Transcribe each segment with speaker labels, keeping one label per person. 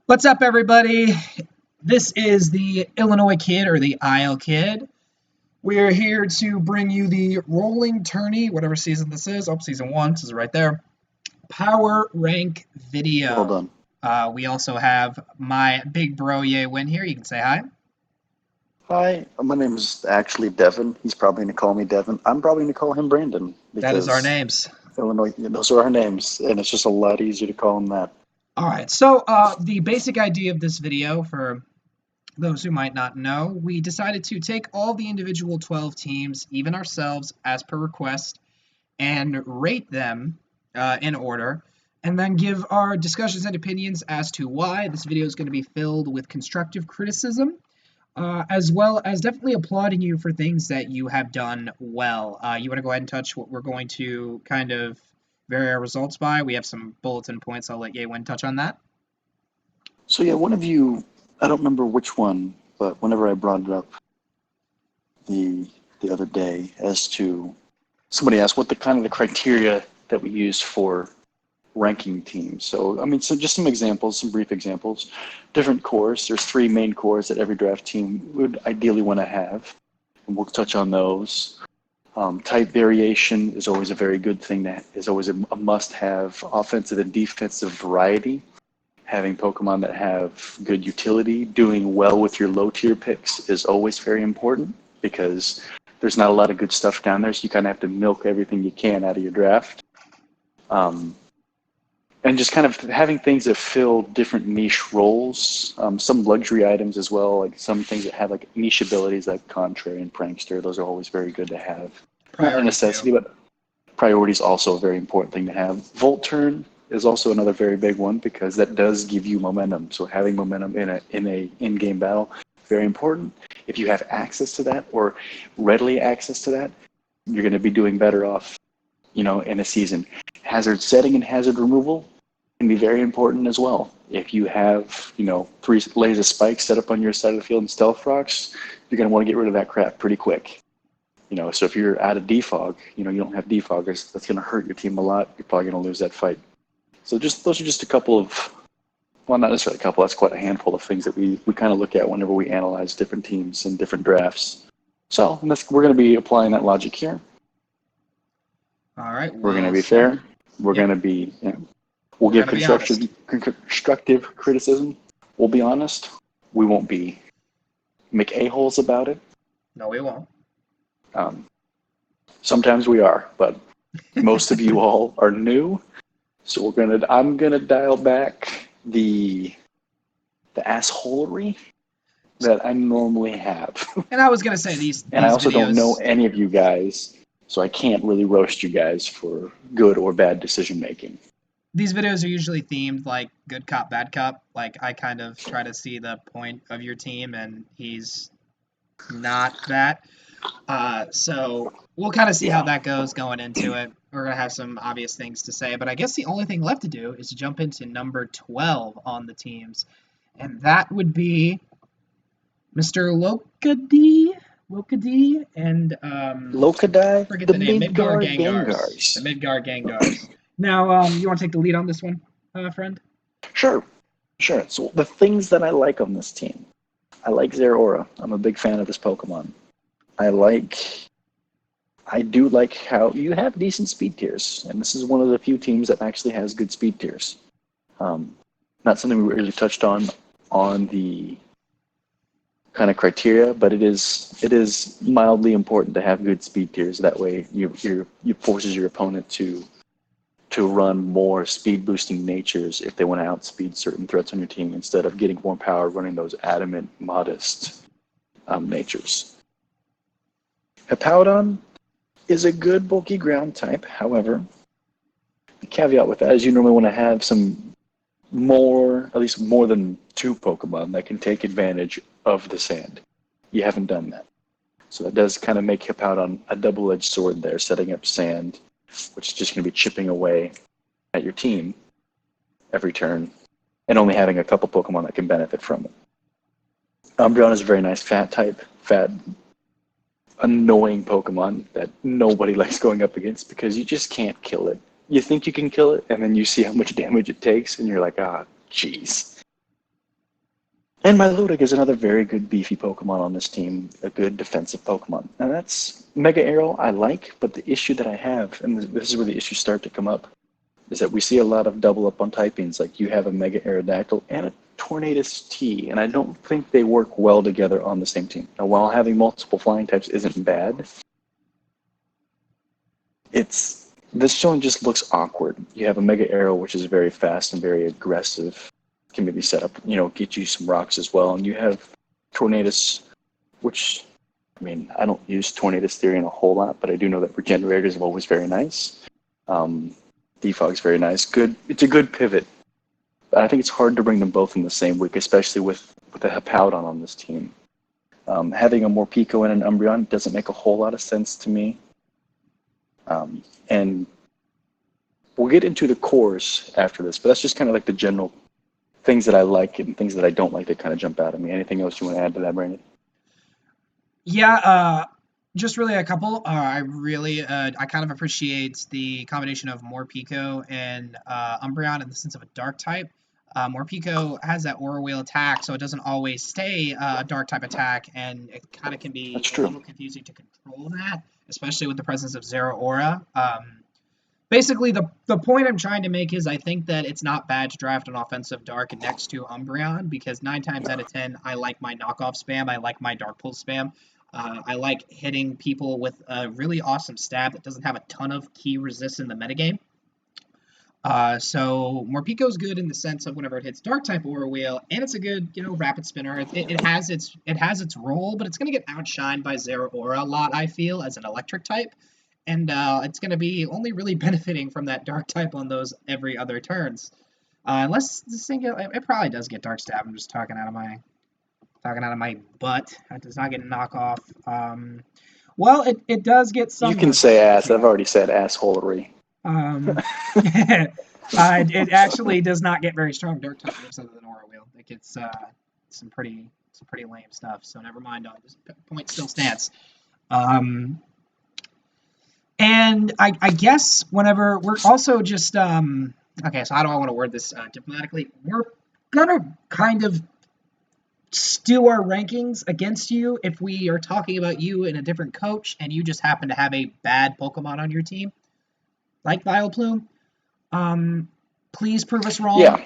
Speaker 1: What's up, everybody? This is the Illinois Kid or the Isle Kid. We're here to bring you the Rolling Tourney, whatever season this is. Oh, season one, this is right there. Power rank
Speaker 2: Well
Speaker 1: video.
Speaker 2: done.
Speaker 1: We also have my big bro Ye Win here. You can say hi.
Speaker 2: Hi, my name is actually Devin. He's probably going to call me Devin. I'm probably going to call him Brandon
Speaker 1: That is our
Speaker 2: because
Speaker 1: names.
Speaker 2: Illinois, those are our names, and it's just a lot easier to call him that.
Speaker 1: All right. So the basic idea of this video, for those who might not know, we decided to take all the individual 12 teams, even ourselves, as per request, and rate them in order, and then give our discussions and opinions as to why. This video is going to be filled with constructive criticism, as well as definitely applauding you for things that you have done well. You want to go ahead and touch what we're going to kind of vary our results by? We have some bulletin points. I'll let Yewin touch on that.
Speaker 2: So yeah, one of you, I don't remember which one, but whenever I brought it up the other day, as to somebody asked what the kind of the criteria that we use for ranking teams. So I mean, so just some examples, some brief examples. Different cores. There's three main cores that every draft team would ideally want to have, and we'll touch on those. Type variation is always a very good thing. That is always a must-have. Offensive and defensive variety. Having Pokemon that have good utility, doing well with your low-tier picks is always very important because there's not a lot of good stuff down there, so you kind of have to milk everything you can out of your draft. And just kind of having things that fill different niche roles, some luxury items as well, like some things that have like niche abilities like Contrary and Prankster. Those are always very good to have. Not a
Speaker 1: Priority
Speaker 2: necessity,
Speaker 1: two.
Speaker 2: but priority is also a very important thing to have. Volt Turn is also another very big one because that does give you momentum. So having momentum in a in-game battle, very important. If you have access to that or readily access to that, you're going to be doing better off, in a season. Hazard setting and hazard removal can be very important as well. If you have, three layers of spikes set up on your side of the field and stealth rocks, you're going to want to get rid of that crap pretty quick. So if you're out of defog, you don't have defoggers, that's going to hurt your team a lot. You're probably going to lose that fight. So those are just a couple of, well, not necessarily a couple, that's quite a handful of things that we kind of look at whenever we analyze different teams and different drafts. So we're going to be applying that logic here.
Speaker 1: All right.
Speaker 2: We're going to be fair. We're
Speaker 1: Yep.
Speaker 2: going to be, we'll
Speaker 1: We're
Speaker 2: give
Speaker 1: gonna be honest.
Speaker 2: constructive criticism. We'll be honest. We won't be make a-holes about it.
Speaker 1: No, we won't.
Speaker 2: Sometimes we are, but most of you all are new. So I'm gonna dial back the assholery that I normally have.
Speaker 1: And I was gonna say these
Speaker 2: And I
Speaker 1: these
Speaker 2: also don't know
Speaker 1: videos.
Speaker 2: any of you guys, so I can't really roast you guys for good or bad decision making.
Speaker 1: These videos are usually themed like good cop, bad cop. Like I kind of try to see the point of your team, and he's not that. So we'll kind of see how
Speaker 2: Yeah.
Speaker 1: that goes going into it. We're gonna have some obvious things to say, but I guess the only thing left to do is jump into number 12 on the teams, and that would be Mr. Lokadi, and
Speaker 2: Lokadai,
Speaker 1: forget
Speaker 2: the
Speaker 1: the name, Midgar
Speaker 2: Midgar
Speaker 1: Gengars. The
Speaker 2: Gengars.
Speaker 1: Midgar Gengars. Now, you want to take the lead on this one, friend?
Speaker 2: Sure. So the things that I like on this team. I like Zeraora. I'm a big fan of this Pokemon. I do like how you have decent speed tiers, and this is one of the few teams that actually has good speed tiers. Not something we really touched on the kind of criteria, but it is mildly important to have good speed tiers. That way, you forces your opponent to run more speed boosting natures if they want to outspeed certain threats on your team instead of getting more power running those adamant, modest natures. Hippowdon is a good bulky ground type. However, the caveat with that is you normally want to have some at least more than two Pokemon that can take advantage of the sand. You haven't done that. So that does kind of make Hippowdon a double-edged sword there, setting up sand, which is just going to be chipping away at your team every turn, and only having a couple Pokemon that can benefit from it. Umbreon is a very nice fat, annoying Pokemon that nobody likes going up against because you just can't kill it. You think you can kill it, and then you see how much damage it takes, and you're like, jeez. And Milotic is another very good beefy Pokemon on this team, a good defensive Pokemon. Now that's Mega Arrow I like, but the issue that I have, and this is where the issues start to come up, is that we see a lot of double up on typings. Like you have a Mega Aerodactyl and a Tornadus T, and I don't think they work well together on the same team. Now, while having multiple flying types isn't bad, this one just looks awkward. You have a Mega Arrow, which is very fast and very aggressive, can maybe set up, get you some rocks as well. And you have Tornadus, which, I mean, I don't use Tornadus Theory in a whole lot, but I do know that Regenerators are always very nice. Defog's very nice. Good. It's a good pivot. But I think it's hard to bring them both in the same week, especially with a Hippowdon on this team. Having a Morpeko and an Umbreon doesn't make a whole lot of sense to me. And we'll get into the cores after this, but that's just kind of like the general things that I like and things that I don't like that kind of jump out at me. Anything else you want to add to that, Brandon?
Speaker 1: Yeah, just really a couple. I kind of appreciate the combination of Morpeko and Umbreon in the sense of a dark type. Morpeko has that Aura Wheel attack, so it doesn't always stay a dark type attack, and it kind of can be
Speaker 2: That's
Speaker 1: a
Speaker 2: true.
Speaker 1: little confusing to control that, especially with the presence of Zero Aura. Basically, the point I'm trying to make is I think that it's not bad to draft an offensive dark next to Umbreon, because 9 times out of 10, I like my knockoff spam, I like my Dark Pulse spam. I like hitting people with a really awesome stab that doesn't have a ton of key resist in the metagame. So Morpeko's good in the sense of whenever it hits Dark type Aura Wheel, and it's a good, rapid spinner. It has its role, but it's gonna get outshined by Zero Aura a lot, I feel, as an electric type. And it's going to be only really benefiting from that dark type on those every other turns. Unless this thing, it probably does get dark stab. I'm just talking out of my butt. It does not get knockoff. Well, it does get some.
Speaker 2: You can say ass. I've already said assholery.
Speaker 1: It actually does not get very strong dark type moves other than Aura Wheel. It gets some pretty lame stuff. So never mind. This point still stands. And I guess whenever we're also just okay, so how do I want to word this diplomatically? We're gonna kind of stew our rankings against you if we are talking about you in a different coach and you just happen to have a bad Pokemon on your team, like Vileplume. Please prove us wrong.
Speaker 2: Yeah.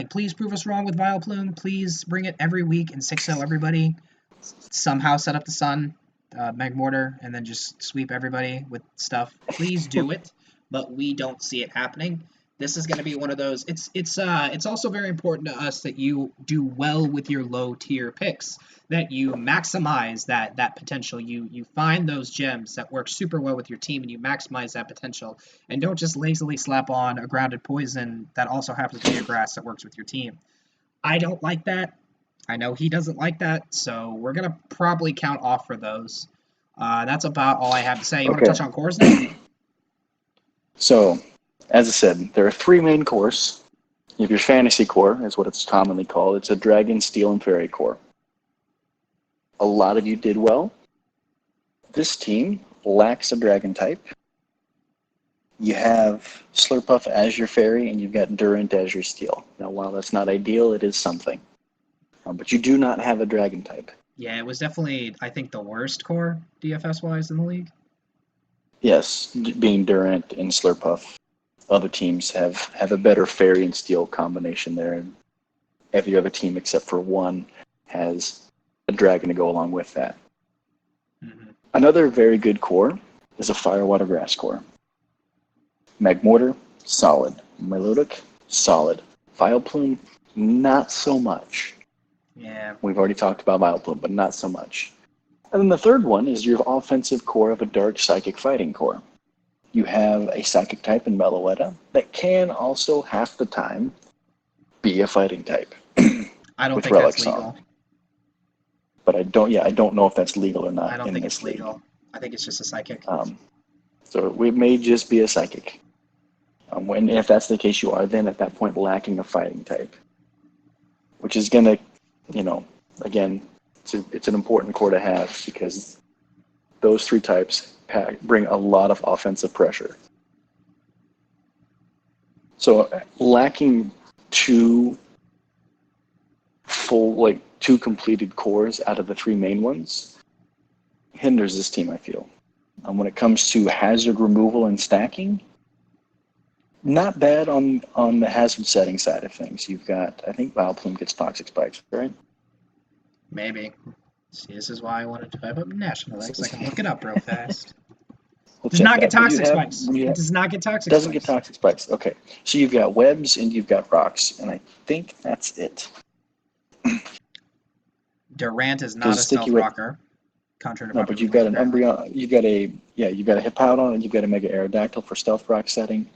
Speaker 1: Please prove us wrong with Vileplume. Please bring it every week and 6-0 everybody. Somehow set up the sun. Magmortar, and then just sweep everybody with stuff. Please do it, but we don't see it happening. This is going to be one of those. It's also very important to us that you do well with your low tier picks, that you maximize that potential. You find those gems that work super well with your team, and you maximize that potential, and don't just lazily slap on a grounded poison that also happens to be a grass that works with your team. I don't like that. I know he doesn't like that, so we're going to probably count off for those. That's about all I have to say. You want to touch on cores now?
Speaker 2: So, as I said, there are 3 main cores. You have your fantasy core, is what it's commonly called. It's a dragon, steel, and fairy core. A lot of you did well. This team lacks a dragon type. You have Slurpuff as your fairy, and you've got Durant as your steel. Now, while that's not ideal, it is something. But you do not have a dragon type.
Speaker 1: Yeah, it was definitely, I think, the worst core DFS-wise in the league.
Speaker 2: Yes, being Durant and Slurpuff. Other teams have a better fairy and steel combination there. And every other team except for one has a dragon to go along with that. Mm-hmm. Another very good core is a fire, water, grass core. Magmortar, solid. Milotic, solid. Vileplume, not so much.
Speaker 1: Yeah.
Speaker 2: We've already talked about Vileplume, but not so much. And then the third one is your offensive core of a dark psychic fighting core. You have a psychic type in Meloetta that can also half the time be a fighting type.
Speaker 1: I don't think that's legal.
Speaker 2: But I don't know if that's legal or not.
Speaker 1: I don't think it's legal. I think it's just a psychic.
Speaker 2: So it may just be a psychic. And if that's the case, you are then at that point lacking a fighting type, which is going to, again, it's an important core to have because those 3 types bring a lot of offensive pressure. So lacking 2 two completed cores out of the three main ones hinders this team, I feel. When it comes to hazard removal and stacking, not bad on the hazard setting side of things. You've got, I think Vileplume gets Toxic Spikes, right?
Speaker 1: Maybe. See, this is why I wanted to type up National League, so I can look it up real fast. Does not get Toxic Spikes. It does not get Toxic Spikes.
Speaker 2: Doesn't get Toxic Spikes. Okay. So you've got webs and you've got rocks, and I think that's it.
Speaker 1: Durant is not a stealth rocker. Contrary to
Speaker 2: but you've got an Umbreon, you've got a Hippowdon, and you've got a Mega Aerodactyl for stealth rock setting.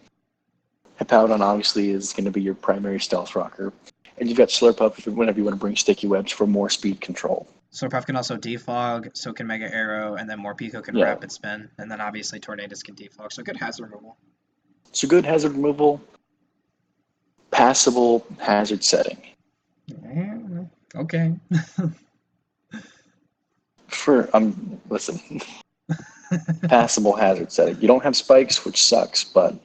Speaker 2: Hippowdon obviously is going to be your primary stealth rocker, and you've got Slurpuff whenever you want to bring sticky webs for more speed control.
Speaker 1: Slurpuff can also defog, so can Mega Arrow, and then Morpeko can rapid spin, and then obviously Tornadus can defog, so good hazard removal.
Speaker 2: So good hazard removal, passable hazard setting.
Speaker 1: Okay.
Speaker 2: Listen, passable hazard setting. You don't have spikes, which sucks, but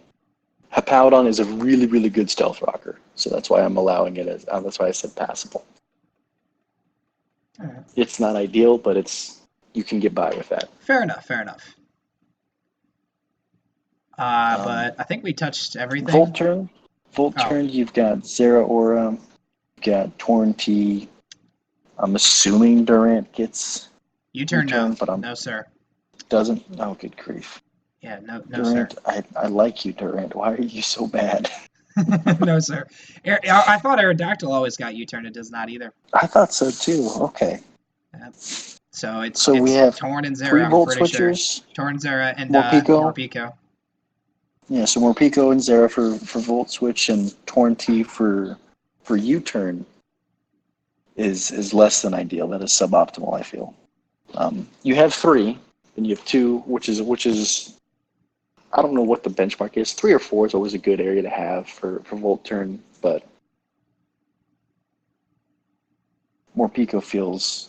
Speaker 2: Hippowdon is a really, really good stealth rocker, so that's why I'm allowing it as. That's why I said passable.
Speaker 1: Right.
Speaker 2: It's not ideal, but you can get by with that.
Speaker 1: Fair enough. But I think we touched everything.
Speaker 2: Volturn. You've got Zeraora, you've got Torn-T. I'm assuming Durant gets
Speaker 1: U-turn, no. But no, sir.
Speaker 2: Doesn't? Oh, good grief.
Speaker 1: Yeah, no,
Speaker 2: Durant,
Speaker 1: sir.
Speaker 2: I like you, Durant. Why are you so bad?
Speaker 1: No, sir. I thought Aerodactyl always got U-turn. It does not either.
Speaker 2: I thought so too. Okay.
Speaker 1: Yep. So
Speaker 2: we have
Speaker 1: Torn and Zera.
Speaker 2: 3 Volt Switchers.
Speaker 1: Sure. Torn, Zera, and
Speaker 2: Morpeko. Yeah, so Morpeko and Zera for Volt Switch, and Torn-T for U-turn is less than ideal. That is suboptimal, I feel. You have 3, and you have 2, which is I don't know what the benchmark is. 3 or 4 is always a good area to have for Volturn, but Morpeko feels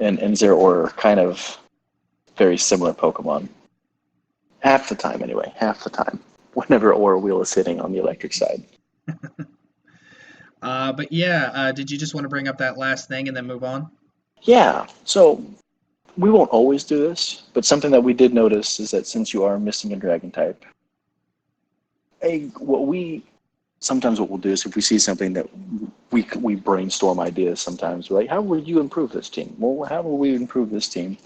Speaker 2: and Zeraora are kind of very similar Pokemon. Half the time, anyway. Whenever Aura Wheel is hitting on the electric side.
Speaker 1: But yeah, did you just want to bring up that last thing and then move on?
Speaker 2: Yeah. So we won't always do this, but something that we did notice is that since you are missing a dragon type, what we'll do is if we see something that we brainstorm ideas sometimes, we're like, how would you improve this team? Well, how will we improve this team?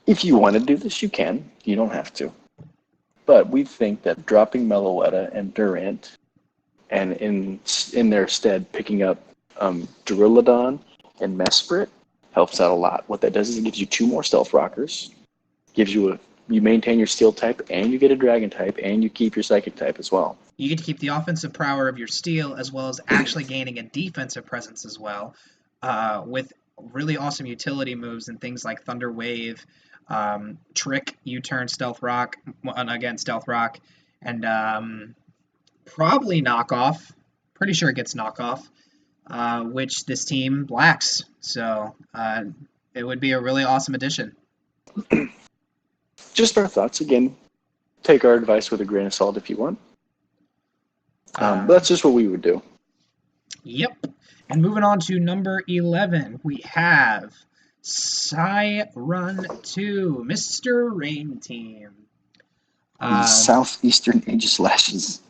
Speaker 2: If you want to do this, you can. You don't have to. But we think that dropping Meloetta and Durant, and in their stead picking up Duraludon and Mesprit helps out a lot. What that does is it gives you 2 more stealth rockers, you maintain your steel type, and you get a dragon type, and you keep your psychic type as well.
Speaker 1: You get to keep the offensive power of your steel as well as actually gaining a defensive presence as well, with really awesome utility moves and things like Thunder Wave, Trick, U-turn, Stealth Rock, and again Stealth Rock, and probably Knockoff. Pretty sure it gets Knockoff, which this team lacks. So it would be a really awesome addition.
Speaker 2: Just our thoughts. Again, take our advice with a grain of salt if you want. But that's just what we would do.
Speaker 1: Yep. And moving on to number 11, we have Run 2, Mr. Rain Team.
Speaker 2: Southeastern Aegislashes.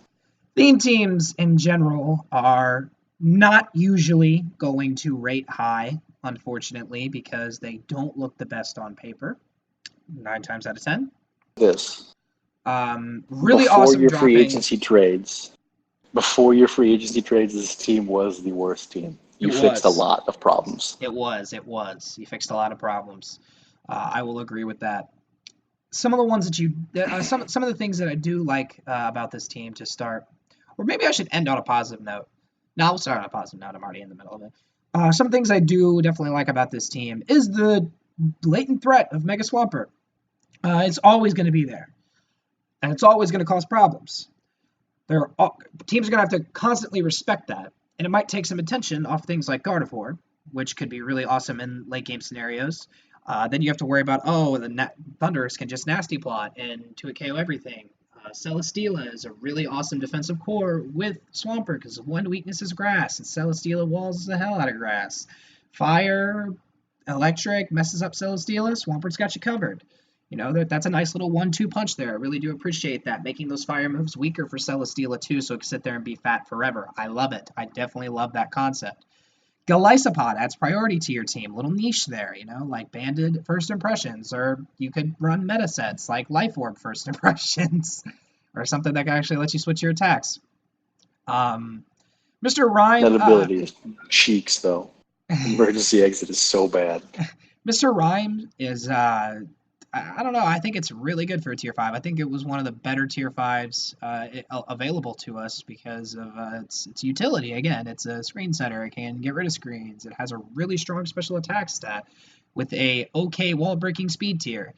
Speaker 1: Theme teams in general are not usually going to rate high, unfortunately, because they don't look the best on paper. 9 times out of 10.
Speaker 2: This.
Speaker 1: Really
Speaker 2: before
Speaker 1: awesome
Speaker 2: your
Speaker 1: dropping.
Speaker 2: Before your free agency trades, this team was the worst team. You fixed a lot of problems.
Speaker 1: It was. You fixed a lot of problems. I will agree with that. Some of the ones that some of the things that I do like about this team to start, or maybe I should end on a positive note. No, I'll start on a positive note. I'm already in the middle of it. Some things I do definitely like about this team is the blatant threat of Mega Swampert. It's always going to be there, and it's always going to cause problems. Teams are going to have to constantly respect that, and it might take some attention off things like Gardevoir, which could be really awesome in late game scenarios. Then you have to worry about, the Thundurus can just nasty plot and 2 KO everything. Celesteela is a really awesome defensive core with Swampert because one weakness is grass, and Celesteela walls the hell out of grass. Fire, electric messes up Celesteela, Swampert's got you covered. That's a nice little 1-2 punch there. I really do appreciate that, making those fire moves weaker for Celesteela too, so it can sit there and be fat forever. I love it. I definitely love that concept. Golisopod adds priority to your team. Little niche there, like Banded First Impressions, or you could run meta sets like Life Orb First Impressions, or something that can actually let you switch your attacks. Mr. Rhyme.
Speaker 2: That ability is cheeks, though. Emergency exit is so bad.
Speaker 1: Mr. Rhyme is, I don't know, I think it's really good for a tier 5. I think it was one of the better tier 5s available to us because of its utility. Again, it's a screen setter. It can get rid of screens. It has a really strong special attack stat with a okay wall breaking speed tier.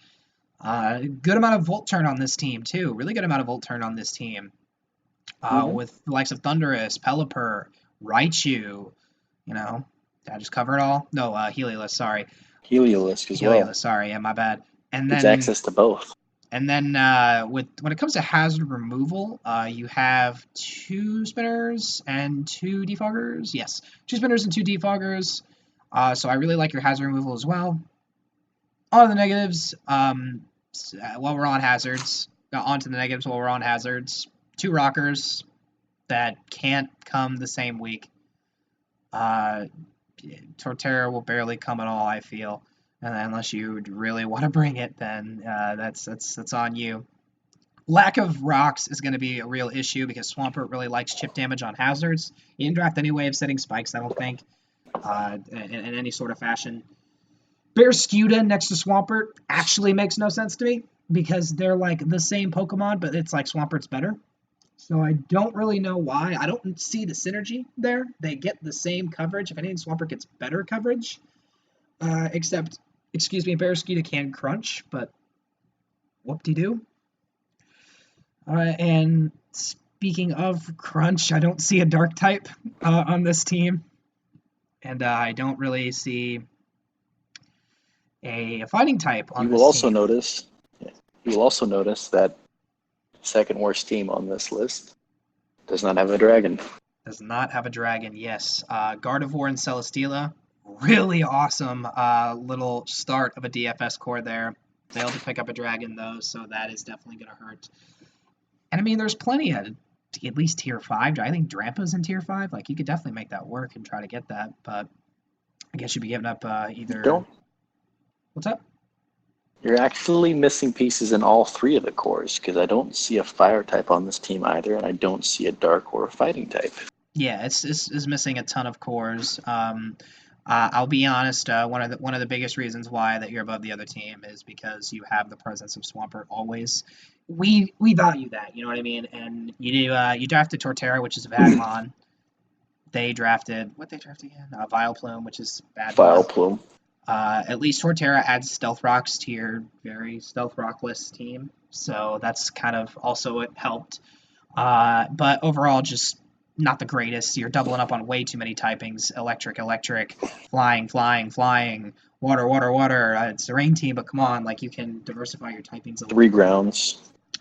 Speaker 1: Good amount of volt turn on this team, too. Really good amount of volt turn on this team. With the likes of Thunderous, Pelipper, Raichu, did I just cover it all? No, Heliolisk, sorry.
Speaker 2: Heliolisk as well.
Speaker 1: Heliolisk, sorry, yeah, my bad. And then
Speaker 2: it's access to both.
Speaker 1: And then when it comes to hazard removal, you have 2 spinners and 2 defoggers. Yes, 2 spinners and 2 defoggers. So I really like your hazard removal as well. On to the negatives. While we're on hazards, onto the negatives while we're on hazards. 2 rockers that can't come the same week. Torterra will barely come at all, I feel. And unless you really want to bring it, then that's on you. Lack of rocks is going to be a real issue because Swampert really likes chip damage on hazards. He didn't draft any way of setting spikes, I don't think, in any sort of fashion. Bearscuda next to Swampert actually makes no sense to me because they're like the same Pokemon, but it's like Swampert's better. So I don't really know why. I don't see the synergy there. They get the same coverage. If anything, Swampert gets better coverage. Except, Bearscuda can crunch, but whoop-de-doo. And speaking of crunch, I don't see a dark type on this team. And I don't really see a fighting type on this team.
Speaker 2: You will also notice that second worst team on this list does not have a dragon.
Speaker 1: Does not have a dragon, yes. Gardevoir and Celesteela. Really awesome little start of a DFS core there. Failed to pick up a dragon, though, so that is definitely going to hurt. And, I mean, there's plenty at least tier 5. I think Drampa's in tier 5. Like, you could definitely make that work and try to get that, but I guess you'd be giving up either... What's up?
Speaker 2: You're actually missing pieces in all 3 of the cores, because I don't see a fire type on this team either, and I don't see a dark or a fighting type.
Speaker 1: Yeah, it's missing a ton of cores. I'll be honest. One of the biggest reasons why that you're above the other team is because you have the presence of Swampert always. We value that, you know what I mean. And you drafted Torterra, which is a Vagmon. They drafted again? Vileplume, which is bad.
Speaker 2: Vileplume.
Speaker 1: At least Torterra adds Stealth Rocks to your very Stealth Rockless team, so that's kind of also helped. But overall, just not the greatest. You're doubling up on way too many typings. Electric, flying, water. It's a rain team, but come on, like you can diversify your typings a little.
Speaker 2: 3 grounds.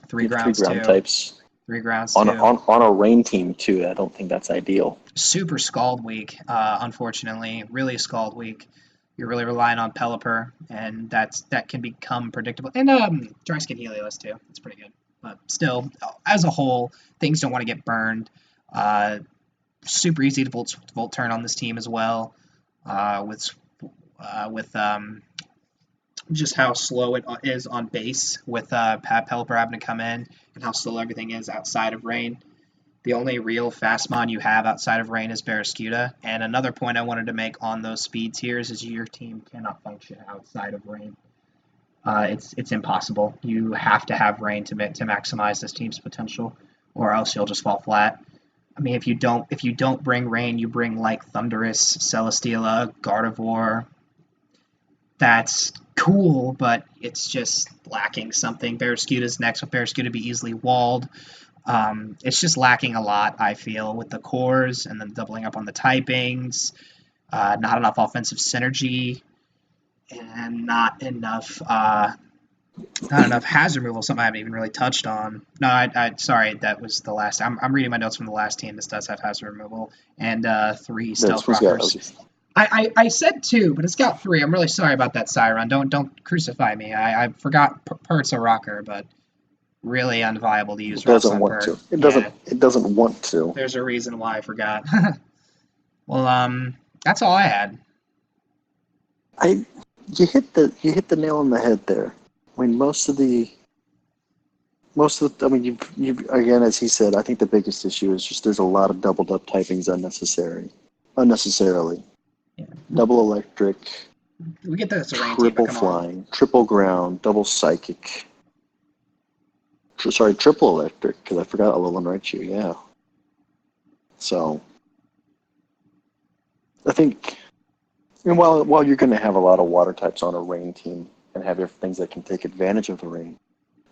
Speaker 1: 3 grounds,
Speaker 2: 3 ground
Speaker 1: too.
Speaker 2: types.
Speaker 1: 3 grounds,
Speaker 2: on
Speaker 1: too.
Speaker 2: On a rain team, too. I don't think that's ideal.
Speaker 1: Super Scald week, unfortunately. Really Scald week. You're really relying on Pelipper, and that can become predictable. And Dry Skin Heliolisk, too. It's pretty good. But still, as a whole, things don't want to get burned. Super easy to volt turn on this team as well, with just how slow it is on base with Pelipper having to come in and how slow everything is outside of rain. The only real fast mon you have outside of rain is Bearscuda. And another point I wanted to make on those speed tiers is your team cannot function outside of rain. It's impossible. You have to have rain to maximize this team's potential, or else you'll just fall flat. I mean, if you don't bring rain, you bring like Thunderous, Celesteela, Gardevoir. That's cool, but it's just lacking something. Bearscuda's next, with Bearscuda be easily walled. It's just lacking a lot, I feel, with the cores and then doubling up on the typings. Not enough offensive synergy, and not enough Not enough hazard removal, something I haven't even really touched on. No, sorry, that was the last. I'm reading my notes from the last team. This does have hazard removal and 3
Speaker 2: That's
Speaker 1: stealth
Speaker 2: what's got.
Speaker 1: rockers. I said 2, but it's got 3. I'm really sorry about that, Siron. Don't crucify me. I forgot Pert's a rocker, but really unviable to use
Speaker 2: It
Speaker 1: rocks
Speaker 2: doesn't
Speaker 1: on
Speaker 2: want
Speaker 1: Pert.
Speaker 2: to. It
Speaker 1: Yeah,
Speaker 2: doesn't. It doesn't want to.
Speaker 1: there's a reason why I forgot. Well, that's all I had.
Speaker 2: I you hit the nail on the head there. I mean, I mean, you again, as he said, I think the biggest issue is just there's a lot of doubled up typings unnecessarily.
Speaker 1: Yeah.
Speaker 2: Double electric,
Speaker 1: We get that it's a rain team, but
Speaker 2: triple
Speaker 1: come on.
Speaker 2: flying, triple ground, double psychic. Sorry, triple electric, because I forgot Alolan Raichu, yeah. So, I think, and while you're going to have a lot of water types on a rain team and have things that can take advantage of the rain,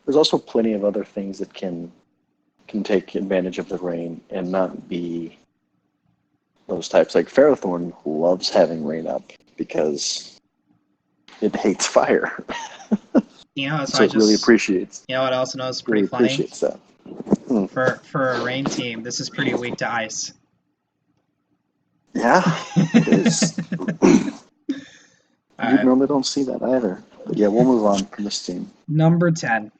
Speaker 2: there's also plenty of other things that can take advantage of the rain and not be those types. Like Ferrothorn loves having rain up because it hates fire.
Speaker 1: You know, so
Speaker 2: So
Speaker 1: I
Speaker 2: it really
Speaker 1: just,
Speaker 2: appreciates
Speaker 1: you know what else is pretty
Speaker 2: really
Speaker 1: funny?
Speaker 2: appreciates that. Hmm.
Speaker 1: For a rain team, this is pretty weak to ice.
Speaker 2: Yeah, it is. You
Speaker 1: All right,
Speaker 2: normally don't see that either. But yeah, we'll move on from this team.
Speaker 1: number 10.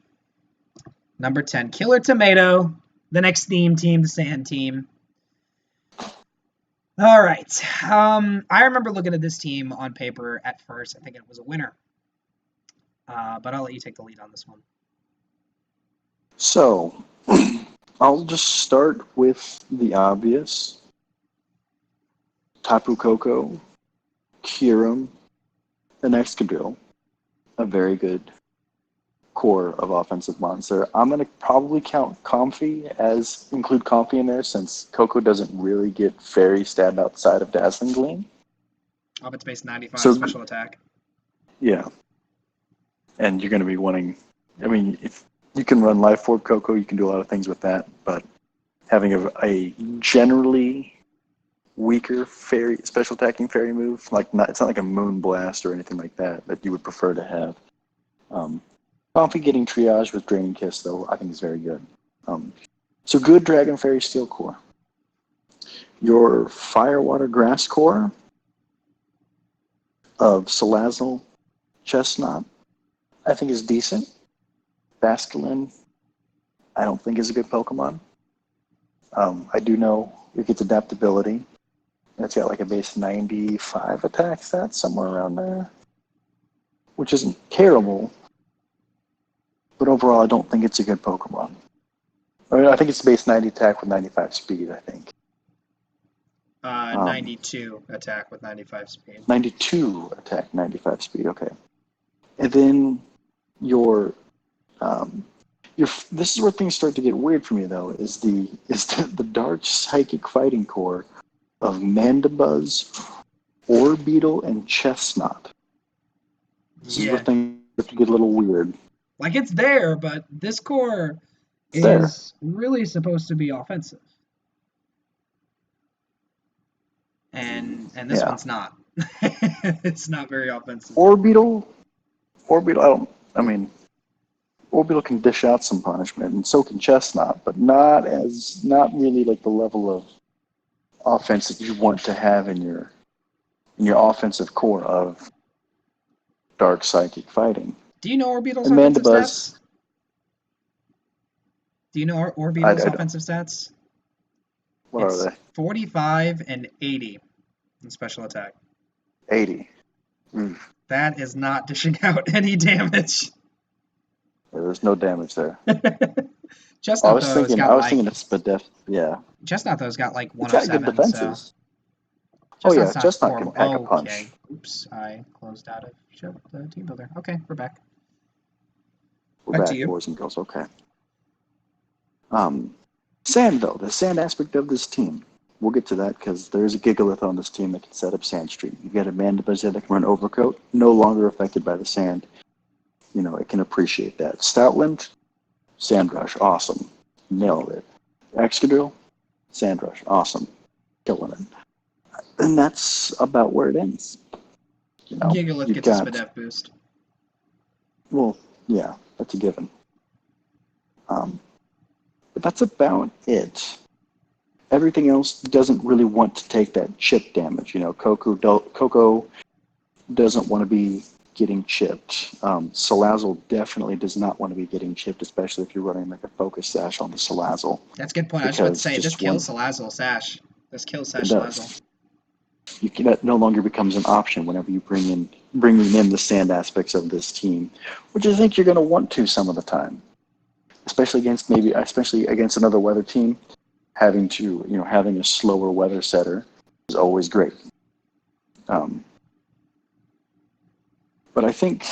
Speaker 1: Number 10, Killer Tomato, the next theme team, the Sand team. All right. I remember looking at this team on paper at first. I think it was a winner. But I'll let you take the lead on this one.
Speaker 2: So, I'll just start with the obvious. Tapu Koko, Kyurem, and Excadrill. A very good core of offensive monster. I'm going to probably include Comfy in there since Coco doesn't really get fairy stat outside of Dazzling Gleam.
Speaker 1: Offense base 95
Speaker 2: So,
Speaker 1: special attack.
Speaker 2: yeah. And you're going to be wanting, I mean, if you can run Life Orb Coco, you can do a lot of things with that, but having a generally weaker fairy special attacking fairy move, it's not like a Moon Blast or anything like that you would prefer to have. Comfy getting triage with Draining Kiss, though, I think is very good. So good Dragon Fairy Steel core. Your Fire Water Grass core of Salazzle, Chestnut, I think is decent. Basculin, I don't think is a good Pokemon. I do know it gets adaptability. It's got like a base 95 attack stat, somewhere around there, which isn't terrible. But overall, I don't think it's a good Pokemon. I think it's base 90 attack with 95 speed, I think.
Speaker 1: 92 attack with 95 speed.
Speaker 2: 92 attack, 95 speed, okay. And then this is where things start to get weird for me, though, is the Dark Psychic Fighting Core of Mandibuzz, Orbeetle, and Chestnut. This is where things start to get a little weird.
Speaker 1: Like, it's there, but this core is really supposed to be offensive. And this one's not. It's not very offensive.
Speaker 2: Orbeetle, Orbeetle can dish out some punishment, and so can Chestnut, but not really like the level of offense that you want to have in your offensive core of Dark Psychic Fighting.
Speaker 1: Do you know Orbeetle's offensive stats? Do you know Orbeetle's offensive stats?
Speaker 2: What are they?
Speaker 1: 45 and 80 in special attack.
Speaker 2: 80.
Speaker 1: That is not dishing out any damage.
Speaker 2: Yeah, there's no damage there.
Speaker 1: Chestnut,
Speaker 2: I was thinking it's Spadef. Yeah.
Speaker 1: Chestnut, though, has got like 107.
Speaker 2: It's got good defenses.
Speaker 1: So.
Speaker 2: Chestnut can pack a punch.
Speaker 1: Okay. Oops, I closed out of the team builder. Okay, we're back.
Speaker 2: We're back, boys and girls. Okay. Sand, though, the sand aspect of this team. We'll get to that because there's a Gigalith on this team that can set up Sand Street. You've got a Mandibuzz that can run Overcoat, no longer affected by the sand. You know, it can appreciate that. Stoutland, Sand Rush, awesome. Nailed it. Excadrill, Sand Rush, awesome. Killing it. And that's about where it ends.
Speaker 1: Gigalith gets a Spadef boost.
Speaker 2: Well, Yeah, that's a given. But that's about it. Everything else doesn't really want to take that chip damage. Coco doesn't want to be getting chipped. Salazzle definitely does not want to be getting chipped, especially if you're running like a focus sash on the Salazzle.
Speaker 1: That's a good point. I was about to say, this kills Salazzle Sash. This kills Sash Salazzle.
Speaker 2: That no longer becomes an option whenever you bringing in the sand aspects of this team, which I think you're going to want to some of the time, especially against another weather team. Having a slower weather setter is always great. But I think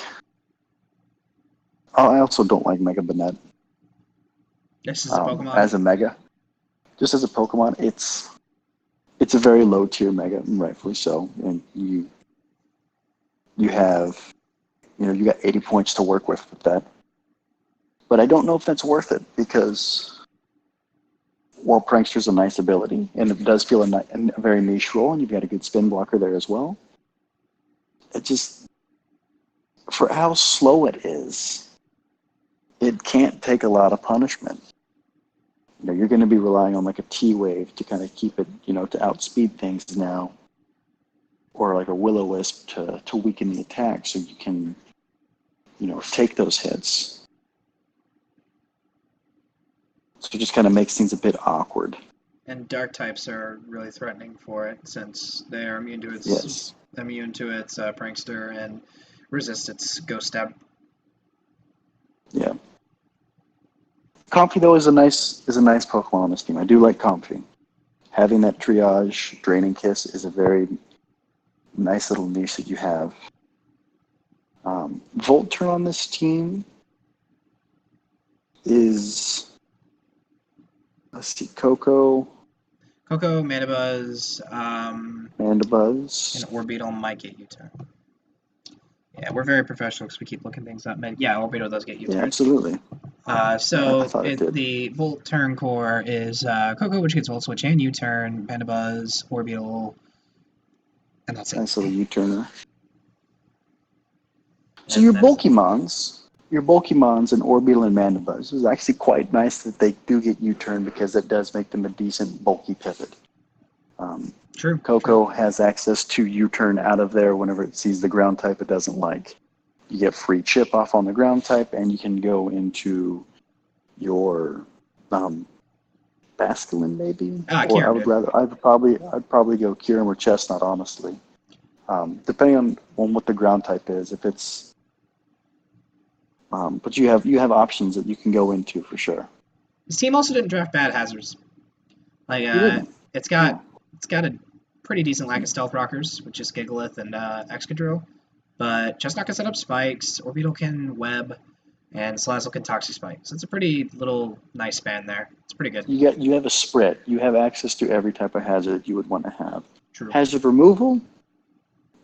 Speaker 2: I also don't like Mega Banette.
Speaker 1: This is a Pokemon.
Speaker 2: As a Mega, just as a Pokemon, it's a very low tier Mega, and rightfully so. And you have, you got 80 points to work with that. But I don't know if that's worth it because, while Prankster's a nice ability, and it does feel a very niche role, and you've got a good spin blocker there as well, it just, for how slow it is, it can't take a lot of punishment. You're going to be relying on like a T-Wave to kind of keep it, to outspeed things now, or like a Will-O-Wisp to weaken the attack so you can, take those hits. So it just kind of makes things a bit awkward.
Speaker 1: And dark types are really threatening for it since they are immune to its Prankster and resist its Ghost Stab.
Speaker 2: Yeah. Comfy though is a nice Pokemon on this team. I do like Comfy. Having that triage Draining Kiss is a very nice little niche that you have. Volturn on this team is, let's see, Coco,
Speaker 1: Mandibuzz,
Speaker 2: and
Speaker 1: Orbeetle might get U-turn. Yeah, we're very professional because we keep looking things up. Yeah, Orbeetle does get U-turn.
Speaker 2: Yeah, absolutely.
Speaker 1: The Volturn core is Coco, which gets Volt Switch and U-turn, Mandibuzz, Orbeetle, and that's it.
Speaker 2: Nice little U-turner. So your Bulkymons and Orbeetle and Mandibuzz is actually quite nice that they do get U-turn because that does make them a decent bulky pivot.
Speaker 1: True.
Speaker 2: Coco has access to U-turn out of there whenever it sees the ground type it doesn't like. You get free chip off on the ground type, and you can go into your Basculin maybe.
Speaker 1: Kyurem,
Speaker 2: I'd probably go Kyurem or Chestnut, honestly. Depending on what the ground type is, if it's. But you have options that you can go into for sure.
Speaker 1: This team also didn't draft bad hazards. It's got a pretty decent lack of stealth rockers, which is Gigalith and Excadrill. But Chestnut can set up spikes, Orbeetle can web, and Salazzle can Toxic Spike. So it's a pretty little nice span there. It's pretty good.
Speaker 2: You have a spread. You have access to every type of hazard you would want to have.
Speaker 1: True.
Speaker 2: Hazard removal.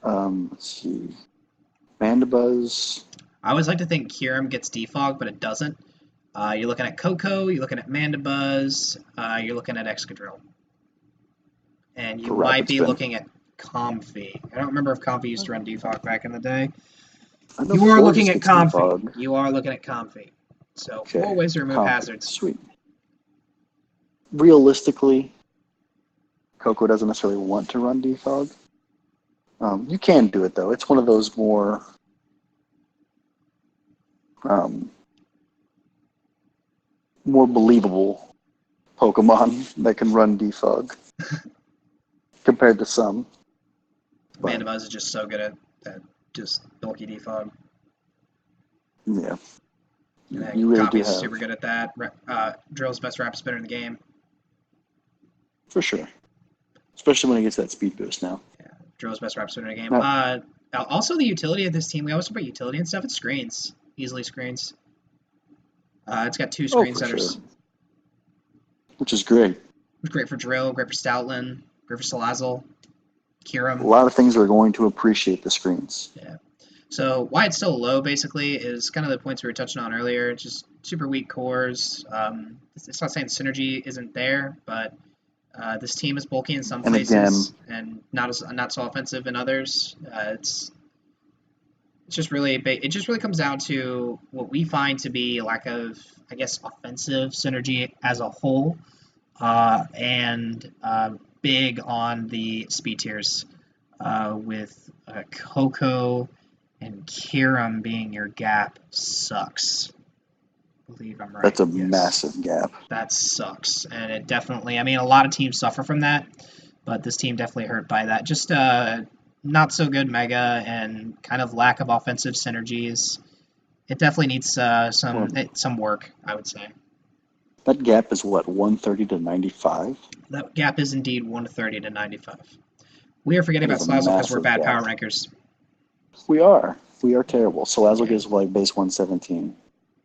Speaker 2: Let's see. Mandibuzz.
Speaker 1: I always like to think Kyurem gets defog, but it doesn't. You're looking at Coco, you're looking at Mandibuzz, you're looking at Excadrill. And you might be looking at Comfy. I don't remember if Comfy used to run defog back in the day. You are looking at Comfy. You are looking at Comfy. So 4 ways to remove hazards.
Speaker 2: Sweet. Realistically, Coco doesn't necessarily want to run defog. You can do it though. It's one of those more believable Pokemon that can run defog compared to some.
Speaker 1: Mandibuzz is just so good at just bulky defog.
Speaker 2: Yeah.
Speaker 1: You really do have. Super good at that. Drill's best rapid spinner in the game.
Speaker 2: For sure. Especially when he gets that speed boost now.
Speaker 1: Yeah, Drill's best rapid spinner in the game. Also, the utility of this team, we always talk about utility and stuff. It screens. Easily screens. It's got 2 screen setters.
Speaker 2: Sure. Which is great.
Speaker 1: It's great for Drill, great for Stoutland, great for Salazzle, Kyurem.
Speaker 2: A lot of things are going to appreciate the screens.
Speaker 1: Yeah. So why it's so low, basically, is kind of the points we were touching on earlier. It's just super weak cores. It's not saying synergy isn't there, but this team is bulky in some places and not so offensive in others. it just really comes down to what we find to be a lack of, I guess, offensive synergy as a whole, and big on the speed tiers, with Coco and Kiram being your gap sucks. I believe I'm right.
Speaker 2: That's a
Speaker 1: Yes,
Speaker 2: massive gap.
Speaker 1: that sucks, and it definitely. I mean, a lot of teams suffer from that, but this team definitely hurt by that. Just not so good mega and kind of lack of offensive synergies. It definitely needs
Speaker 2: Well,
Speaker 1: some work, I would say.
Speaker 2: that gap is what, 130 to 95?
Speaker 1: That gap is indeed 130 to 95. We are forgetting
Speaker 2: That
Speaker 1: about
Speaker 2: is a
Speaker 1: Slazzle because we're
Speaker 2: massive
Speaker 1: bad
Speaker 2: gap.
Speaker 1: power rankers.
Speaker 2: We are. We are terrible. So Lazo
Speaker 1: Yeah.
Speaker 2: gives like base 117.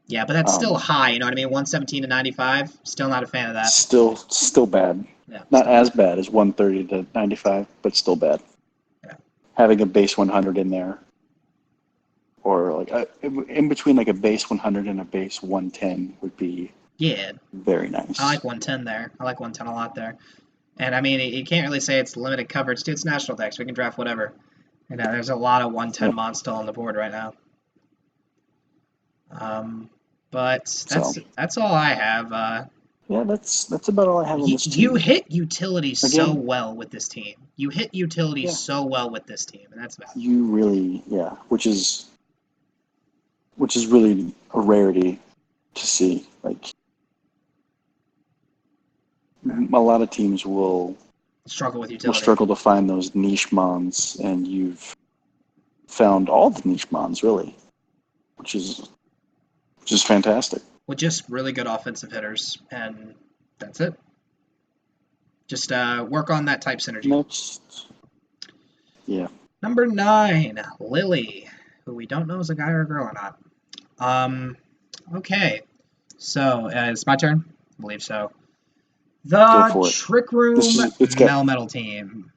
Speaker 1: Yeah, but that's still
Speaker 2: Um,
Speaker 1: high, you know what I mean? 117 to 95. Still not a fan of that.
Speaker 2: still bad.
Speaker 1: Yeah,
Speaker 2: Not
Speaker 1: still
Speaker 2: as
Speaker 1: bad.
Speaker 2: bad as 130 to 95, but still bad.
Speaker 1: Yeah.
Speaker 2: Having a base 100 in there, or like in between like a base 100 and a base 110 would be
Speaker 1: Yeah,
Speaker 2: very
Speaker 1: I
Speaker 2: nice.
Speaker 1: like 110 there. I like 110 a lot there. And I mean, you can't really say it's limited coverage. Dude, it's national decks. We can draft whatever. And there's a lot of 110
Speaker 2: Yeah.
Speaker 1: mons still on the board right now. But
Speaker 2: So
Speaker 1: that's all I have.
Speaker 2: yeah, that's about all I have on this
Speaker 1: You
Speaker 2: team.
Speaker 1: hit utility so
Speaker 2: Again,
Speaker 1: well with this team. You hit utility
Speaker 2: yeah,
Speaker 1: so well with this team, and that's about it.
Speaker 2: you really which is really a rarity to see. Like a lot of teams will
Speaker 1: Struggle with utility.
Speaker 2: struggle to find those niche mons, and you've found all the niche mons really, which is fantastic.
Speaker 1: With just really good offensive hitters, and that's it. Just work on that type synergy.
Speaker 2: Next, yeah,
Speaker 1: Number 9, Lily, who we don't know is a guy or a girl or not. Okay, so it's my turn? I believe so.
Speaker 2: go
Speaker 1: The
Speaker 2: for it.
Speaker 1: Trick Room
Speaker 2: It's got
Speaker 1: Melmetal team.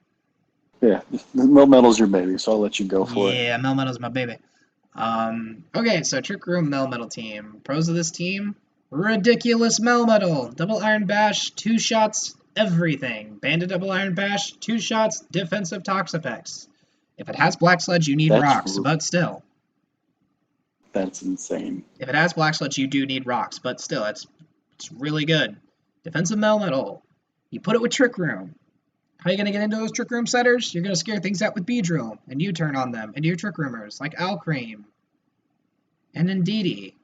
Speaker 2: yeah. Melmetal's your baby, so I'll let you go for it.
Speaker 1: Yeah, Melmetal's my baby. Okay, so Trick Room Melmetal team. Pros of this team: ridiculous Melmetal, double Iron Bash, 2 shots, everything. Banded double Iron Bash, 2 shots, defensive Toxapex. If it has Black Sludge, you need
Speaker 2: That's
Speaker 1: rocks, but still.
Speaker 2: that's insane.
Speaker 1: If it has Black Sludge, you do need rocks, but still, it's really good. Defensive Melmetal. You put it with Trick Room. How are you going to get into those Trick Room setters? You're going to scare things out with Beedrill, and U-turn on them, and your Trick Roomers, like Alcream and Indeedee.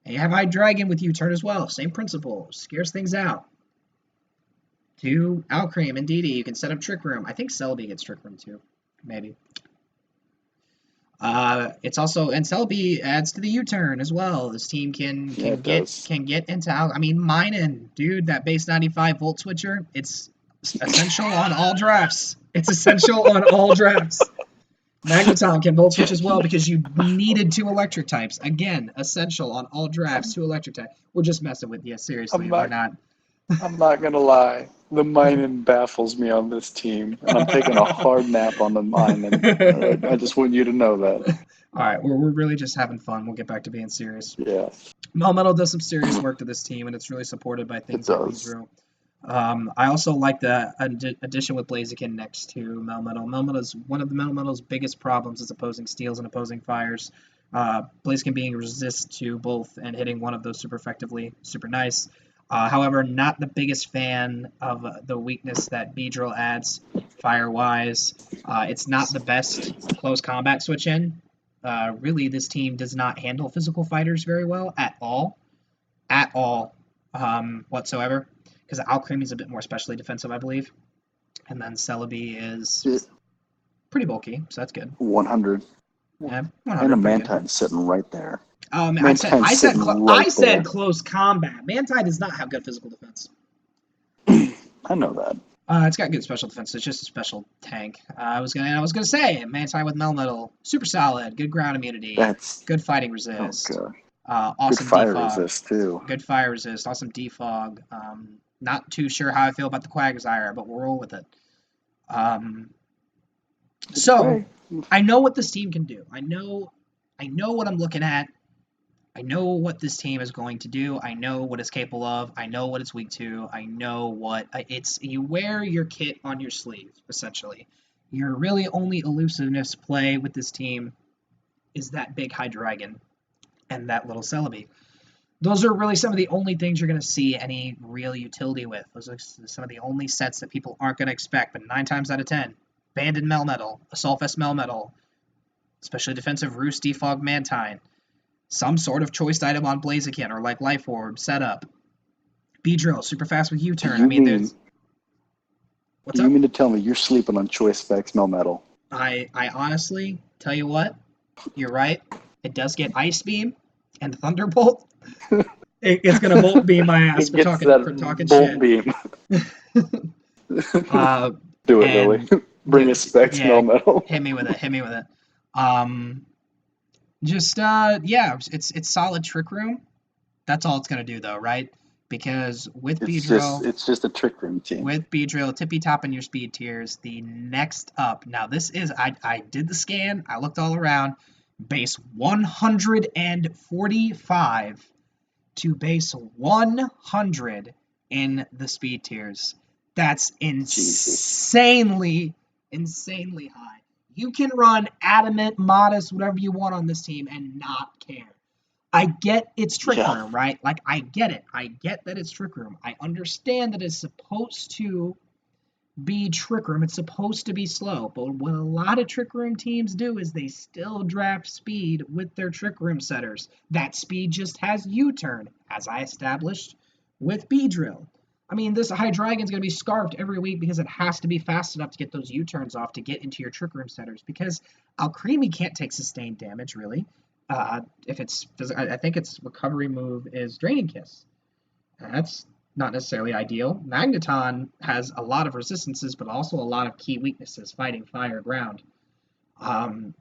Speaker 1: And you have High Dragon with U-turn as well. Same principle. Scares things out. To Alcream and Indeedee, you can set up Trick Room. I think Celebi gets Trick Room too. Maybe. It's also, and Celebi adds to the U-turn as well. This team can get into, I mean, Minun, dude, that base 95 volt switcher, it's essential on all drafts. It's essential on all drafts. Magneton can volt switch as well because you needed 2 electric types. Again, essential on all drafts, 2 electric types. We're just messing with you, seriously. We're not.
Speaker 2: I'm not gonna lie. The Minun baffles me on this team, and I'm taking a hard nap on the Minun. I just want you to know that.
Speaker 1: All right, we're really just having fun. We'll get back to being serious.
Speaker 2: Yeah,
Speaker 1: Melmetal does some serious work to this team, and it's really supported by
Speaker 2: it
Speaker 1: things like
Speaker 2: does.
Speaker 1: Beedrill. I also like the addition with Blaziken next to Melmetal. Melmetal is one of the Melmetal's biggest problems is opposing steals and opposing fires. Blaziken being resist to both and hitting one of those super effectively, super nice. However, not the biggest fan of the weakness that Beedrill adds fire-wise. It's not the best close combat switch-in. Really, this team does not handle physical fighters very well at all. At all whatsoever. Because Alcream is a bit more specially defensive, I believe. And then Celebi is pretty bulky, so that's good.
Speaker 2: 100.
Speaker 1: Yeah,
Speaker 2: And a
Speaker 1: 100, pretty good.
Speaker 2: Mantine's sitting right there.
Speaker 1: I said
Speaker 2: There.
Speaker 1: close combat. Mantine does not have good physical defense.
Speaker 2: I know that.
Speaker 1: It's got good special defense. It's just a special tank. I was gonna say Mantine with Melmetal, super solid, good ground immunity, good fighting resist.
Speaker 2: Oh god.
Speaker 1: Awesome
Speaker 2: Good fire
Speaker 1: defog.
Speaker 2: resist too.
Speaker 1: Good fire resist. Awesome defog. Not too sure how I feel about the Quagsire, but we'll roll with it. So I know what this team can do. I know what I'm looking at. I know what this team is going to do. I know what it's capable of. I know what it's weak to. I know what it's. You wear your kit on your sleeve, essentially. Your really only elusiveness play with this team is that big Hydreigon and that little Celebi. Those are really some of the only things you're going to see any real utility with. Those are some of the only sets that people aren't going to expect, but 9 times out of 10, Banded Melmetal, Assaultfest Melmetal, especially defensive Roost, Defog, Mantine, some sort of choice item on Blaziken or like Life Orb, setup, Beedrill, super fast with U-turn. I mean, there's... What's up?
Speaker 2: You mean to tell me you're sleeping on choice specs Melmetal?
Speaker 1: I honestly, tell you what, you're right. It does get Ice Beam and Thunderbolt. It's gonna Volt Beam my ass for talking
Speaker 2: Bolt
Speaker 1: shit.
Speaker 2: Beam.
Speaker 1: Uh,
Speaker 2: Do it, Lily. Bring a specs Melmetal.
Speaker 1: Hit me with it. It's solid Trick Room. That's all it's gonna do though, right? Because with Beedrill,
Speaker 2: it's just a Trick Room team.
Speaker 1: With Beedrill, tippy top in your speed tiers, the next up. Now this is I did the scan, I looked all around. Base 145 to base 100 in the speed tiers. That's insanely high. You can run Adamant, Modest, whatever you want on this team and not care. I get it's Trick Room, right? Like, I get it. I get that it's Trick Room. I understand that it's supposed to be Trick Room. It's supposed to be slow. But what a lot of Trick Room teams do is they still draft speed with their Trick Room setters. That speed just has U-turn, as I established with Beedrill. I mean, this Hydreigon's going to be scarfed every week because it has to be fast enough to get those U-turns off to get into your Trick Room setters. Because Alcremie can't take sustained damage, really. I think its recovery move is Draining Kiss. That's not necessarily ideal. Magneton has a lot of resistances, but also a lot of key weaknesses, fighting fire, ground. The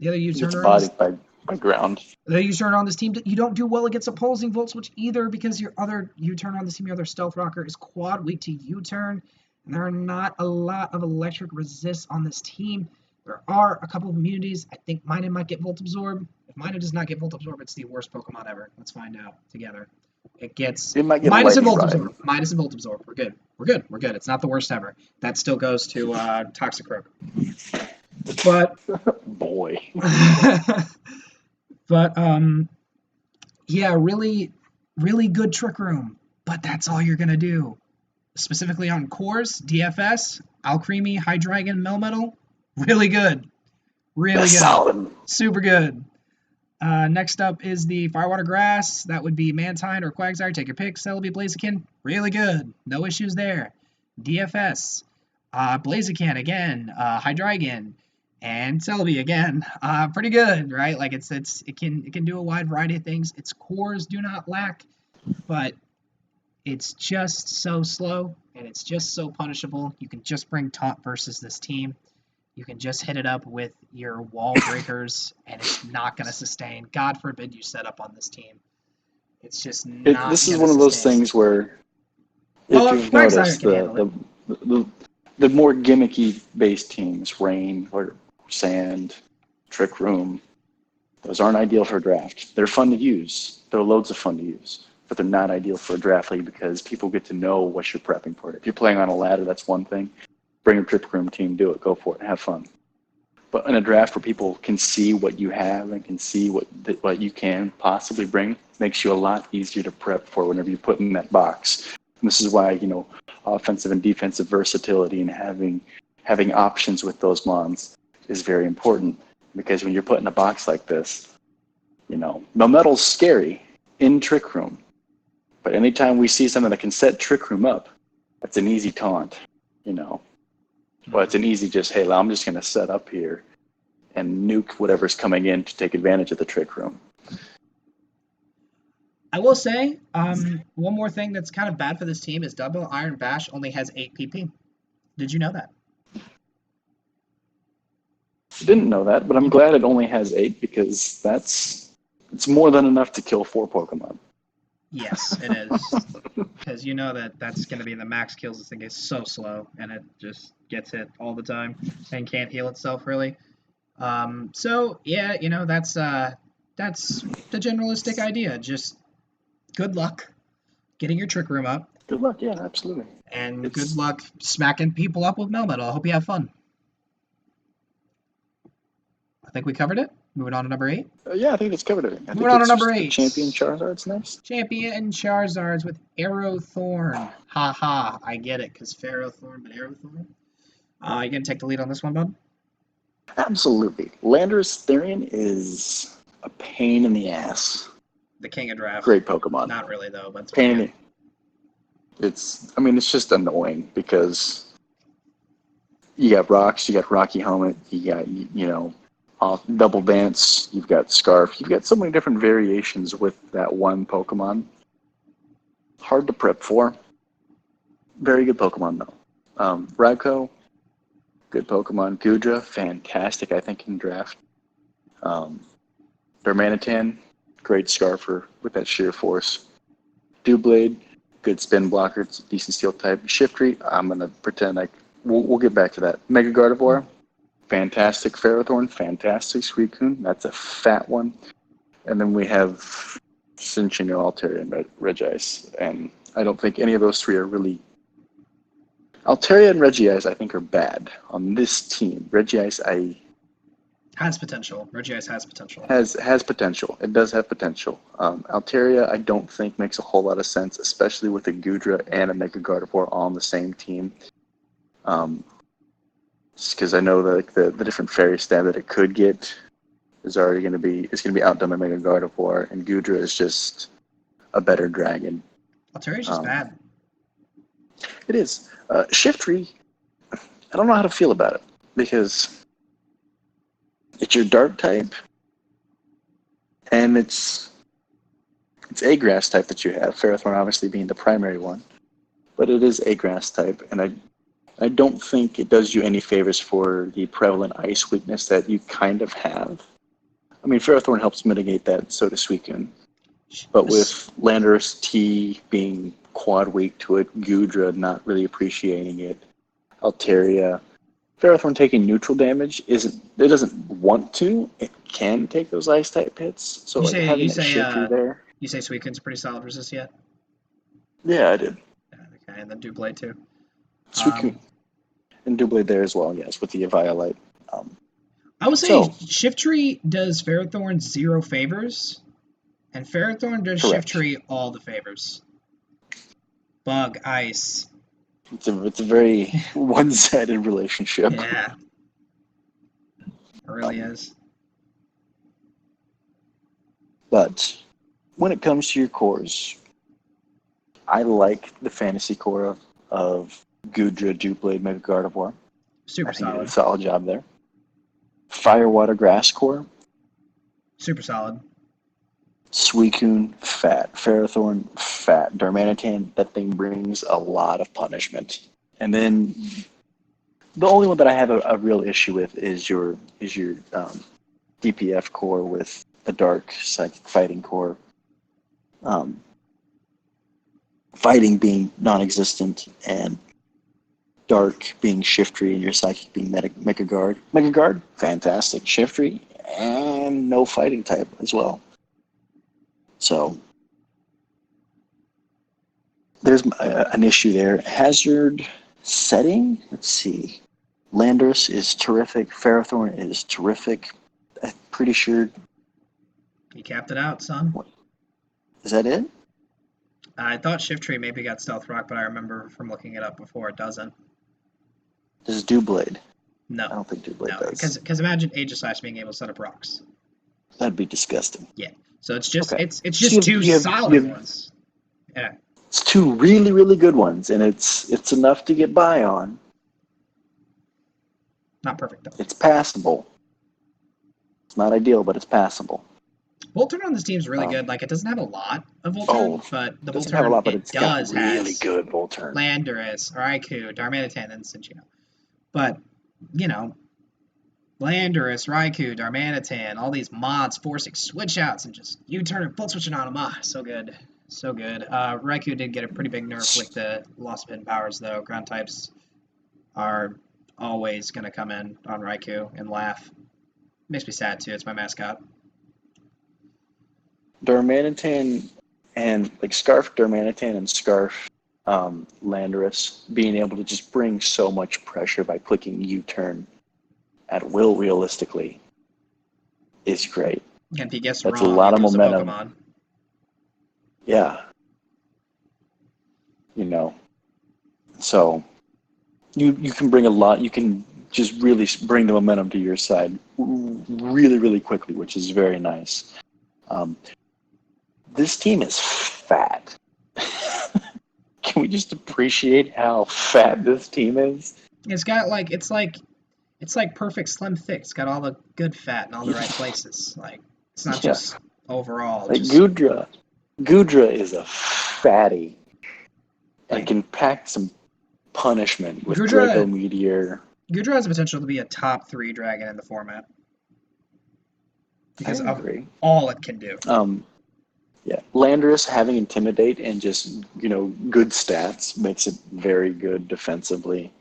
Speaker 1: other U-turner...
Speaker 2: It's bodied by ground.
Speaker 1: The U-turn on this team, you don't do well against opposing Volt Switch either, because your other U-turn on this team, your other Stealth Rocker, is quad weak to U-turn, and there are not a lot of electric resists on this team. There are a couple of immunities. I think Minun might get Volt Absorb. If Minun does not get Volt Absorb, it's the worst Pokemon ever. Let's find out together. It might get Minus and Volt Absorb. Minus and Volt Absorb. We're good. It's not the worst ever. That still goes to Toxicroak. But
Speaker 2: boy.
Speaker 1: But really, really good Trick Room. But that's all you're gonna do. Specifically on cores, DFS, Alcremie, Hydreigon, Melmetal, really good. Really good.
Speaker 2: Solid.
Speaker 1: Super good. Next up is the Firewater Grass. That would be Mantine or Quagsire. Take your pick. Celebi, Blaziken. Really good. No issues there. DFS. Blaziken again. Hydreigon. And Celebi again. Pretty good, right? Like it can do a wide variety of things. Its cores do not lack, but it's just so slow and it's just so punishable. You can just bring Taunt versus this team. You can just hit it up with your wall breakers, and it's not going to sustain. God forbid you set up on this team. It's just not.
Speaker 2: This is one of those things where, if you've noticed, the more gimmicky based teams, Rain or Sand, Trick Room, those aren't ideal for a draft. They're fun to use. They're loads of fun to use, but they're not ideal for a draft league because people get to know what you're prepping for. If you're playing on a ladder, that's one thing. Bring a Trick Room team, do it, go for it, have fun. But in a draft where people can see what you have and can see what you can possibly bring, makes you a lot easier to prep for whenever you put in that box. And this is why, offensive and defensive versatility and having options with those mons is very important. Because when you're put in a box like this, Melmetal's scary in Trick Room. But anytime we see something that can set Trick Room up, that's an easy taunt, Well, it's an easy hey, I'm just going to set up here and nuke whatever's coming in to take advantage of the Trick Room.
Speaker 1: I will say, one more thing that's kind of bad for this team is Double Iron Bash only has 8 PP. Did you know that?
Speaker 2: I didn't know that, but I'm glad it only has 8 because it's more than enough to kill 4 Pokemon.
Speaker 1: Yes, it is. Because you know that's going to be the max kills. This thing is so slow, and it just gets hit all the time and can't heal itself, really. So, yeah, that's the generalistic idea. Just good luck getting your Trick Room up.
Speaker 2: Good luck, yeah, absolutely.
Speaker 1: And good luck smacking people up with Melmetal. I hope you have fun. I think we covered it. Moving on to number 8.
Speaker 2: Yeah, I think it's covered it. I
Speaker 1: Moving
Speaker 2: think
Speaker 1: on to
Speaker 2: it's
Speaker 1: number
Speaker 2: just the
Speaker 1: 8.
Speaker 2: champion Charizard's next.
Speaker 1: Champion Charizards with Arrow Thorn. Ha ha, I get it, because Pharaoh Thorn, but Arrow Thorn. You gonna take the lead on this one, bud?
Speaker 2: Absolutely. Landorus Therian is a pain in the ass.
Speaker 1: The king of draft.
Speaker 2: Great Pokemon.
Speaker 1: Not really, though, but it's
Speaker 2: Pain in
Speaker 1: good.
Speaker 2: it's just annoying because you got rocks, you got Rocky Helmet, you got, double dance, you've got Scarf, you've got so many different variations with that one Pokemon. Hard to prep for. Very good Pokemon, though. Raikou, good Pokemon. Gudra, fantastic, I think, in draft. Darmanitan, great Scarfer with that sheer force. Doublade, good spin blocker, it's a decent steel type. Shiftry, I'm going to pretend we'll get back to that. Mega Gardevoir, fantastic. Ferrothorn, fantastic. Suicune, that's a fat one. And then we have Cinccino, Altaria, and Regice. And I don't think any of those three are really... Altaria and Regice, I think, are bad on this team. Regice,
Speaker 1: Has potential. Regice has potential.
Speaker 2: Has potential. It does have potential. Altaria, I don't think makes a whole lot of sense, especially with a Gudra and a Mega Gardevoir on the same team. Just because I know that the different fairy stab that it could get is already going to be outdone by Mega Gardevoir, and Gudra is just a better dragon.
Speaker 1: Altaria's just bad.
Speaker 2: It is. Shiftry, I don't know how to feel about it because it's your dark type, and it's a grass type that you have. Ferrothorn obviously being the primary one, but it is a grass type, and I don't think it does you any favors for the prevalent ice weakness that you kind of have. I mean, Ferrothorn helps mitigate that, so does Suicune. But with Landorus T being quad weak to it, Gudra not really appreciating it, Altaria, Ferrothorn taking neutral damage doesn't want to. It can take those ice type hits. So having that Shiftry there.
Speaker 1: You say Suicune's a pretty solid resist yet?
Speaker 2: Yeah, I did.
Speaker 1: Okay, and then Doublade too.
Speaker 2: Suicune. And Doublade there as well, yes, with the Eviolite.
Speaker 1: I would say Shiftry does Ferrothorn 0 favors, and Ferrothorn does
Speaker 2: correct.
Speaker 1: Shiftry all the favors. Bug, ice.
Speaker 2: It's a very one-sided relationship.
Speaker 1: Yeah. It really is.
Speaker 2: But when it comes to your cores, I like the fantasy core of Gudra, Doublade, Mega Gardevoir.
Speaker 1: Super solid.
Speaker 2: Did a solid job there. Fire, Water, Grass core.
Speaker 1: Super solid.
Speaker 2: Suicune, fat. Ferrothorn, fat. Darmanitan, that thing brings a lot of punishment. And then the only one that I have a real issue with is your DPF core with the Dark Psychic Fighting core. Fighting being non-existent and Dark being Shiftry and your Psychic being Mega Guard. Mega Guard, fantastic. Shiftry, and no fighting type as well. So there's an issue there. Hazard setting, let's see. Landorus is terrific. Ferrothorn is terrific. I'm pretty sure.
Speaker 1: You capped it out, son.
Speaker 2: What? Is that it?
Speaker 1: I thought Shiftry maybe got Stealth Rock, but I remember from looking it up before it doesn't.
Speaker 2: This is Doublade.
Speaker 1: No.
Speaker 2: I don't think Doublade does.
Speaker 1: Because imagine Aegislash being able to set up rocks.
Speaker 2: That'd be disgusting.
Speaker 1: Yeah. So it's just
Speaker 2: Okay.
Speaker 1: it's just two solid ones. Yeah.
Speaker 2: It's two really, really good ones, and it's enough to get by on.
Speaker 1: Not perfect though.
Speaker 2: It's passable. It's not ideal, but it's passable.
Speaker 1: Volturn on this team is really good. Like, it doesn't have a lot of Volturn, but the Volturn
Speaker 2: it does really good Volturn.
Speaker 1: Landorus, Raikou, Darmanitan, and Cinccino. But, you know, Landorus, Raikou, Darmanitan, all these mods forcing switch outs and just U-turn and full switching on them. Ah, so good. So good. Raikou did get a pretty big nerf with the loss of hidden powers, though. Ground types are always going to come in on Raikou and laugh. Makes me sad, too. It's my mascot.
Speaker 2: Darmanitan and Scarf Darmanitan and Scarf Landorus being able to just bring so much pressure by clicking U-turn at will realistically is great.
Speaker 1: And if he gets
Speaker 2: That's
Speaker 1: wrong,
Speaker 2: a lot
Speaker 1: it
Speaker 2: of
Speaker 1: goes to
Speaker 2: momentum.
Speaker 1: Pokemon.
Speaker 2: Yeah. So you can bring a lot. You can just really bring the momentum to your side really, really quickly, which is very nice. This team is fat. Can we just appreciate how fat this team is?
Speaker 1: It's got it's like perfect slim thick. It's got all the good fat in all the right places. Like it's not just overall.
Speaker 2: Like Gudra is a fatty and can pack some punishment with Draco Meteor.
Speaker 1: Gudra has the potential to be a top 3 dragon in the format because of all it can do.
Speaker 2: Yeah, Landorus having Intimidate and just good stats makes it very good defensively.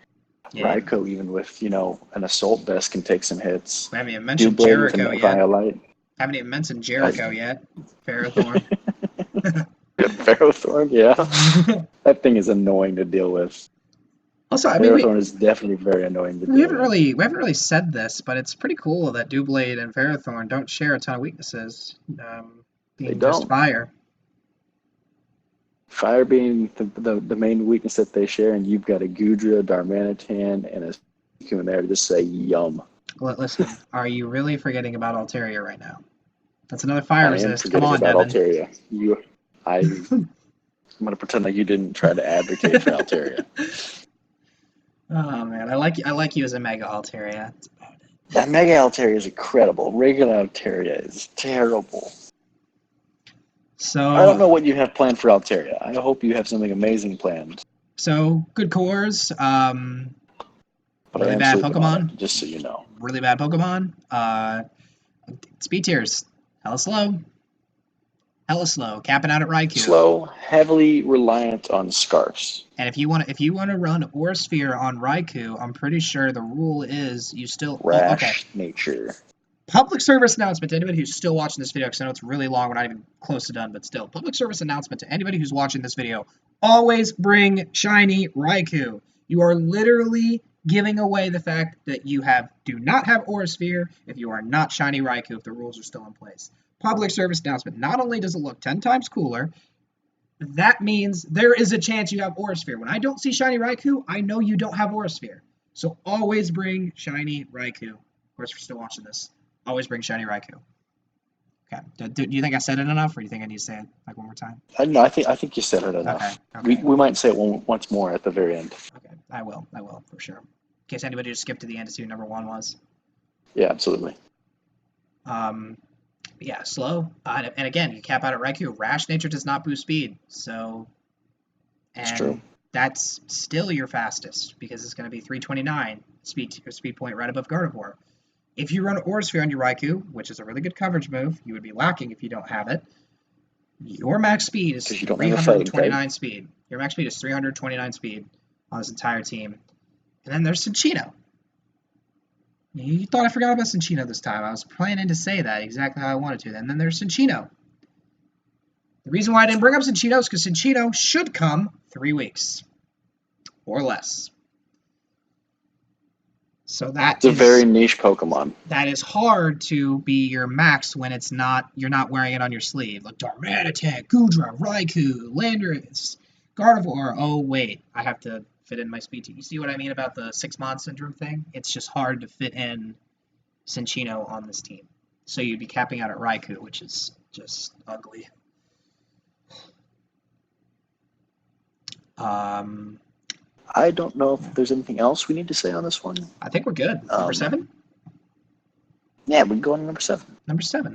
Speaker 2: Yeah. Raikou, even with an Assault Vest, can take some hits.
Speaker 1: I haven't even mentioned Jericho yet.
Speaker 2: Violite.
Speaker 1: Haven't even mentioned Jericho yet. Ferrothorn.
Speaker 2: Ferrothorn, yeah. That thing is annoying to deal with.
Speaker 1: Also, I mean,
Speaker 2: Ferrothorn is definitely very annoying to deal with.
Speaker 1: We haven't really said this, but it's pretty cool that Doublade and Ferrothorn don't share a ton of weaknesses. Being just fire.
Speaker 2: Fire being the main weakness that they share, and you've got a Gudra, Darmanitan, and a Suicune in there to just say yum.
Speaker 1: Listen, are you really forgetting about Altaria right now? That's another fire resist.
Speaker 2: Come on, Devin. Altaria. I'm going to pretend like you didn't try to advocate for Altaria.
Speaker 1: Oh man, I like you as a Mega Altaria. That's about it.
Speaker 2: That Mega Altaria is incredible. Regular Altaria is terrible.
Speaker 1: So
Speaker 2: I don't know what you have planned for Altaria. I hope you have something amazing planned.
Speaker 1: So good cores. Really bad Pokemon.
Speaker 2: Just so you know.
Speaker 1: Really bad Pokemon. Speed tiers. Hella slow. Capping out at Raikou.
Speaker 2: Slow, heavily reliant on Scarfs.
Speaker 1: And if you want to run Aura Sphere on Raikou, I'm pretty sure the rule is you still
Speaker 2: Rash nature.
Speaker 1: Public service announcement to anybody who's still watching this video, because I know it's really long, we're not even close to done, but still. Public service announcement to anybody who's watching this video. Always bring shiny Raikou. You are literally giving away the fact that you do not have Aura Sphere if you are not shiny Raikou, if the rules are still in place. Public service announcement. Not only does it look 10 times cooler, that means there is a chance you have Aura Sphere. When I don't see shiny Raikou, I know you don't have Aura Sphere. So always bring shiny Raikou. Of course, if you're still watching this, always bring shiny Raikou. Okay. Do you think I said it enough, or do you think I need to say it one more time?
Speaker 2: No, I think you said it enough. Okay. We might say it once more at the very end.
Speaker 1: Okay, I will for sure. In case anybody just skipped to the end to see who number 1 was.
Speaker 2: Yeah, absolutely.
Speaker 1: Yeah, slow. And again, you cap out at Raikou. Rash nature does not boost speed, so. And
Speaker 2: it's true.
Speaker 1: That's still your fastest because it's going to be 329 speed point right above Gardevoir. If you run Aura Sphere on your Raikou, which is a really good coverage move, you would be lacking if you don't have it. Your max speed is 329 speed. Your max speed is 329 speed on this entire team. And then there's Cinccino. You thought I forgot about Cinccino this time. I was planning to say that exactly how I wanted to. And then there's Cinccino. The reason why I didn't bring up Cinccino is because Cinccino should come 3 weeks or less. So it's
Speaker 2: a very niche Pokemon.
Speaker 1: That is hard to be your max when you're not wearing it on your sleeve. Like Darmanitan, Gudra, Raikou, Landorus, Gardevoir. Oh wait, I have to fit in my speed. You see what I mean about the 6-mod syndrome thing? It's just hard to fit in Cinccino on this team. So you'd be capping out at Raikou, which is just ugly.
Speaker 2: I don't know if there's anything else we need to say on this one.
Speaker 1: I think we're good. Number 7?
Speaker 2: Yeah, we can go on to number 7.
Speaker 1: Number 7.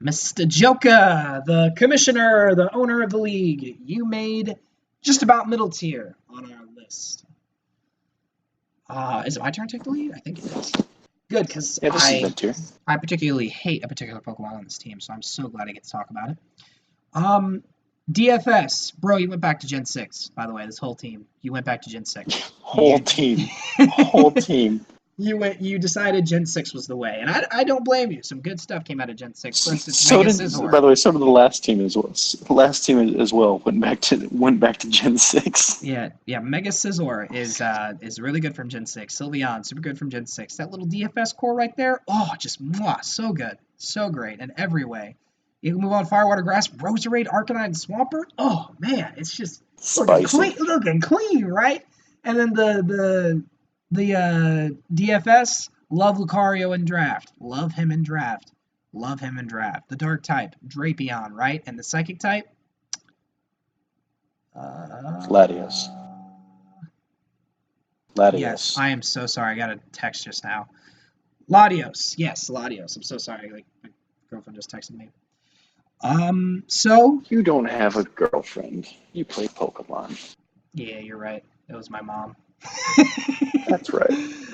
Speaker 1: Mr. Joker, the commissioner, the owner of the league. You made just about middle tier on our list. Is it my turn to take the lead? I think it is. Good, because I particularly hate a particular Pokemon on this team, so I'm so glad I get to talk about it. DFS. Bro, you went back to Gen 6, by the way, this whole team. You went back to Gen 6.
Speaker 2: Whole team.
Speaker 1: You decided Gen 6 was the way, and I don't blame you. Some good stuff came out of Gen 6. For instance,
Speaker 2: So
Speaker 1: Mega
Speaker 2: did,
Speaker 1: Scizor.
Speaker 2: by the way, so did the last team as well. Last team as well went back to Gen 6.
Speaker 1: Yeah, Mega Scizor is really good from Gen 6. Sylveon, super good from Gen 6. That little DFS core right there, oh, just mwah, so good. So great in every way. You can move on Firewater Grass, Roserade, Arcanine, and Swampert. Oh man, it's just
Speaker 2: Spicy.
Speaker 1: looking clean, right? And then the DFS, love Lucario in draft. Love him in draft. Love him in draft. The dark type, Drapion, right? And the psychic type,
Speaker 2: Latios.
Speaker 1: yes,
Speaker 2: Latios.
Speaker 1: I am so sorry. I got a text just now. Latios. Yes, Latios. I'm so sorry. Like my girlfriend just texted me. So
Speaker 2: You don't have a girlfriend. You play Pokemon.
Speaker 1: yeah, you're right. It was my mom.
Speaker 2: That's right.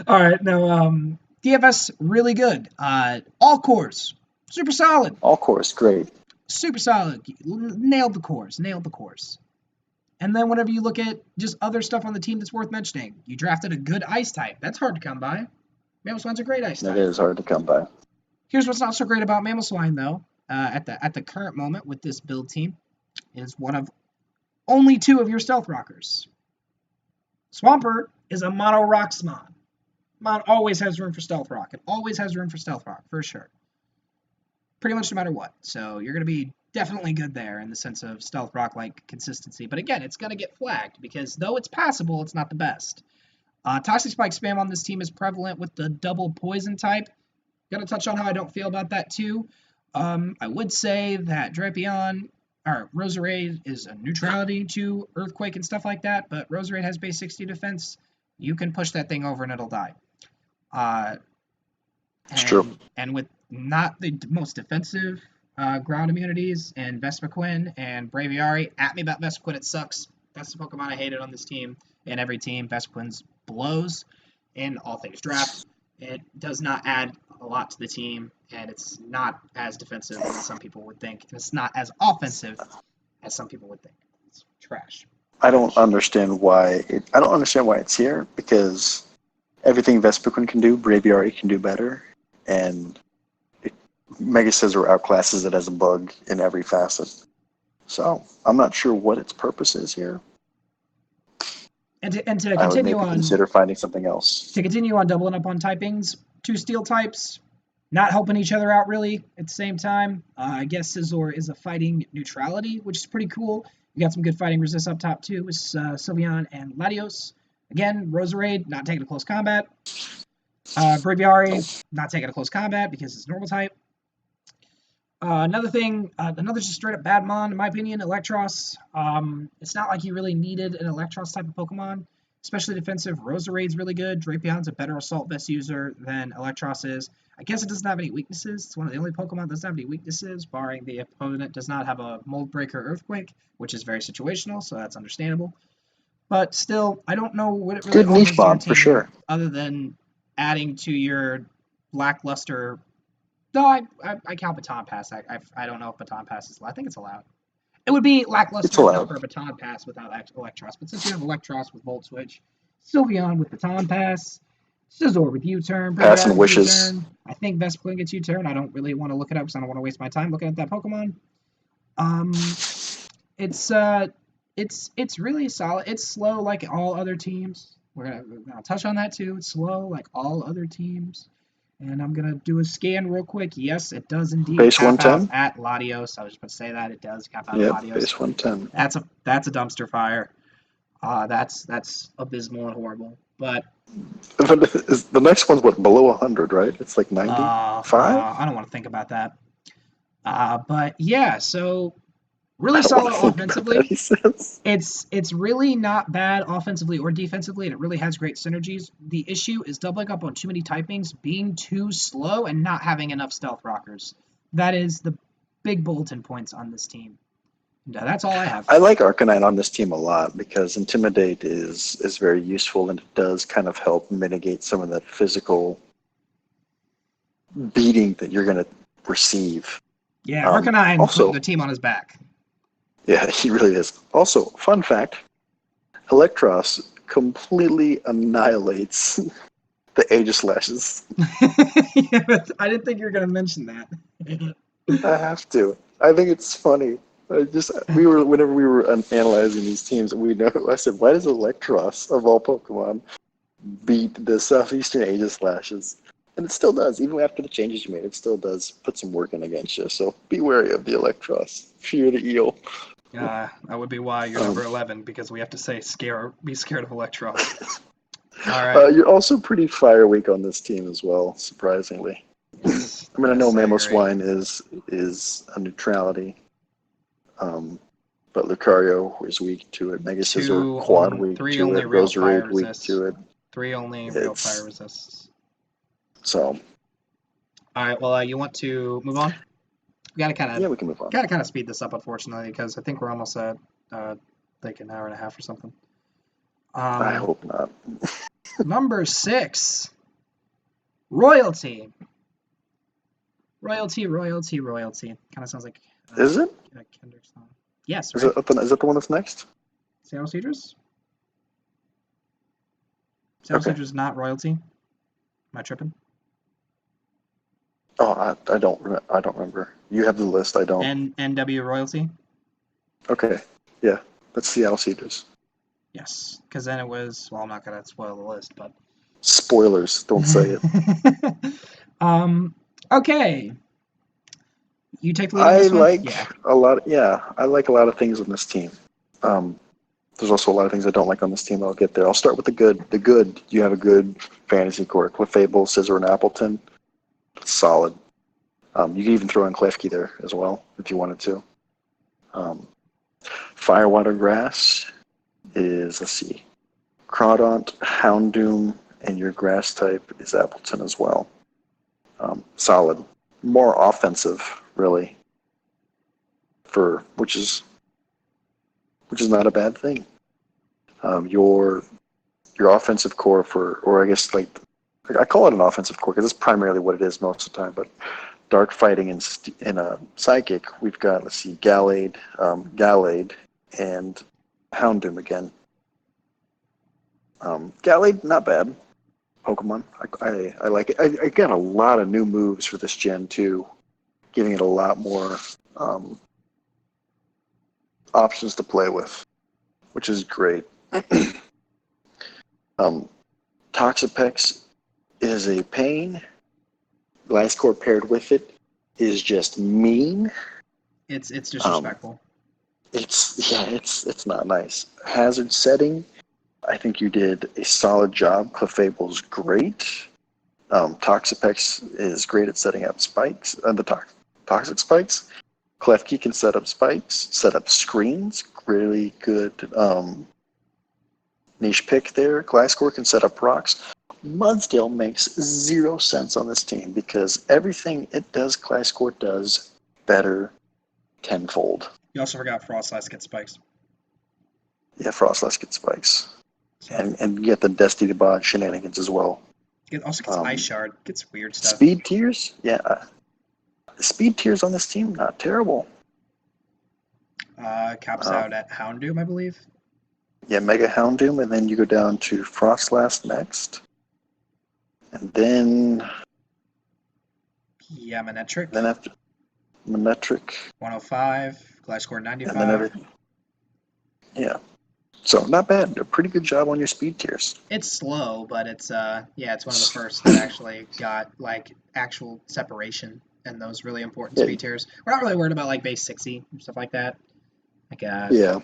Speaker 1: All right, no, DFS really good. All cores, super solid,
Speaker 2: All course, great.
Speaker 1: super solid. Nailed the cores, nailed the cores. And then whenever you look at just other stuff on the team that's worth mentioning, you drafted a good ice type. That's hard to come by. Mamoswine's a great ice
Speaker 2: That
Speaker 1: type.
Speaker 2: is hard to come by.
Speaker 1: Here's what's not so great about Mamoswine though. At the current moment with this build team, is one of only 2 of your stealth rockers. Swampert is a mono rock Smon. Mon always has room for stealth rock. It always has room for stealth rock for sure. Pretty much no matter what. So you're going to be definitely good there in the sense of stealth rock like consistency. But again, it's going to get flagged because though it's passable, it's not the best. Toxic Spike spam on this team is prevalent with the double poison type. Gonna touch on how I don't feel about that too. I would say that Drapion or Roserade is a neutrality to Earthquake and stuff like that, but Roserade has base 60 defense. You can push that thing over and it'll die.
Speaker 2: It's true.
Speaker 1: And with not the most defensive ground immunities and Vespiquen and Braviary, at me about Vespiquen, it sucks. That's the Pokemon I hated on this team. In every team, Vespiquen's blows in all things draft. It does not add a lot to the team, and it's not as defensive as some people would think, and it's not as offensive as some people would think. It's trash.
Speaker 2: I don't understand why it's here because everything Vespiquen can do, Braviary can do better, and Mega Scizor outclasses it as a bug in every facet. So I'm not sure what its purpose is here.
Speaker 1: And to
Speaker 2: I would
Speaker 1: continue
Speaker 2: maybe
Speaker 1: on
Speaker 2: consider finding something else.
Speaker 1: to continue on doubling up on typings, 2 steel types, not helping each other out really at the same time. I guess Scizor is a fighting neutrality, which is pretty cool. You got some good fighting resist up top too with Sylveon and Latios. Again, Roserade, not taking a close combat. Braviary, not taking a close combat because it's normal type. Another just straight up bad mon, in my opinion, Electros. It's not like you really needed an Electros type of Pokemon, especially defensive. Roserade's really good. Drapion's a better Assault Vest user than Electros is. I guess it doesn't have any weaknesses. It's one of the only Pokemon that doesn't have any weaknesses, barring the opponent does not have a Mold Breaker Earthquake, which is very situational, so that's understandable. But still, I don't know what it really
Speaker 2: Good niche
Speaker 1: offers to your
Speaker 2: mod
Speaker 1: team
Speaker 2: for sure.
Speaker 1: other than adding to your lackluster. No, I count Baton Pass. I don't know if Baton Pass is allowed. I think it's allowed. It would be
Speaker 2: It's
Speaker 1: lackluster
Speaker 2: allowed.
Speaker 1: for a Baton Pass without Electros. But since you have Electros with Volt Switch, Sylveon with Baton Pass, Scizor with U-Turn,
Speaker 2: Pass and
Speaker 1: Braviary with
Speaker 2: wishes.
Speaker 1: U-Turn. I think Vespiquen gets U-Turn. I don't really want to look it up because I don't want to waste my time looking at that Pokemon. It's really solid. It's slow like all other teams. We're gonna touch on that too. It's slow like all other teams. And I'm gonna do a scan real quick. Yes, it does indeed
Speaker 2: Base
Speaker 1: cap out
Speaker 2: 110?
Speaker 1: at Latios. I was just gonna say that it does cap out at
Speaker 2: Yep,
Speaker 1: Latios.
Speaker 2: base 110.
Speaker 1: That's a dumpster fire. That's abysmal and horrible. But
Speaker 2: The next one's what, below 100, right? It's like 95?
Speaker 1: I don't want to think about that. But yeah, so really
Speaker 2: I don't
Speaker 1: solid
Speaker 2: want to think about
Speaker 1: offensively.
Speaker 2: that, he says.
Speaker 1: It's really not bad offensively or defensively, and it really has great synergies. The issue is doubling up on too many typings, being too slow, and not having enough stealth rockers. That is the big bulletin points on this team. And, that's all I have.
Speaker 2: I like Arcanine on this team a lot because Intimidate is very useful and it does kind of help mitigate some of that physical beating that you're going to receive.
Speaker 1: Yeah, Arcanine
Speaker 2: also-
Speaker 1: putting the team on his back.
Speaker 2: Yeah, he really is. Also, fun fact, Electros completely annihilates The Aegis Lashes.
Speaker 1: Yeah, but I didn't think you were gonna mention that.
Speaker 2: I have to. I think it's funny. Whenever we were analyzing these teams, I said, why does Electros of all Pokemon beat the Southeastern Aegis Lashes? And it still does. Even after the changes you made, it still does put some work in against you. So be wary of the Electros. Fear the eel.
Speaker 1: That would be why you're number 11, because we have to say be scared of Electros. All right.
Speaker 2: You're also pretty fire weak on this team as well, surprisingly.
Speaker 1: Yes,
Speaker 2: I mean, I know
Speaker 1: yes, I
Speaker 2: Mamoswine
Speaker 1: agree.
Speaker 2: is a neutrality, but Lucario is weak to it. Mega Scissor Quad weak
Speaker 1: Three
Speaker 2: to
Speaker 1: only
Speaker 2: it.
Speaker 1: real fire
Speaker 2: Roserade weak
Speaker 1: resists.
Speaker 2: to it.
Speaker 1: Three only real fire
Speaker 2: It's
Speaker 1: resists.
Speaker 2: so.
Speaker 1: All right. Well, you want to move on? We
Speaker 2: Yeah, we can move on.
Speaker 1: gotta speed this up, unfortunately, because I think we're almost at like an hour and a half or something.
Speaker 2: I hope not.
Speaker 1: Number 6, Royalty. Royalty. Kind of sounds like
Speaker 2: Is it?
Speaker 1: a Kendrick song. Yes,
Speaker 2: Is
Speaker 1: right?
Speaker 2: is that the one that's next?
Speaker 1: Seattle Cedars? Seattle
Speaker 2: Okay.
Speaker 1: Cedars is not Royalty? Am I tripping?
Speaker 2: Oh, I don't remember. You have the list. I don't.
Speaker 1: NW Royalty?
Speaker 2: Okay. Yeah, that's Seattle Cedars.
Speaker 1: Yes, because then it was. Well, I'm not gonna spoil the list, but.
Speaker 2: Spoilers. Don't say it.
Speaker 1: Okay. You take the lead on
Speaker 2: I
Speaker 1: this one?
Speaker 2: like
Speaker 1: Yeah.
Speaker 2: a lot. Yeah, I like a lot of things on this team. Um, there's also a lot of things I don't like on this team. I'll get there. I'll start with the good. The good. You have a good fantasy core. Clefable, Scizor, and Appleton. Solid. You can even throw in Klefki there as well if you wanted to. Firewater Grass is, let's see, Crawdont, Houndoom, and your grass type is Appleton as well. Solid. More offensive, really, which is not a bad thing. Your offensive core or I guess like I call it an offensive core because it's primarily what it is most of the time. But dark fighting in a psychic, we've got, let's see, Gallade, and Houndoom again. Gallade, not bad Pokemon. I like it. I got a lot of new moves for this gen too, giving it a lot more options to play with, which is great. Toxapex is a pain. Gliscor paired with it is just mean.
Speaker 1: It's disrespectful.
Speaker 2: It's not nice. Hazard setting, I think you did a solid job. Clefable's great. Toxapex is great at setting up spikes, toxic spikes. Klefki can set up spikes, set up screens. Really good niche pick there. Gliscor can set up rocks. Mudsdale makes zero sense on this team because everything it does, Gliscor does better tenfold.
Speaker 1: You also forgot Frostlass gets spikes.
Speaker 2: Yeah, Frostlass gets spikes.
Speaker 1: So.
Speaker 2: And you get the Destiny Bond shenanigans as well.
Speaker 1: It also gets Ice Shard. Gets weird stuff.
Speaker 2: Speed tiers? Yeah. Speed tiers on this team, not terrible.
Speaker 1: Caps out at Houndoom, I believe.
Speaker 2: Yeah, Mega Houndoom, and then you go down to Frostlass next. And then...
Speaker 1: Yeah, Manectric.
Speaker 2: Then after Manectric.
Speaker 1: 105, Gliscor 95.
Speaker 2: And then everything. Yeah. So, not bad. A pretty good job on your speed tiers.
Speaker 1: It's slow, but it's it's one of the first that actually got like actual separation in those really important speed tiers. We're not really worried about like base 60 and stuff like that. Like
Speaker 2: yeah.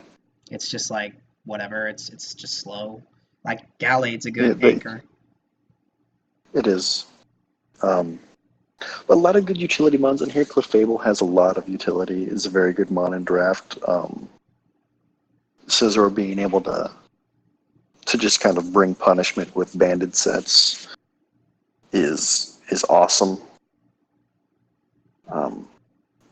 Speaker 1: It's just like whatever. It's just slow. Like Gallade's a good anchor.
Speaker 2: It is. A lot of good utility mons in here. Clefable has a lot of utility. Is a very good mon in draft. Scizor being able to just kind of bring punishment with banded sets is awesome.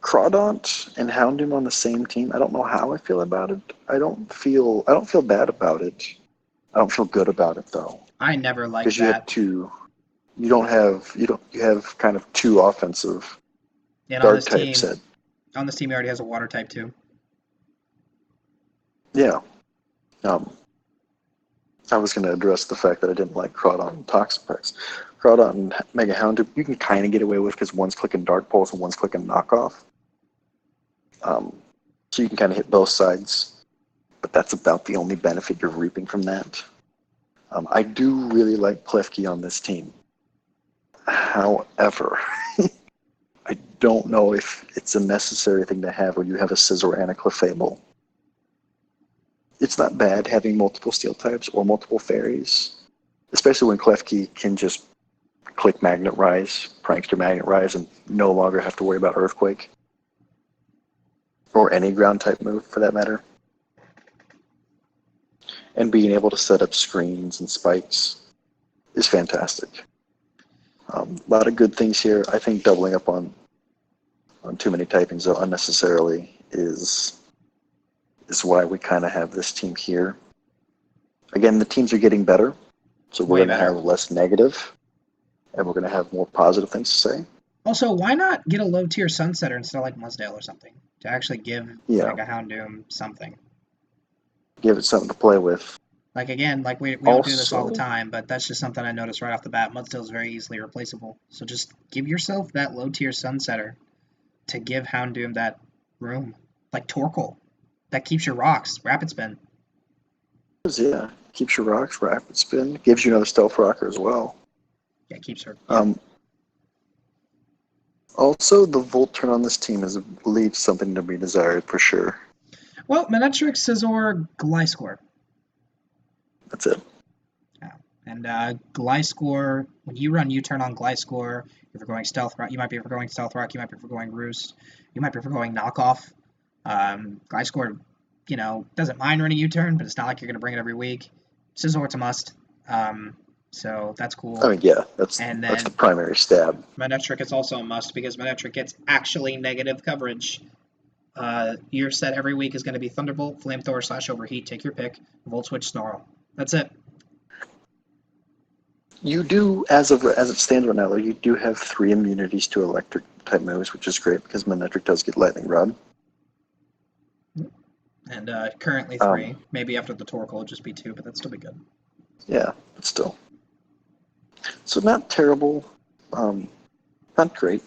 Speaker 2: Crawdont and Houndoom on the same team. I don't know how I feel about it. I don't feel bad about it. I don't feel good about it though.
Speaker 1: I never liked that.
Speaker 2: Because you have two. You have kind of two offensive dark type set.
Speaker 1: On this team, he already has a water type too.
Speaker 2: Yeah. I was going to address the fact that I didn't like Crawdon and Toxapex. Crawdon and Mega Houndoom, you can kind of get away with because one's clicking Dark Pulse and one's clicking Knockoff. So you can kind of hit both sides, but that's about the only benefit you're reaping from that. I do really like Klefki on this team. However, I don't know if it's a necessary thing to have where you have a Scizor and a Clefable. It's not bad having multiple steel types or multiple fairies, especially when Klefki can just click Magnet Rise, Prankster Magnet Rise, and no longer have to worry about Earthquake. Or any ground type move for that matter. And being able to set up screens and spikes is fantastic. A lot of good things here. I think doubling up on too many typings though unnecessarily is why we kind of have this team here. Again, the teams are getting better, so we're going to have less negative, and we're going to have more positive things to say.
Speaker 1: Also, why not get a low-tier Sunsetter instead of like Mudsdale or something to actually give Mega Houndoom something?
Speaker 2: Give it something to play with.
Speaker 1: Like, again, like we don't do this all the time, but that's just something I noticed right off the bat. Mudsdale is very easily replaceable. So just give yourself that low-tier Sunsetter to give Houndoom that room. Like Torkoal. That keeps your rocks. Rapid Spin.
Speaker 2: Yeah, keeps your rocks, Rapid Spin. Gives you another Stealth Rocker as well.
Speaker 1: Yeah, keeps her. Yeah.
Speaker 2: Also, the Volt turn on this team leaves something to be desired for sure.
Speaker 1: Well, Manectric, Scizor, Gliscor.
Speaker 2: That's it.
Speaker 1: Yeah. And Gliscor, when you run U-turn on Gliscor, if you're going Stealth Rock, you might be for going Stealth Rock, you might be for going Roost, you might be for going Knockoff. Gliscor, doesn't mind running U-turn, but it's not like you're going to bring it every week. Scizor, it's a must. So that's cool.
Speaker 2: I mean, yeah, that's the primary stab.
Speaker 1: Manectric is also a must because Manectric gets actually negative coverage. Your set every week is going to be Thunderbolt, Flamethrower / Overheat, take your pick, Volt Switch, Snarl. That's it.
Speaker 2: You do, as it stands right now, you do have 3 immunities to electric type moves, which is great because Manectric does get Lightning Rod.
Speaker 1: And currently 3. Maybe after the Torkoal it'll just be 2, but that'd still be good.
Speaker 2: Yeah, but still. So not terrible, not great,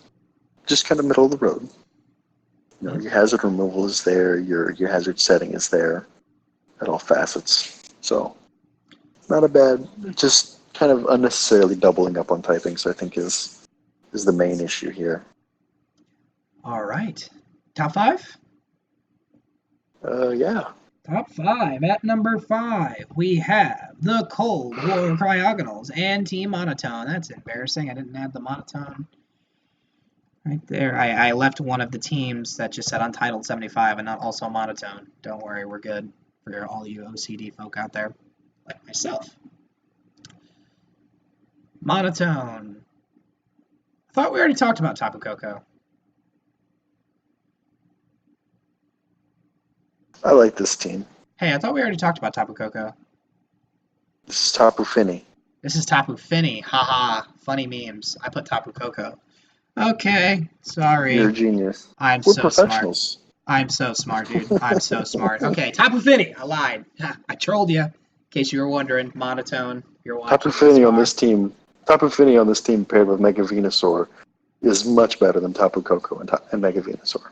Speaker 2: just kind of middle of the road. Your hazard removal is there, your hazard setting is there at all facets. So not a bad, just kind of unnecessarily doubling up on typings, I think is the main issue here. All
Speaker 1: right. Top 5?
Speaker 2: Yeah.
Speaker 1: Top 5. At number 5, we have the Cold War Cryogonals and Team Monotone. That's embarrassing. I didn't add the Monotone right there. I left one of the teams that just said Untitled 75 and not also Monotone. Don't worry, we're good for all you OCD folk out there, like myself. Monotone. I thought we already talked about Tapu Koko.
Speaker 2: I like this team.
Speaker 1: Hey, I thought we already talked about Tapu Koko.
Speaker 2: This is Tapu Fini.
Speaker 1: This is Tapu Fini. Haha. Funny memes. I put Tapu Koko. Okay. Sorry.
Speaker 2: You're a genius.
Speaker 1: We're so professionals. Smart. I'm so smart, dude. I'm so smart. Okay, Tapu Fini. I lied. I trolled you. In case you were wondering, Monotone. You're watching.
Speaker 2: Tapu Fini on this team. Tapu Fini on this team paired with Mega Venusaur is much better than Tapu Koko and Mega Venusaur.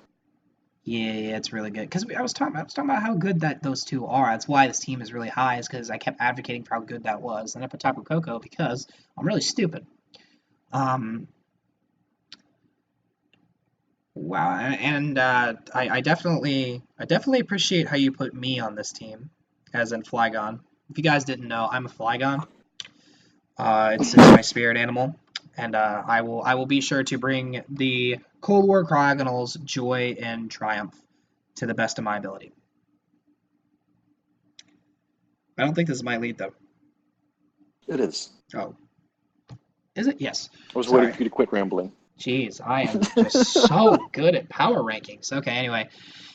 Speaker 1: Yeah, it's really good. Because I was talking about how good that those two are. That's why this team is really high, is because I kept advocating for how good that was. And I put Tapu Koko because I'm really stupid. Wow, and I definitely appreciate how you put me on this team, as in Flygon. If you guys didn't know, I'm a Flygon. It's my spirit animal. And I will be sure to bring the Cold War Cryogonals joy and triumph to the best of my ability. I don't think this is my lead, though.
Speaker 2: It is.
Speaker 1: Oh. Is it? Yes.
Speaker 2: I was waiting for you to quit rambling.
Speaker 1: Jeez, I am just so good at power rankings. Okay, anyway.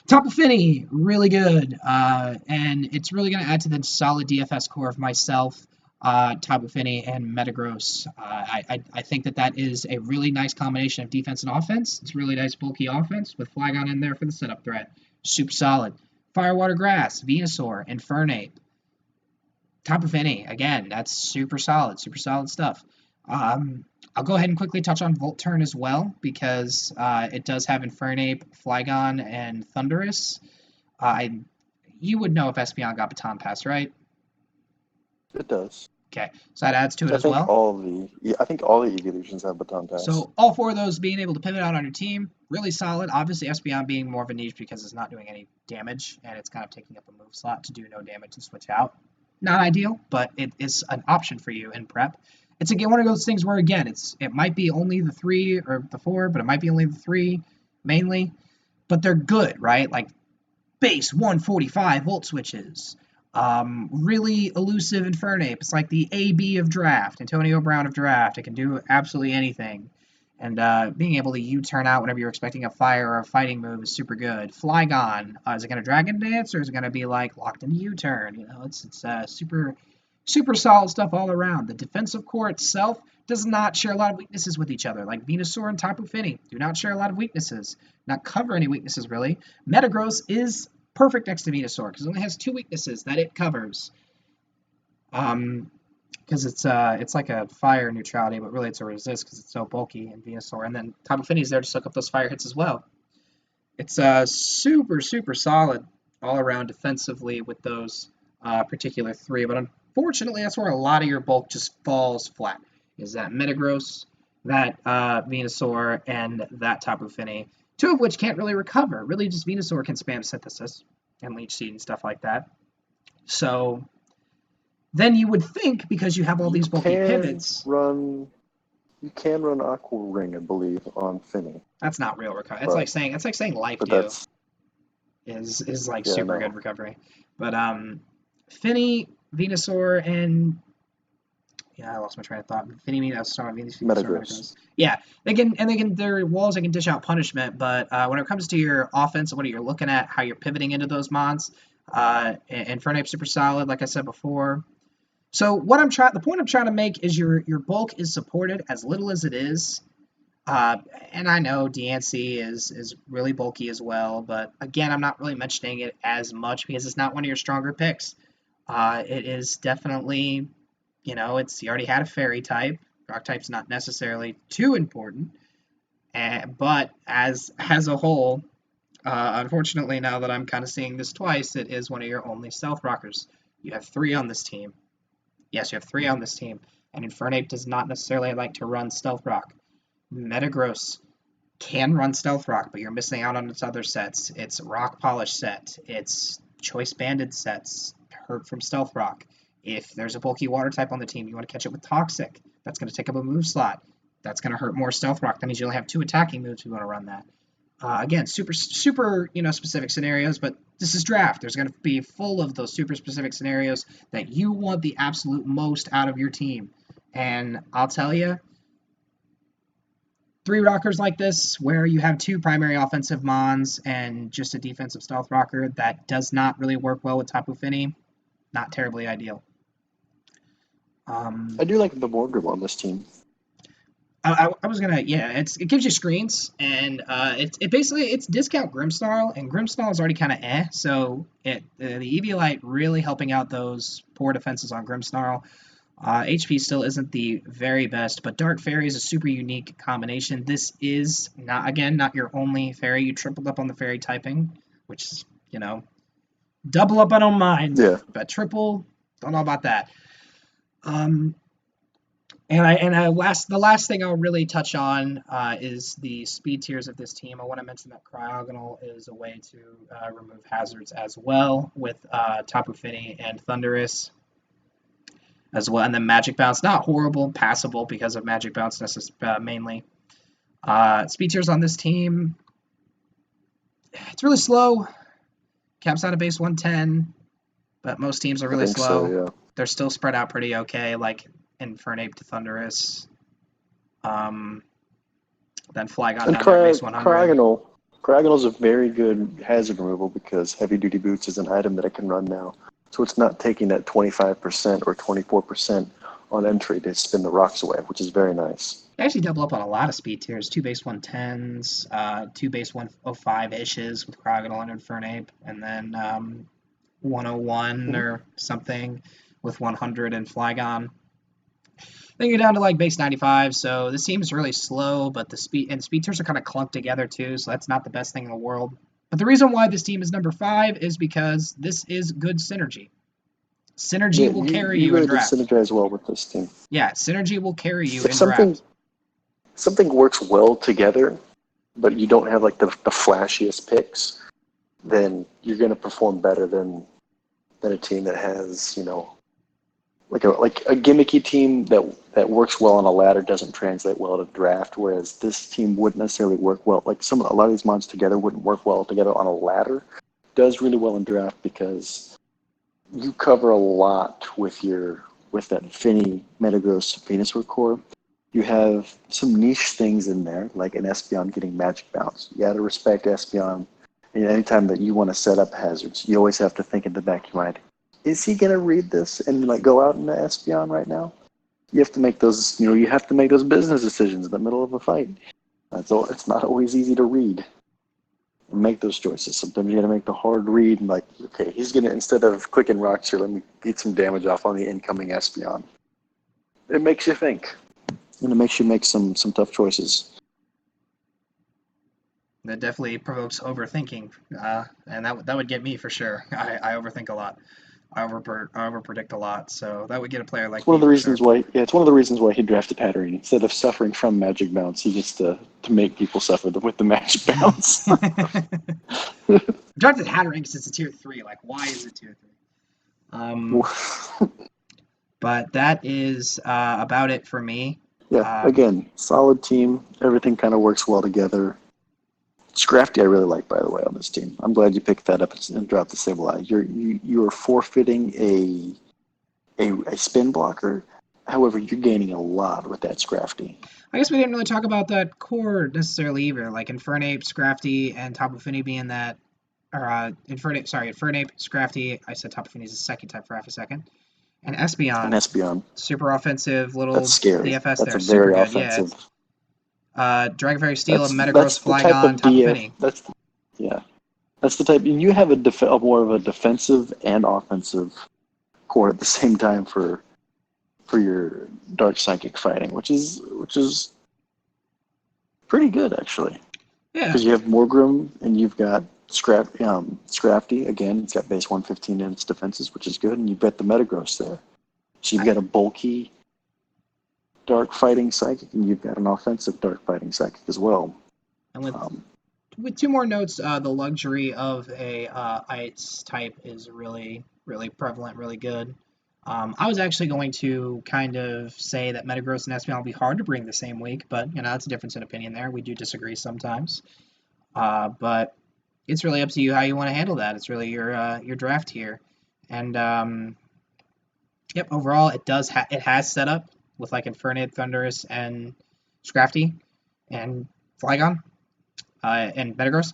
Speaker 1: Tapu Fini, really good. And it's really going to add to the solid DFS core of myself, Tapu Fini, and Metagross. I think that is a really nice combination of defense and offense. It's a really nice bulky offense with Flygon in there for the setup threat. Super solid. Firewater Grass, Venusaur, Infernape. Tapu Fini, again, that's super solid stuff. Um, I'll go ahead and quickly touch on Volt Turn as well, because it does have Infernape, Flygon, and Thundurus. I You would know if Espeon got Baton Pass, right?
Speaker 2: It does.
Speaker 1: Okay, so that adds to it
Speaker 2: I
Speaker 1: as
Speaker 2: think
Speaker 1: well.
Speaker 2: all the evolutions have baton pass.
Speaker 1: So all four of those being able to pivot out on your team, really solid. Obviously, Espeon being more of a niche because it's not doing any damage, and it's kind of taking up a move slot to do no damage and switch out. Not ideal, but it is an option for you in prep. It's again one of those things where again it might be only the three or the four, but it might be only the three mainly, but they're good, right? Like base 145 volt switches. Really elusive Infernape. It's like the AB of draft, Antonio Brown of draft. It can do absolutely anything. And being able to U-turn out whenever you're expecting a fire or a fighting move is super good. Flygon, is it going to Dragon Dance or is it going to be like locked into U-turn? You know, it's super solid stuff all around. The defensive core itself does not share a lot of weaknesses with each other. Like Venusaur and Tapu Fini do not share a lot of weaknesses, not cover any weaknesses really. Metagross is perfect next to Venusaur because it only has two weaknesses that it covers. Because it's like a fire neutrality, but really it's a resist because it's so bulky in Venusaur. And then Tapu Fini is there to soak up those fire hits as well. It's super solid all around defensively with those particular three. But unfortunately, that's where a lot of your bulk just falls flat. Is that Metagross, that Venusaur, and that Tapu Fini. Two of which can't really recover. Really, just Venusaur can spam Synthesis and Leech Seed and stuff like that. So then you would think, because you have all these bulky pivots...
Speaker 2: You can run Aqua Ring, I believe, on Fini.
Speaker 1: That's not real recovery. It's like saying Life Dew is like super good recovery. But Fini, Venusaur, and I lost my train of thought. Fini,
Speaker 2: Metagross.
Speaker 1: Yeah, their walls. They can dish out punishment, but when it comes to your offense, what you're looking at, how you're pivoting into those mons, Infernape super solid, like I said before. So the point I'm trying to make is your bulk is supported as little as it is. And I know DNC is really bulky as well, but again, I'm not really mentioning it as much because it's not one of your stronger picks. It is definitely, you already had a fairy type. Rock type's not necessarily too important, but as a whole, unfortunately, now that I'm kind of seeing this twice, it is one of your only stealth rockers. You have three on this team. Yes, you have three on this team, and Infernape does not necessarily like to run Stealth Rock. Metagross can run Stealth Rock, but you're missing out on its other sets. It's Rock Polish set. It's Choice Banded sets. Hurt from Stealth Rock. If there's a bulky water type on the team, you want to catch it with Toxic. That's going to take up a move slot. That's going to hurt more Stealth Rock. That means you only have two attacking moves if you want to run that. Again, super specific scenarios, but this is draft. There's going to be full of those super specific scenarios that you want the absolute most out of your team. And I'll tell you, three rockers like this, where you have two primary offensive mons and just a defensive stealth rocker, that does not really work well with Tapu Fini. Not terribly ideal.
Speaker 2: I do like the Morgrim on this team.
Speaker 1: I was gonna, it gives you screens, and it basically it's discount Grimmsnarl, and Grimmsnarl is already kind of so the Eviolite really helping out those poor defenses on Grimmsnarl. HP still isn't the very best, but Dark Fairy is a super unique combination. This is not your only fairy. You tripled up on the fairy typing, which is double up I don't mind, but triple don't know about that. The last thing I'll really touch on is the speed tiers of this team. I want to mention that Cryogonal is a way to remove hazards as well with Tapu Fini and Thundurus as well. And then Magic Bounce, not horrible, passable because of Magic Bounce mainly. Speed tiers on this team, it's really slow. Caps out of base 110, but most teams are really slow.
Speaker 2: So, yeah.
Speaker 1: They're still spread out pretty okay, like Infernape to Thundurus. Then Flygon down to base 100.
Speaker 2: Cryogonal is a very good hazard removal because Heavy Duty Boots is an item that it can run now. So it's not taking that 25% or 24% on entry to spin the rocks away, which is very nice.
Speaker 1: They actually double up on a lot of speed tiers. 2 base 110s, 2 base 105-ishes with Cryogonal and Infernape, and then 101 or something with 100 and Flygon. Then you're down to like base 95, so this team is really slow, but the speed tiers are kind of clumped together too, so that's not the best thing in the world. But the reason why this team is number 5 is because this is good synergy. Synergy will carry you in
Speaker 2: really
Speaker 1: draft.
Speaker 2: did synergize well with this team.
Speaker 1: Yeah, synergy will carry you
Speaker 2: If
Speaker 1: in draft.
Speaker 2: something works well together, but you don't have like the flashiest picks, then you're going to perform better than a team that has, you know, like a gimmicky team that works well on a ladder doesn't translate well to draft, whereas this team wouldn't necessarily work well. Like a lot of these mods together wouldn't work well together on a ladder. Does really well in draft because you cover a lot with that Finny Metagross Venusaur core. You have some niche things in there, like an Espeon getting Magic Bounce. You got to respect Espeon. And anytime that you want to set up hazards, you always have to think in the back of your mind, is he gonna read this and like go out into Espeon right now? You have to make those, you have to make those business decisions in the middle of a fight. It's not always easy to read and make those choices. Sometimes you got to make the hard read and like, okay, he's gonna, instead of clicking rocks here, let me get some damage off on the incoming Espeon. It makes you think, and it makes you make some tough choices.
Speaker 1: That definitely provokes overthinking, and that would get me for sure. I overthink a lot. I overpredict a lot, so that would get a player like
Speaker 2: It's one
Speaker 1: me
Speaker 2: of the
Speaker 1: for
Speaker 2: reasons
Speaker 1: sure.
Speaker 2: why. Yeah, it's one of the reasons why he drafted Patterson. Instead of suffering from Magic Bounce, he gets to make people suffer with the Magic Bounce.
Speaker 1: Drafted Hatterene because it's a tier 3. Like, why is it tier 3? But that is about it for me.
Speaker 2: Yeah, again, solid team. Everything kind of works well together. Scrafty, I really like, by the way, on this team. I'm glad you picked that up and dropped the Sableye. You're forfeiting a spin blocker. However, you're gaining a lot with that Scrafty.
Speaker 1: I guess we didn't really talk about that core necessarily either. Like Infernape, Scrafty, and Tapu Fini being that, or Infernape, Scrafty. I said Tapu Fini is a second type for half a second. And Espeon. Super offensive little
Speaker 2: That's scary.
Speaker 1: DFS
Speaker 2: That's
Speaker 1: there.
Speaker 2: a very
Speaker 1: Super good.
Speaker 2: offensive.
Speaker 1: Yeah. Dragon Fairy Steel,
Speaker 2: That's
Speaker 1: Metagross,
Speaker 2: the type
Speaker 1: Flygon,
Speaker 2: of
Speaker 1: Tapu
Speaker 2: DF.
Speaker 1: Fini.
Speaker 2: That's the type. And you have a more of a defensive and offensive core at the same time for your Dark Psychic fighting, which is pretty good actually.
Speaker 1: Yeah.
Speaker 2: Because you have Morgrim and you've got Scrafty again. It's got base 115 in its defenses, which is good, and you've got the Metagross there. So you've got a bulky Dark Fighting Psychic, and you've got an offensive Dark Fighting Psychic as well.
Speaker 1: And with 2 more notes, the luxury of a Ice type is really, really prevalent, really good. I was actually going to kind of say that Metagross and Espeon will be hard to bring the same week, but that's a difference in opinion there. We do disagree sometimes, but it's really up to you how you want to handle that. It's really your draft here, and yep. Overall, it has setup with like Infernape, Thundurus, and Scrafty, and Flygon. And Metagross.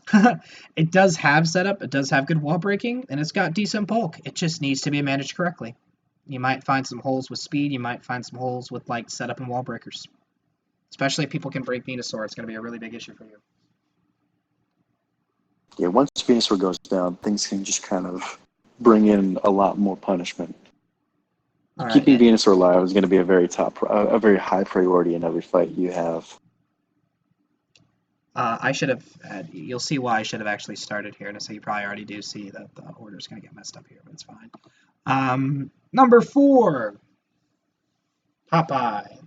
Speaker 1: It does have setup, it does have good wall breaking, and it's got decent bulk. It just needs to be managed correctly. You might find some holes with speed, you might find some holes with like setup and wall breakers. Especially if people can break Venusaur, it's going to be a really big issue for you.
Speaker 2: Yeah, once Venusaur goes down, things can just kind of bring in a lot more punishment. Keeping Venusaur alive is going to be a very high priority in every fight you have.
Speaker 1: I should have, you'll see why I should have actually started here, and so you probably already do see that the order's going to get messed up here, but it's fine. Number 4, Popeye.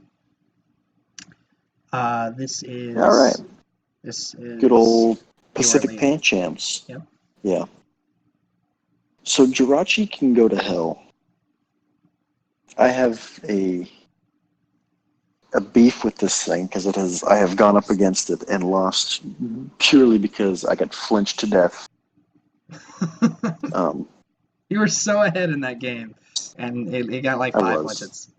Speaker 1: This is...
Speaker 2: All right.
Speaker 1: This is...
Speaker 2: Good old Pacific Panchams.
Speaker 1: Yep.
Speaker 2: Yeah. So Jirachi can go to hell. I have a beef with this thing because I have gone up against it and lost purely because I got flinched to death.
Speaker 1: You were so ahead in that game, and it got like 5 flinches.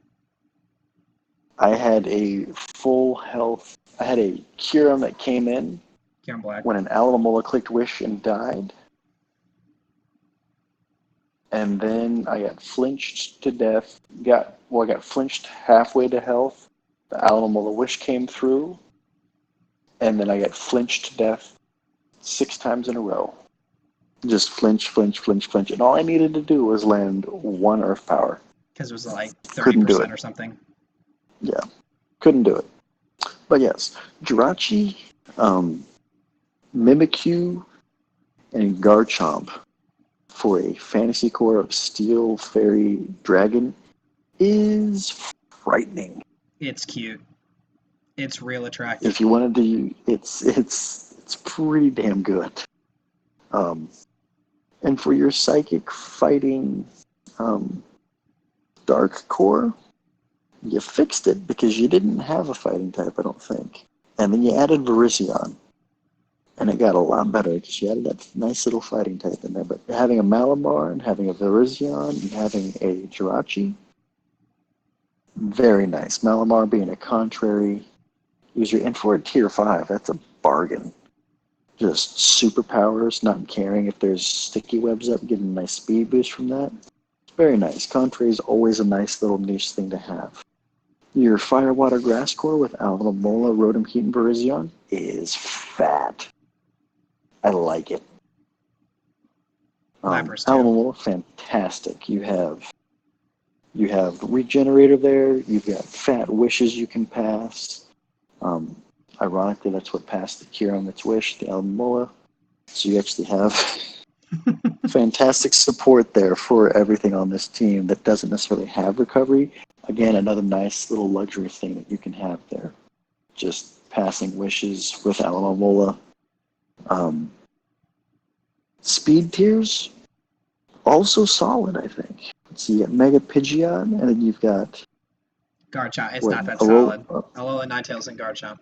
Speaker 2: I had a full health. I had a Kyurem that came in when an Alamola clicked Wish and died. And then I got flinched to death. I got flinched halfway to health. The Alamola Wish came through. And then I got flinched to death 6 times in a row. Just flinch. And all I needed to do was land 1 Earth Power.
Speaker 1: because it was like
Speaker 2: Couldn't do
Speaker 1: 30%
Speaker 2: it.
Speaker 1: or something.
Speaker 2: Yeah, couldn't do it. But yes, Jirachi, Mimikyu, and Garchomp for a fantasy core of Steel, Fairy, Dragon is frightening.
Speaker 1: It's cute. It's real attractive.
Speaker 2: If you wanted to, it's pretty damn good. And for your Psychic Fighting Dark Core, you fixed it because you didn't have a fighting type, I don't think. And then you added Virizion. And it got a lot better because you added that nice little fighting type in there. But having a Malamar and having a Virizion and having a Jirachi, very nice. Malamar being a contrary user, and for a tier 5, that's a bargain. Just superpowers, not caring if there's sticky webs up, getting a nice speed boost from that. Very nice. Contrary is always a nice little niche thing to have. Your Fire Water Grass Core with Alomomola, Rotom Heat, and Virizion is fat. I like it.
Speaker 1: Lapras too.
Speaker 2: Alomomola, fantastic. You have Regenerator there. You've got Fat Wishes you can pass. Ironically, that's what passed the cure on its wish, the Alomomola. So you actually have fantastic support there for everything on this team that doesn't necessarily have recovery. Again, another nice little luxury thing that you can have there. Just passing wishes with Alomomola. Speed tiers, also solid, I think. So you got Mega Pidgeot, and then you've got
Speaker 1: Garchomp. It's
Speaker 2: what,
Speaker 1: not that
Speaker 2: Alola,
Speaker 1: solid. Alola, Ninetales, and Garchomp.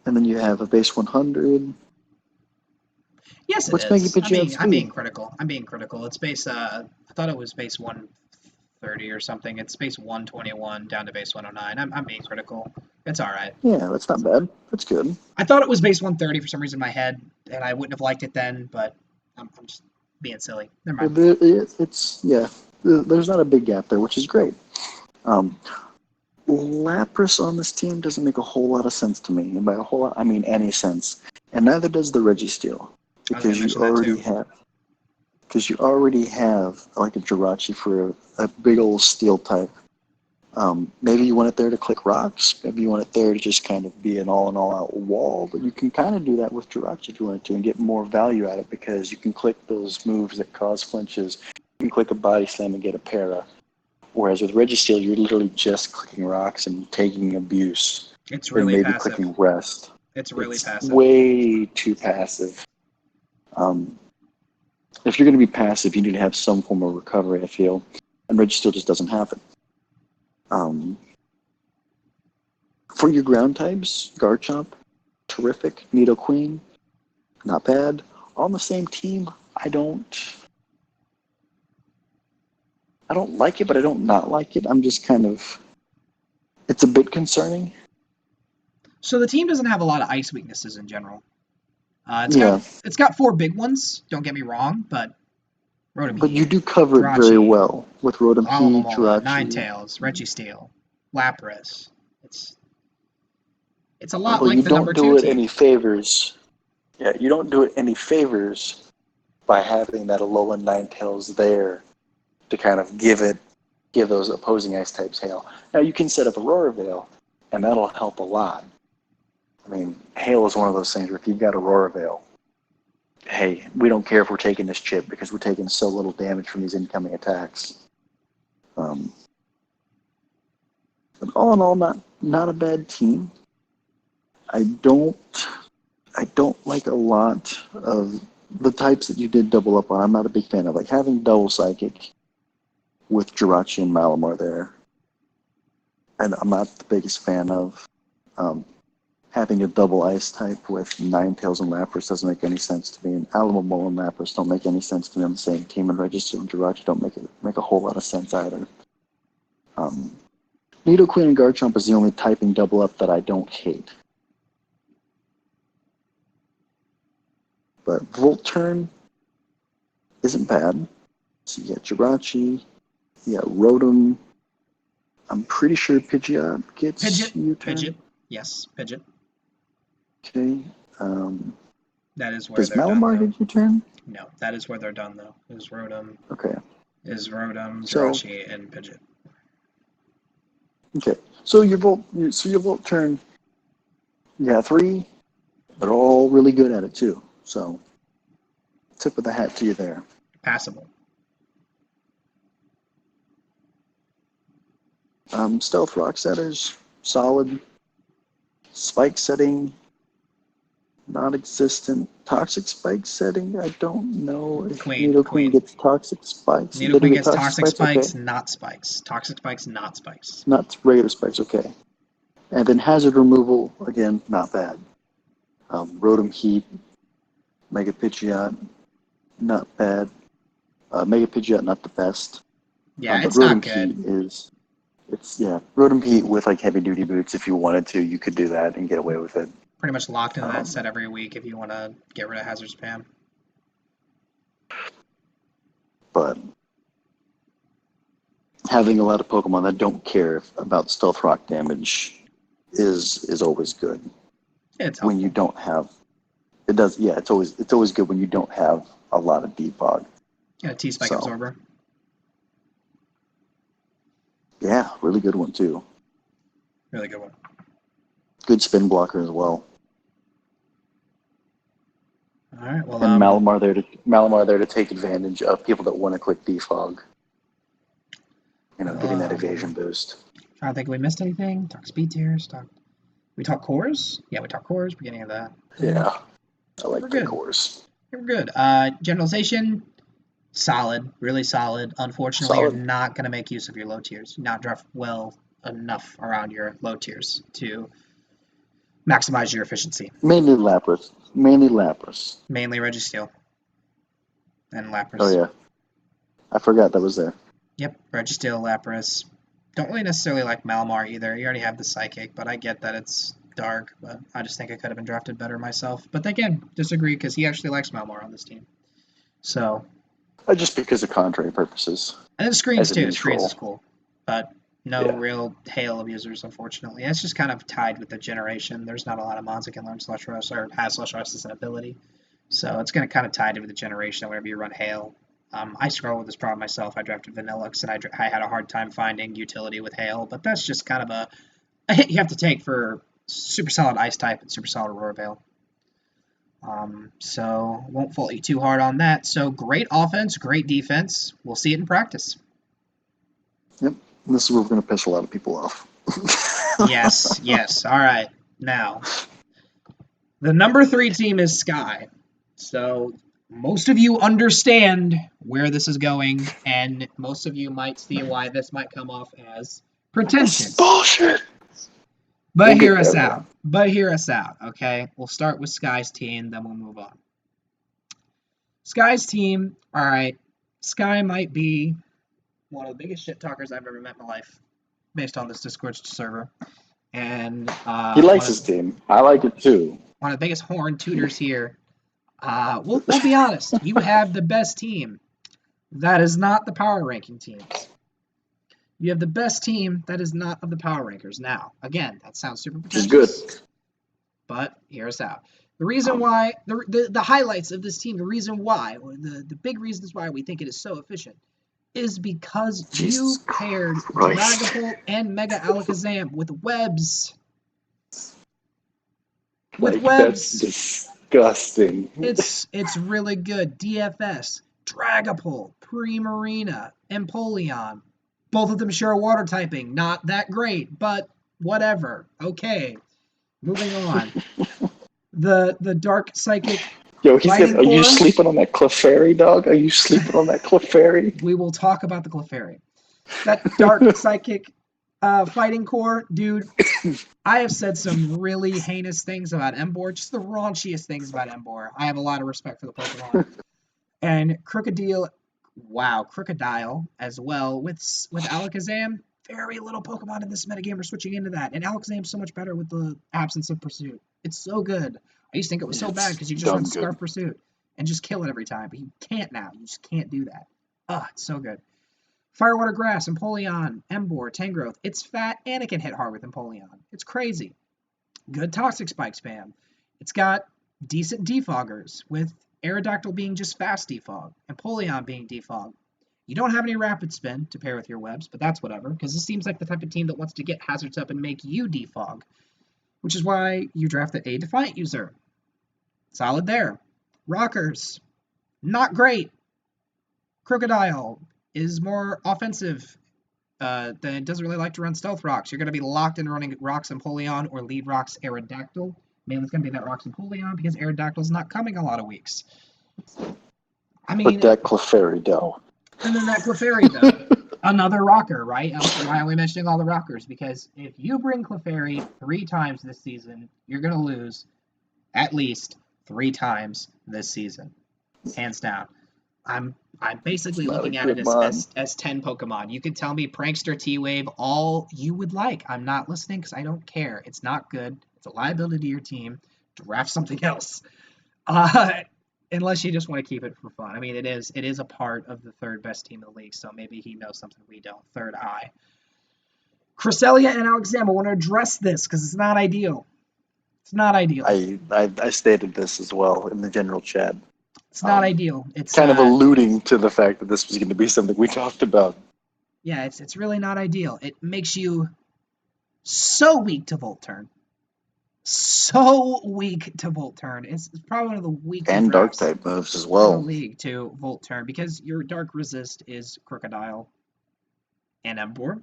Speaker 2: and then you have a base 100.
Speaker 1: Yes, it
Speaker 2: What's Mega
Speaker 1: is.
Speaker 2: Pidgeot
Speaker 1: I'm being
Speaker 2: speed?
Speaker 1: critical. I'm being critical. It's base. I thought it was base 130 or something. It's base 121 down to base 109. I'm being critical. It's all right.
Speaker 2: Yeah, that's not bad. That's good.
Speaker 1: I thought it was base 130 for some reason in my head, and I wouldn't have liked it then. But I'm just being silly. Never mind.
Speaker 2: There's not a big gap there, which is great. Lapras on this team doesn't make a whole lot of sense to me, and by a whole lot I mean any sense, and neither does the Registeel,
Speaker 1: I was gonna
Speaker 2: because
Speaker 1: mention that too.
Speaker 2: you already have like a Jirachi for a big old steel type. Maybe you want it there to click rocks. Maybe you want it there to just kind of be an all-in-all-out wall. But you can kind of do that with Jirachi if you wanted to and get more value out of it because you can click those moves that cause flinches. You can click a body slam and get a para. Whereas with Registeel, you're literally just clicking rocks and taking abuse.
Speaker 1: It's
Speaker 2: And
Speaker 1: really
Speaker 2: maybe
Speaker 1: passive.
Speaker 2: clicking rest.
Speaker 1: It's really passive.
Speaker 2: Way too passive. If you're going to be passive, you need to have some form of recovery, I feel. And Registeel just doesn't have it. For your ground types, Garchomp, terrific. Nidoqueen, not bad. On the same team, I don't like it, but I don't not like it. I'm just kind of, it's a bit concerning.
Speaker 1: So the team doesn't have a lot of ice weaknesses in general.
Speaker 2: Yeah,
Speaker 1: It's got 4 big ones. Don't get me wrong, but Rotom
Speaker 2: but
Speaker 1: Heat,
Speaker 2: you do cover it very
Speaker 1: Jirachi,
Speaker 2: well with Rotom Heat,
Speaker 1: Alomomola,
Speaker 2: Jirachi.
Speaker 1: Ninetales, Registeel, Lapras. It's a lot
Speaker 2: Well,
Speaker 1: like
Speaker 2: you
Speaker 1: the
Speaker 2: don't
Speaker 1: number 2
Speaker 2: do it
Speaker 1: team.
Speaker 2: any favors. Yeah, you don't do it any favors by having that Alolan Ninetales there to kind of give those opposing ice types hail. Now you can set up Aurora Veil, and that'll help a lot. I mean, hail is one of those things where if you've got Aurora Veil, hey, we don't care if we're taking this chip because we're taking so little damage from these incoming attacks. But all in all, not a bad team. I don't like a lot of the types that you did double up on. I'm not a big fan of like having double psychic with Jirachi and Malamar there. And I'm not the biggest fan of having a double ice type with Ninetales and Lapras doesn't make any sense to me. And Alomomola and Lapras don't make any sense to me on the same team. And Registeel and Jirachi don't make a whole lot of sense either. Nidoqueen and Garchomp is the only typing double up that I don't hate. But Volturn isn't bad. So you got Jirachi, you got Rotom. I'm pretty sure Pidgeot gets U-turn.
Speaker 1: Pidgeot. Yes, Pidgeot.
Speaker 2: Okay.
Speaker 1: That is where
Speaker 2: Does
Speaker 1: they're done,
Speaker 2: Malamar
Speaker 1: though.
Speaker 2: get U-turn?
Speaker 1: No, that is where they're done, though. Is Rotom.
Speaker 2: Okay.
Speaker 1: is Rotom,
Speaker 2: So,
Speaker 1: Jirachi, and Pidgeot.
Speaker 2: okay. So your Volt turn, you have 3. They're all really good at it too. So, tip of the hat to you there.
Speaker 1: Passable.
Speaker 2: Stealth Rock Setters, solid. Spike setting, non-existent. Toxic Spike setting, I don't know if Nidoqueen gets Toxic Spikes.
Speaker 1: Nidoqueen gets Toxic Spikes,
Speaker 2: Okay.
Speaker 1: not Spikes. Toxic Spikes, not Spikes.
Speaker 2: Not regular Spikes, okay. And then Hazard Removal, again, not bad. Rotom Heat, Mega Pidgeot, not bad. Mega Pidgeot, not the best.
Speaker 1: Yeah,
Speaker 2: but
Speaker 1: it's
Speaker 2: Rotom
Speaker 1: not good.
Speaker 2: Heat Rotom Heat with like heavy duty boots. If you wanted to, you could do that and get away with it.
Speaker 1: Pretty much locked into that set every week if you want to get rid of Hazard Spam.
Speaker 2: But having a lot of Pokemon that don't care about Stealth Rock damage is always good.
Speaker 1: Yeah, it's
Speaker 2: when you don't have it does. Yeah, it's always good when you don't have a lot of defog.
Speaker 1: Yeah, T-Spike Absorber.
Speaker 2: Yeah, really good one too.
Speaker 1: Really good one.
Speaker 2: Good spin blocker as well.
Speaker 1: All right. Well,
Speaker 2: and Malamar there to take advantage of people that want to quick defog. Getting that evasion boost.
Speaker 1: I don't think we missed anything. Talk speed tiers. We talk cores. Yeah, we talk cores. Beginning of that.
Speaker 2: Yeah, I like the cores.
Speaker 1: We're good. Generalization, solid, really solid. Unfortunately, you're not going to make use of your low tiers. You're not draft well enough around your low tiers to maximize your efficiency.
Speaker 2: Mainly Lapras. Mainly
Speaker 1: Registeel. And Lapras.
Speaker 2: Oh, yeah. I forgot that was there.
Speaker 1: Yep, Registeel, Lapras. Don't really necessarily like Malamar either. You already have the Psychic, but I get that it's dark, but I just think I could have been drafted better myself. But again, disagree because he actually likes Malamar on this team. So.
Speaker 2: Just because of contrary purposes.
Speaker 1: And then screens too. Screens is cool. But no real Hail abusers, unfortunately. It's just kind of tied with the generation. There's not a lot of mons that can learn Slush Rush or has Slush Rush as an ability. So it's going to kind of tie to the generation whenever you run Hail. I struggle with this problem myself. I drafted Vanillux, and I had a hard time finding utility with Hail, but that's just kind of a hit you have to take for super solid Ice type and super solid Aurora Veil. So won't fault you too hard on that. So great offense, great defense. We'll see it in practice.
Speaker 2: Yep, and this is where we're going to piss a lot of people off.
Speaker 1: Yes. All right. Now, the number 3 team is Sky. So most of you understand where this is going, and most of you might see why this might come off as pretentious.
Speaker 2: Bullshit.
Speaker 1: But hear us out. Okay? We'll start with Sky's team, then we'll move on. Sky's team, all right. Sky might be one of the biggest shit talkers I've ever met in my life, based on this Discord server. And
Speaker 2: he likes his team. I like it too.
Speaker 1: One of the biggest horn tutors here. We'll be honest. You have the best team. That is not the power ranking teams. You have the best team that is not of the power rankers. Now, again, that sounds super pretentious.
Speaker 2: Good.
Speaker 1: But hear us out. The reason why, the highlights of this team, the reason why, or the big reasons why we think it is so efficient, is because you paired Dragapult and Mega Alakazam with webs. With webs.
Speaker 2: That's disgusting.
Speaker 1: It's really good. DFS, Dragapult, Primarina, Empoleon. Both of them share water typing. Not that great, but whatever. Okay. Moving on. The Dark Psychic.
Speaker 2: Yo, he said, are you sleeping on that Clefairy, dog? Are you sleeping on that Clefairy?
Speaker 1: We will talk about the Clefairy. That Dark Psychic Fighting Core, dude. I have said some really heinous things about Emboar, just the raunchiest things about Emboar. I have a lot of respect for the Pokemon. And Crocodile as well with Alakazam. Very little Pokemon in this metagame are switching into that. And Alakazam's so much better with the absence of Pursuit. It's so good. I used to think it was so bad because you just run Scarf Pursuit and just kill it every time. But you can't now. You just can't do that. It's so good. Firewater Grass, Empoleon, Emboar, Tangrowth. It's fat and it can hit hard with Empoleon. It's crazy. Good Toxic Spike spam. It's got decent defoggers with Aerodactyl being just fast defog, Empoleon being defog. You don't have any rapid spin to pair with your webs, but that's whatever, because this seems like the type of team that wants to get hazards up and make you defog, which is why you drafted a Defiant user. Solid there. Rockers, not great. Crocodile is more offensive than it doesn't really like to run stealth rocks. You're going to be locked in running Rocks Empoleon or lead Rocks Aerodactyl. Mainly it's going to be that Rocks Empoleon because Aerodactyl's not coming a lot of weeks. I mean,
Speaker 2: but that Clefairy, though.
Speaker 1: And then that Clefairy, though. Another rocker, right? Why are we mentioning all the rockers? Because if you bring Clefairy 3 times this season, you're going to lose at least 3 times this season. Hands down. I'm basically looking at it as 10 Pokemon. You can tell me Prankster T-Wave all you would like. I'm not listening because I don't care. It's not good. It's a liability to your team. Draft something else. Unless you just want to keep it for fun. I mean, it is a part of the 3rd best team in the league, so maybe he knows something we don't. Third eye. Cresselia and Alexander want to address this because it's not ideal. It's not ideal.
Speaker 2: I stated this as well in the general chat.
Speaker 1: It's not ideal. It's
Speaker 2: kind of alluding to the fact that this was going to be something we talked about.
Speaker 1: Yeah, it's really not ideal. It makes you so weak to Volt Turn. So weak to Volt Turn. It's probably one of the weakest
Speaker 2: and Dark type moves as well.
Speaker 1: In the league to Volt Turn because your Dark resist is Crocodile and Emboar.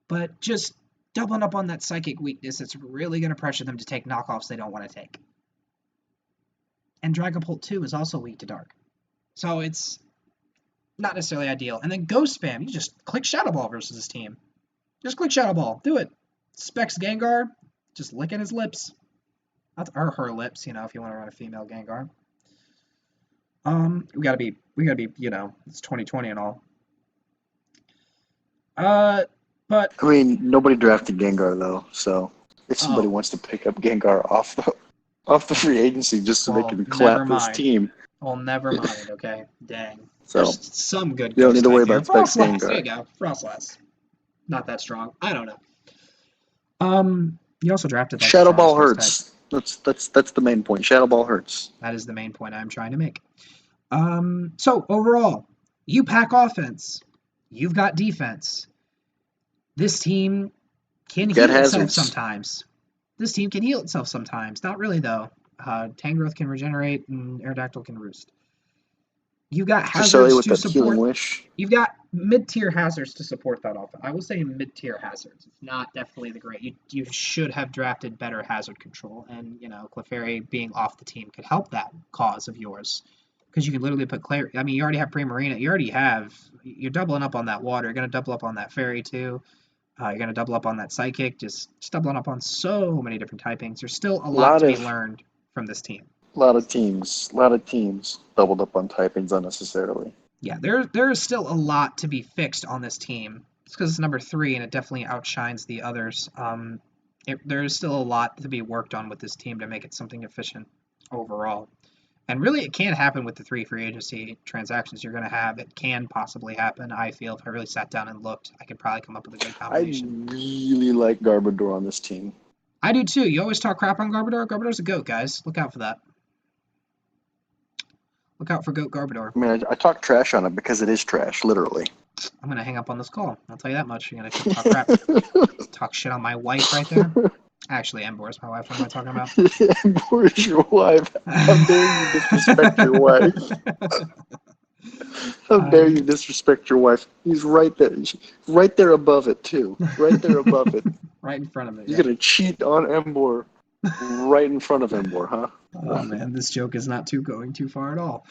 Speaker 1: But just doubling up on that Psychic weakness, it's really going to pressure them to take knockoffs they don't want to take. And Dragapult 2 is also weak to Dark. So it's not necessarily ideal. And then Ghost Spam, you just click Shadow Ball versus this team. Just click Shadow Ball. Do it. Specs Gengar, just licking his lips. Or her lips, if you want to run a female Gengar. We gotta be, it's 2020 and all. But
Speaker 2: I mean, nobody drafted Gengar though, so if somebody wants to pick up Gengar off the free agency just so they can clap this team.
Speaker 1: Well, never mind, okay? Dang.
Speaker 2: So,
Speaker 1: there's some good
Speaker 2: you don't need to worry about Specs Gengar.
Speaker 1: There you go. Frostlass. Not that strong. I don't know. You also drafted
Speaker 2: Shadow Ball hurts. That's the main point. Shadow Ball hurts.
Speaker 1: That is the main point I'm trying to make. So overall, you pack offense. You've got defense. This team can heal itself sometimes. This team can heal itself sometimes. Not really though. Tangrowth can regenerate and Aerodactyl can roost. You got hazards to support. You've got mid-tier hazards to support that offense. I will say mid-tier hazards. It's not definitely the great. You should have drafted better hazard control, and Clefairy being off the team could help that cause of yours, because you can literally put Claire. I mean, you already have Primarina. You're doubling up on that water. You're gonna double up on that fairy too. You're gonna double up on that psychic. Just doubling up on so many different typings. There's still a lot to be learned from this team.
Speaker 2: A lot of teams doubled up on typings unnecessarily.
Speaker 1: Yeah, there is still a lot to be fixed on this team. It's because it's number 3 and it definitely outshines the others. There is still a lot to be worked on with this team to make it something efficient overall. And really, it can happen with the 3 free agency transactions you're going to have. It can possibly happen, I feel. If I really sat down and looked, I could probably come up with a good combination.
Speaker 2: I really like Garbodor on this team.
Speaker 1: I do too. You always talk crap on Garbodor. Garbodor's a goat, guys. Look out for that. Look out for Goat Garbodor.
Speaker 2: I mean, I talk trash on it because it is trash, literally.
Speaker 1: I'm going to hang up on this call. I'll tell you that much. You're going to talk crap. Talk shit on my wife right there. Actually, Emboar is my wife. What am I talking about?
Speaker 2: Emboar is your wife. How dare you disrespect your wife? How dare you disrespect your wife? He's right there. Right there above it, too. Right there above it.
Speaker 1: Right in front of it.
Speaker 2: You're going to cheat on Emboar right in front of Emboar, huh?
Speaker 1: Oh, man. This joke is not going too far at all.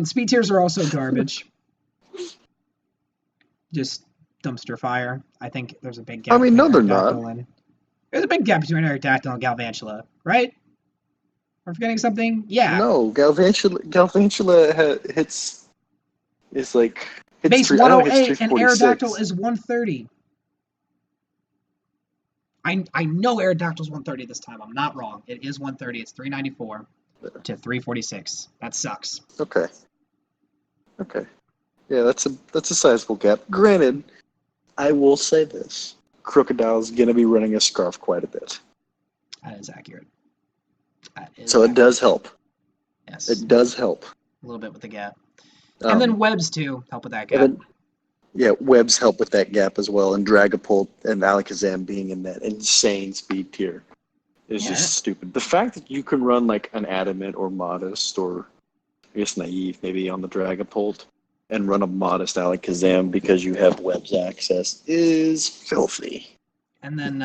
Speaker 1: Speed tiers are also garbage. Just dumpster fire. I think there's a big gap.
Speaker 2: I mean, no, they're not.
Speaker 1: There's a big gap between Aerodactyl and Galvantula, right? Am I forgetting something? Yeah.
Speaker 2: No, Galvantula hits
Speaker 1: base 108 and Aerodactyl is 130. I know Aerodactyl's 130 this time. I'm not wrong. It is 130. It's 394 to 346. That sucks.
Speaker 2: Okay. Yeah, that's a sizable gap. Granted, I will say this. Crocodile's going to be running a Scarf quite a bit.
Speaker 1: That is accurate.
Speaker 2: It does help.
Speaker 1: Yes.
Speaker 2: It does help.
Speaker 1: A little bit with the gap. And then webs too help with that
Speaker 2: And
Speaker 1: gap.
Speaker 2: then, yeah, webs help with that gap as well, and Dragapult and Alakazam being in that insane speed tier is
Speaker 1: Yeah,
Speaker 2: just stupid. The fact that you can run like an Adamant or Modest or I guess Naive maybe on the Dragapult and run a Modest Alakazam because you have webs access is filthy.
Speaker 1: and then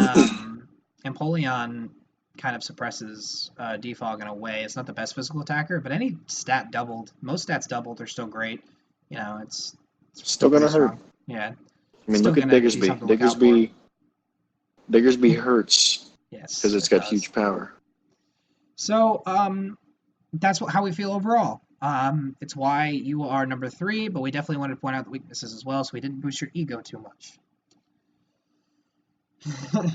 Speaker 1: Empoleon kind of suppresses Defog in a way. It's not the best physical attacker, but any stat doubled, most stats doubled are still great. You know, it's still
Speaker 2: Still
Speaker 1: pretty
Speaker 2: gonna hurt.
Speaker 1: strong. Yeah,
Speaker 2: I mean,
Speaker 1: still
Speaker 2: look at
Speaker 1: gonna be
Speaker 2: Diggersby.
Speaker 1: something to look out for.
Speaker 2: Diggersby hurts
Speaker 1: Yes,
Speaker 2: because it's
Speaker 1: it
Speaker 2: got
Speaker 1: does.
Speaker 2: huge power.
Speaker 1: So that's how we feel overall. It's why you are number 3, but we definitely wanted to point out the weaknesses as well, so we didn't boost your ego too much.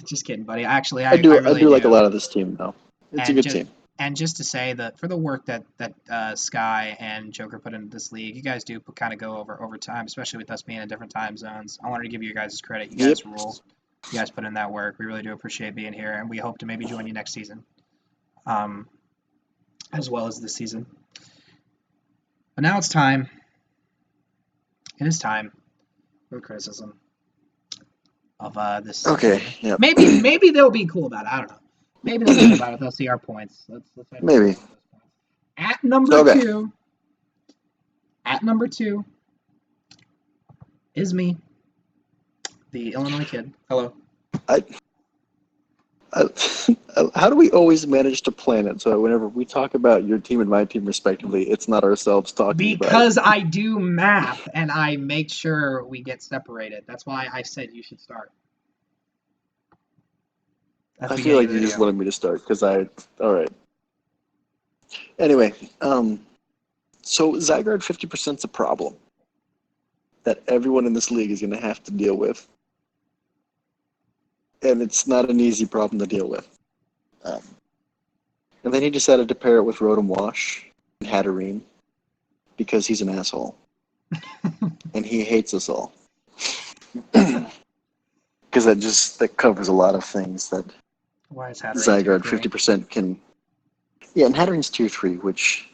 Speaker 1: Just kidding, buddy. Actually, I really
Speaker 2: do like a lot of this team though. It's a good team.
Speaker 1: And just to say that for the work that Sky and Joker put into this league, you guys do kind of go over time, especially with us being in different time zones. I wanted to give you guys credit. You guys rule. You guys put in that work. We really do appreciate being here, and we hope to maybe join you next season, as well as this season. But now it's time. It is time for the criticism of this.
Speaker 2: Okay. Yeah.
Speaker 1: Maybe they'll be cool about it. I don't know. Maybe they'll be cool about it. They'll see our points. Let's
Speaker 2: Maybe.
Speaker 1: At number two. At number 2 is me, the Illinois kid. Hello.
Speaker 2: How do we always manage to plan it so that whenever we talk about your team and my team respectively, it's not ourselves talking
Speaker 1: Because
Speaker 2: about it?
Speaker 1: I do math and I make sure we get separated. That's why I said you should start.
Speaker 2: I feel like you just wanted me to start because all right. Anyway, so Zygarde 50% is a problem that everyone in this league is going to have to deal with. And it's not an easy problem to deal with. And then he decided to pair it with Rotom Wash and Hatterene because he's an asshole. And he hates us all. Because that covers a lot of things that
Speaker 1: Why is Hatterene
Speaker 2: Zygarde 50% can... Yeah, and Hatterene's tier 3, which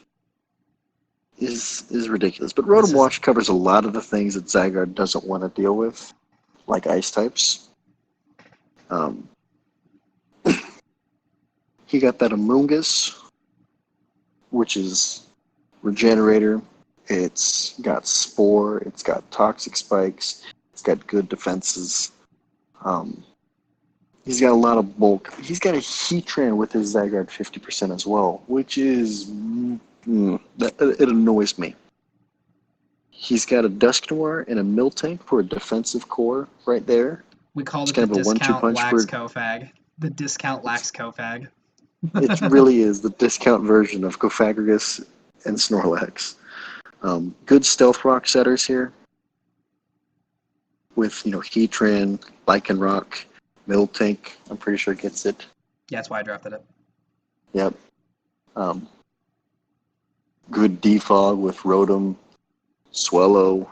Speaker 2: is ridiculous. But Rotom Wash covers a lot of the things that Zygarde doesn't want to deal with, like ice types. He got that Amoonguss, which is Regenerator. It's got Spore. It's got Toxic Spikes. It's got good defenses. He's got a lot of bulk. He's got a Heatran with his Zygarde 50% as well, which is... it annoys me. He's got a Dusknoir and a Miltank for a defensive core right there.
Speaker 1: We call it the discount Lax Kofag. The discount Lax Kofag.
Speaker 2: It really is the discount version of Kofagrigus and Snorlax. Good Stealth Rock setters here. With, Heatran, Lycanroc, Miltank, I'm pretty sure gets it.
Speaker 1: Yeah, that's why I drafted it.
Speaker 2: Yep. Good Defog with Rotom, Swellow.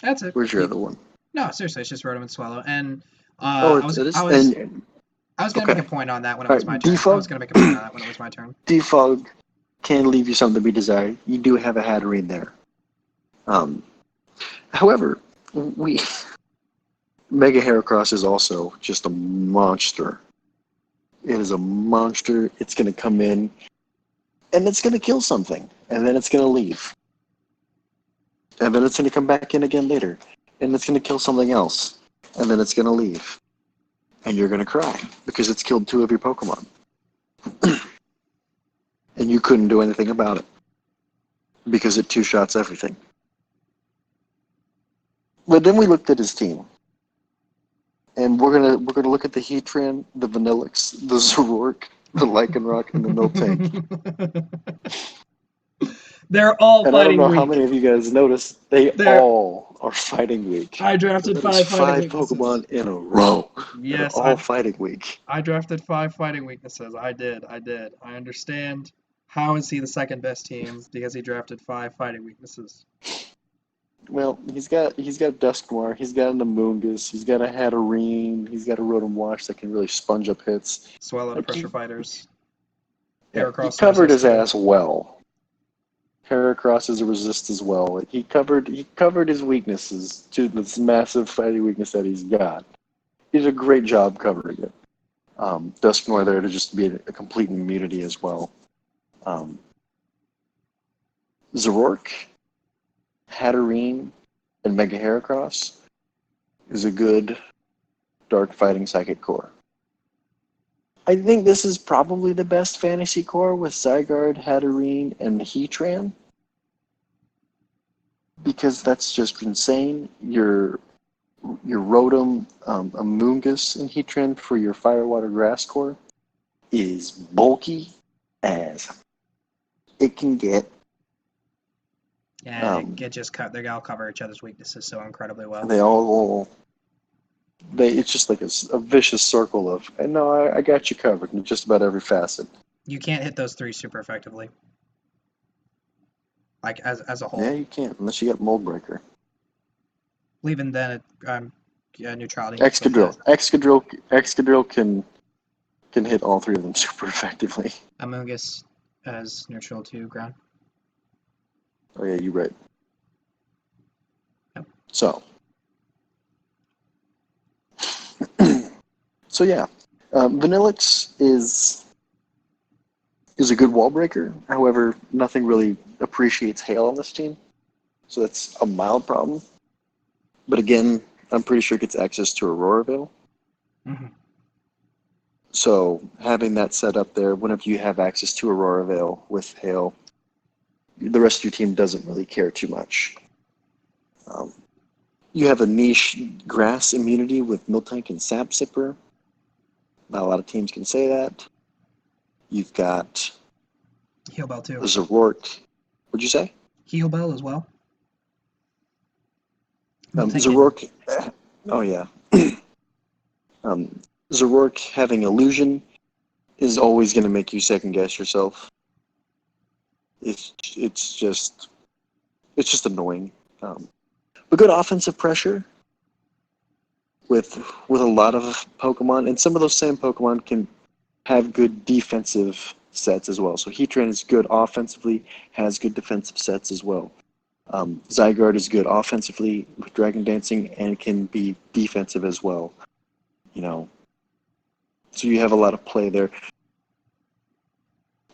Speaker 1: That's it.
Speaker 2: Where's your other one?
Speaker 1: No, seriously, it's just Rotom and Swellow. And
Speaker 2: I was
Speaker 1: going to make a point on that when it was my turn. I was going to make a point on that when it was my turn.
Speaker 2: Defog can leave you something to be desired. You do have a Hatterene there. However, Mega Heracross is also just a monster. It is a monster. It's going to come in, and it's going to kill something, and then it's going to leave. And then it's going to come back in again later, and it's going to kill something else, and then it's going to leave. And you're going to cry, because it's killed 2 of your Pokemon. And you couldn't do anything about it, because it 2-shots everything. But then we looked at his team. And we're gonna look at the Heatran, the Vanillix, the Zoroark, the Lycanroc, and the Miltank.
Speaker 1: They're all fighting weak.
Speaker 2: And I don't know how many of you guys noticed, they're all are fighting weak.
Speaker 1: I drafted 5 fighting
Speaker 2: Pokemon in a row.
Speaker 1: Yes,
Speaker 2: they're all fighting weak.
Speaker 1: I drafted 5 fighting weaknesses. I did. I understand. How is he the second best team? Because he drafted 5 fighting weaknesses.
Speaker 2: Well, he's got Dusknoir, he's got an Amoonguss, he's got a Hatterene, he's got a Rotom Wash that can really sponge up hits.
Speaker 1: Swallow pressure fighters.
Speaker 2: Yeah, he
Speaker 1: Heracross
Speaker 2: covered
Speaker 1: resist
Speaker 2: his
Speaker 1: too.
Speaker 2: ass well. Heracross is a resist as well. He covered his weaknesses to this massive fighting weakness that he's got. He did a great job covering it. Dusknoir there to just be a complete immunity as well. Zoroark, Hatterene, and Mega Heracross is a good dark fighting psychic core. I think this is probably the best fantasy core with Zygarde, Hatterene, and Heatran. Because that's just insane. Your Rotom, Amoonguss, and Heatran for your Firewater Grass core is bulky as it can get.
Speaker 1: And it just they all cover each other's weaknesses so incredibly well.
Speaker 2: It's just like a vicious circle of, and no, I got you covered in just about every facet.
Speaker 1: You can't hit those three super effectively. Like as a whole.
Speaker 2: Yeah, you can't unless you got Mold Breaker.
Speaker 1: Even then, neutrality.
Speaker 2: Excadrill can hit all three of them super effectively.
Speaker 1: Amoonguss as neutral to ground.
Speaker 2: Oh yeah, you're right.
Speaker 1: Yep.
Speaker 2: So yeah, Vanillix is a good wall breaker. However, nothing really appreciates hail on this team, so that's a mild problem. But again, I'm pretty sure it gets access to Aurora Veil.
Speaker 1: Mm-hmm.
Speaker 2: So having that set up there, whenever you have access to Aurora Veil with hail, the rest of your team doesn't really care too much. You have a niche grass immunity with Miltank and Sap Sipper. Not a lot of teams can say that. You've got
Speaker 1: Heal Bell too.
Speaker 2: Zoroark. What'd you say?
Speaker 1: Heal Bell as well.
Speaker 2: Zoroark. Oh yeah. Zoroark having illusion is always going to make you second guess yourself. It's just annoying. But good offensive pressure with a lot of Pokemon, and some of those same Pokemon can have good defensive sets as well. So Heatran is good offensively, has good defensive sets as well. Zygarde is good offensively with Dragon Dancing and can be defensive as well. So you have a lot of play there.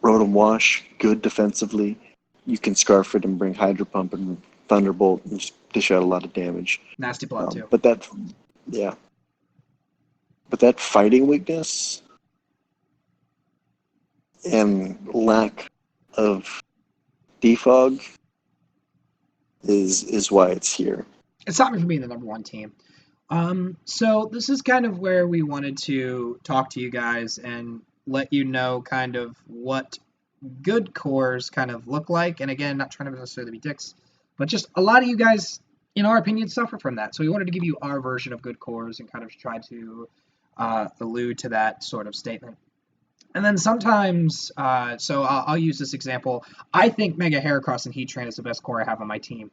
Speaker 2: Rotom Wash, good defensively. You can Scarf it and bring Hydro Pump and Thunderbolt and just dish out a lot of damage.
Speaker 1: Nasty Plot too.
Speaker 2: But that fighting weakness and lack of defog is why it's here.
Speaker 1: It stopped me from being the number one team. So this is kind of where we wanted to talk to you guys and let you know kind of what good cores kind of look like. And again, not trying to necessarily be dicks, but just a lot of you guys, in our opinion, suffer from that. So we wanted to give you our version of good cores and kind of try to allude to that sort of statement. And then sometimes, so I'll use this example. I think Mega Heracross and Heatran is the best core I have on my team.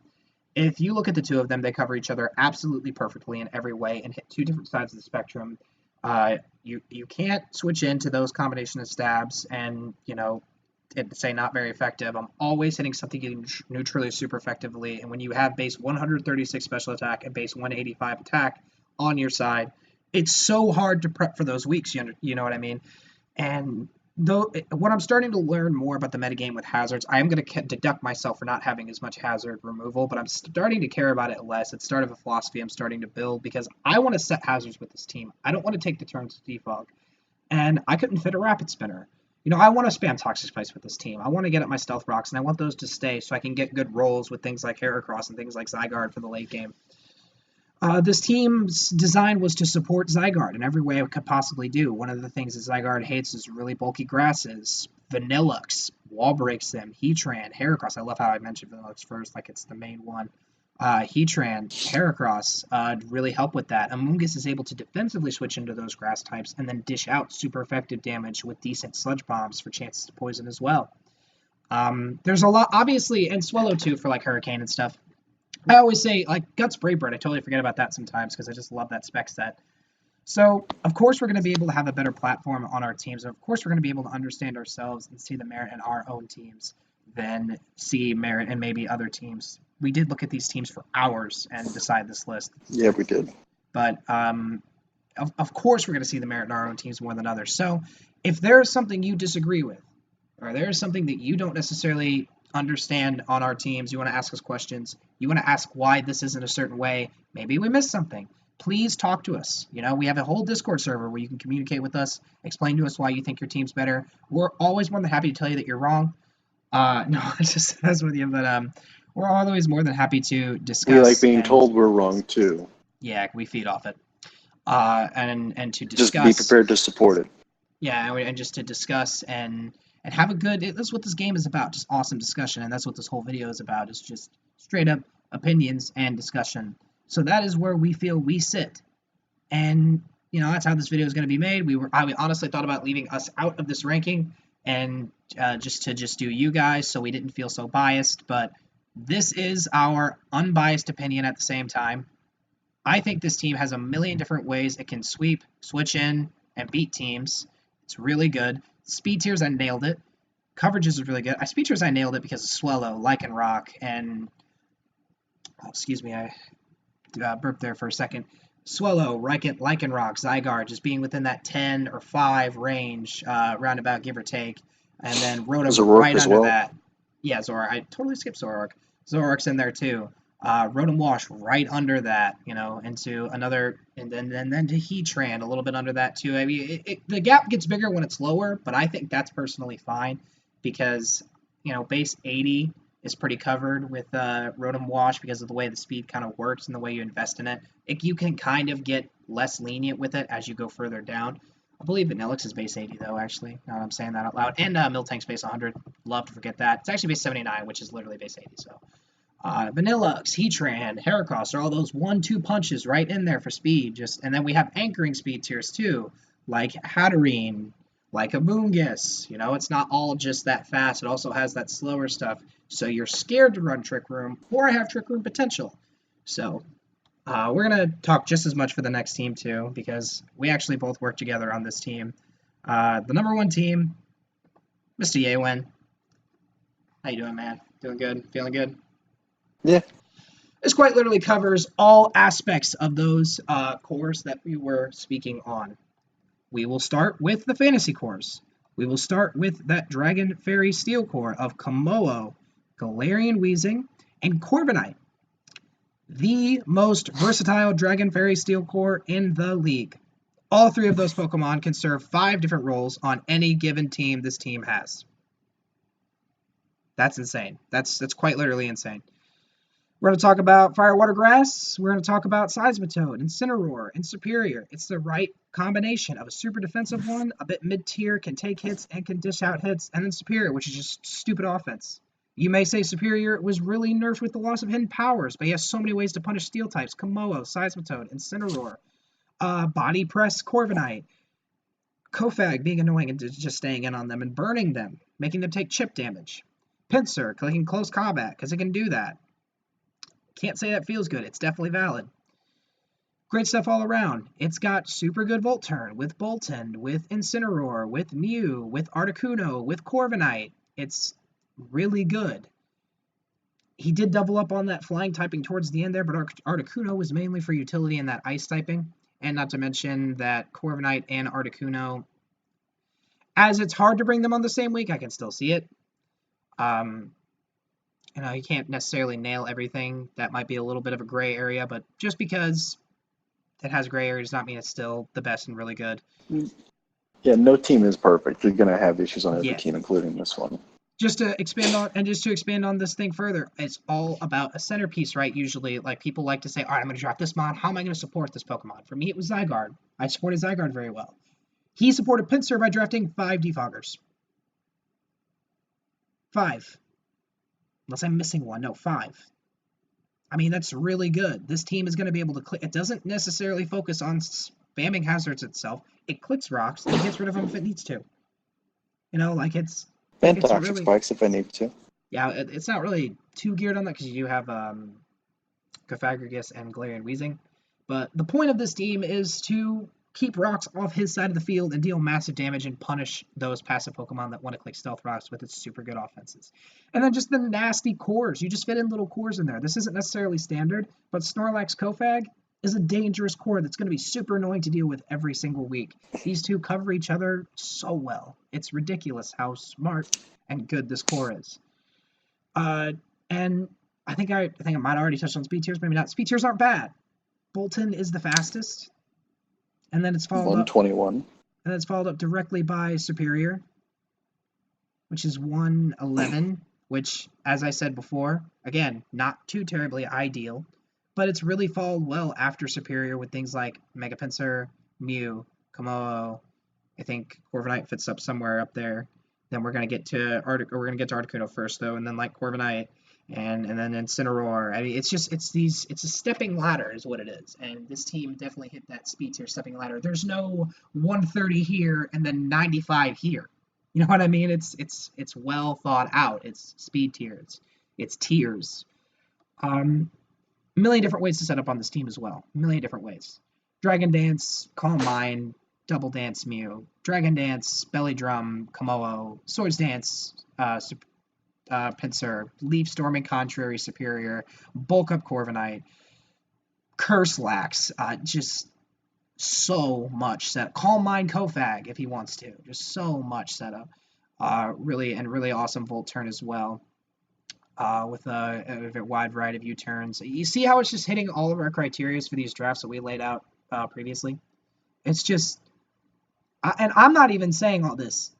Speaker 1: If you look at the two of them, they cover each other absolutely perfectly in every way and hit two different sides of the spectrum. You can't switch into those combination of stabs and, say not very effective. I'm always hitting something neutrally super effectively. And when you have base 136 special attack and base 185 attack on your side, it's so hard to prep for those weeks. You know what I mean? And though when I'm starting to learn more about the metagame with hazards, I am going to deduct myself for not having as much hazard removal, but I'm starting to care about it less. It's sort of a philosophy I'm starting to build because I want to set hazards with this team. I don't want to take the turns to defog. And I couldn't fit a Rapid Spinner. I want to spam Toxic Spice with this team. I want to get at my Stealth Rocks, and I want those to stay so I can get good rolls with things like Heracross and things like Zygarde for the late game. This team's design was to support Zygarde in every way it could possibly do. One of the things that Zygarde hates is really bulky grasses. Vanillux wall breaks them. Heatran, Heracross. I love how I mentioned Vanillux first, like it's the main one. Heatran, Heracross really help with that. Amoonguss is able to defensively switch into those grass types and then dish out super effective damage with decent sludge bombs for chances to poison as well. There's a lot, obviously, and Swallow too for like Hurricane and stuff. I always say, like, Guts Brave Bird, I totally forget about that sometimes because I just love that spec set. So, of course, we're going to be able to have a better platform on our teams. Of course, we're going to be able to understand ourselves and see the merit in our own teams than see merit in maybe other teams. We did look at these teams for hours and decide this list.
Speaker 2: Yeah, we did.
Speaker 1: But of course, we're going to see the merit in our own teams more than others. So, if there's something you disagree with, or there's something that you don't necessarily understand on our teams, you want to ask us questions, you want to ask why this isn't a certain way, maybe we missed something, please talk to us. We have a whole Discord server where you can communicate with us, explain to us why you think your team's better. We're always more than happy to tell you that you're wrong. No, just that's with you, but we're always more than happy to discuss.
Speaker 2: We like being told we're wrong too.
Speaker 1: Yeah, we feed off it. And to discuss.
Speaker 2: Just be prepared to support it.
Speaker 1: Yeah, and just to discuss and have a good. That's what this game is about, just awesome discussion, and that's what this whole video is about. Is just straight up opinions and discussion. So that is where we feel we sit, and that's how this video is going to be made. I honestly thought about leaving us out of this ranking and just do you guys, so we didn't feel so biased. But this is our unbiased opinion at the same time. I think this team has a million different ways it can sweep, switch in, and beat teams. It's really good. Speed tiers, I nailed it. Coverages is really good. Speed tiers, I nailed it because of Swellow, Lycanroc, and excuse me, I burped there for a second. Swellow, Lycanroc, Zygarde, just being within that 10 or 5 range, roundabout, give or take. And then Rotom right under that. Yeah, Zoroark. I totally skipped Zoroark. Zoroark's in there too. Rotom Wash right under that, into another, and then to Heatran a little bit under that too. I mean, the gap gets bigger when it's lower, but I think that's personally fine because, base 80 is pretty covered with Rotom Wash because of the way the speed kind of works and the way you invest in it. You can kind of get less lenient with it as you go further down. I believe Vanillix is base 80 though, actually, now that I'm saying that out loud. And Miltank's base 100. Love to forget that. It's actually base 79, which is literally base 80, so... Vanillux, Heatran, Heracross are all those 1-2 punches right in there for speed. And then we have anchoring speed tiers too, like Hatterene, like a Moongus. It's not all just that fast. It also has that slower stuff. So you're scared to run Trick Room, or I have Trick Room potential. So we're gonna talk just as much for the next team too, because we actually both work together on this team. The number 1 team, Mr. Yawen. How you doing, man? Doing good? Feeling good?
Speaker 2: Yeah.
Speaker 1: This quite literally covers all aspects of those cores that we were speaking on. We will start with the fantasy cores. We will start with that Dragon Fairy Steel core of Komodo, Galarian Weezing, and Corviknight. The most versatile Dragon Fairy Steel core in the league. All 3 of those Pokemon can serve 5 different roles on any given team this team has. That's insane. That's quite literally insane. We're going to talk about Fire, Water, Grass. We're going to talk about Seismitoad, Incineroar, and Superior. It's the right combination of a super defensive one, a bit mid-tier, can take hits and can dish out hits, and then Superior, which is just stupid offense. You may say Superior was really nerfed with the loss of hidden powers, but he has so many ways to punish steel types. Komodo, Seismitoad, Incineroar, Body Press, Corviknight, Kofag being annoying and just staying in on them and burning them, making them take chip damage. Pinsir, clicking close combat, because it can do that. Can't say that feels good. It's definitely valid. Great stuff all around. It's got super good Volt Turn with Boltund, with Incineroar, with Mew, with Articuno, with Corviknight. It's really good. He did double up on that flying typing towards the end there, but Articuno was mainly for utility and that ice typing. And not to mention that Corviknight and Articuno, as it's hard to bring them on the same week, I can still see it. You can't necessarily nail everything. That might be a little bit of a gray area, but just because it has gray area does not mean it's still the best and really good.
Speaker 2: Yeah, no team is perfect. You're going to have issues on every team, including this one.
Speaker 1: Just to expand on this thing further, it's all about a centerpiece, right? Usually, like, people like to say, all right, I'm going to drop this mod. How am I going to support this Pokemon? For me, it was Zygarde. I supported Zygarde very well. He supported Pinsir by drafting 5 Defoggers. 5. Unless I'm missing one. No, 5. I mean, that's really good. This team is going to be able to click. It doesn't necessarily focus on spamming hazards itself. It clicks rocks and gets rid of them if it needs to. It's...
Speaker 2: And toxic spikes if I need to.
Speaker 1: Yeah, it's not really too geared on that because you do have Cofagrigus and Galarian Weezing. But the point of this team is to keep rocks off his side of the field and deal massive damage and punish those passive Pokemon that want to click Stealth Rocks with its super good offenses. And then just the nasty cores. You just fit in little cores in there. This isn't necessarily standard, but Snorlax Kofag is a dangerous core that's going to be super annoying to deal with every single week. These two cover each other so well. It's ridiculous how smart and good this core is. And I think I might have already touched on speed tiers, maybe not. Speed tiers aren't bad. Bolton is the fastest, and then it's followed
Speaker 2: 121.
Speaker 1: up. And it's followed up directly by Superior, which is 111. Which, as I said before, again, not too terribly ideal, but it's really followed well after Superior with things like Mega Pinsir, Mew, Komodo. I think Corviknight fits up somewhere up there. Then we're gonna get to Articuno first though, and then like Corviknight, and then Incineroar. I mean, it's a stepping ladder is what it is, and this team definitely hit that speed tier stepping ladder. There's no 130 here and then 95 here. You know what I mean? It's well thought out. It's speed tiers. It's tiers. A million different ways to set up on this team as well. A million different ways. Dragon Dance, Calm Mind, Double Dance Mew, Dragon Dance, Belly Drum, Komodo, Swords Dance, Pinsir, Leaf Storming Contrary Superior, Bulk Up Corviknight, Curse Lax, just so much set. Calm Mind Kofag if he wants to. Just so much setup. Really awesome Volt Turn as well. With a wide variety of U-turns. You see how it's just hitting all of our criteria for these drafts that we laid out previously? It's just... and I'm not even saying all this.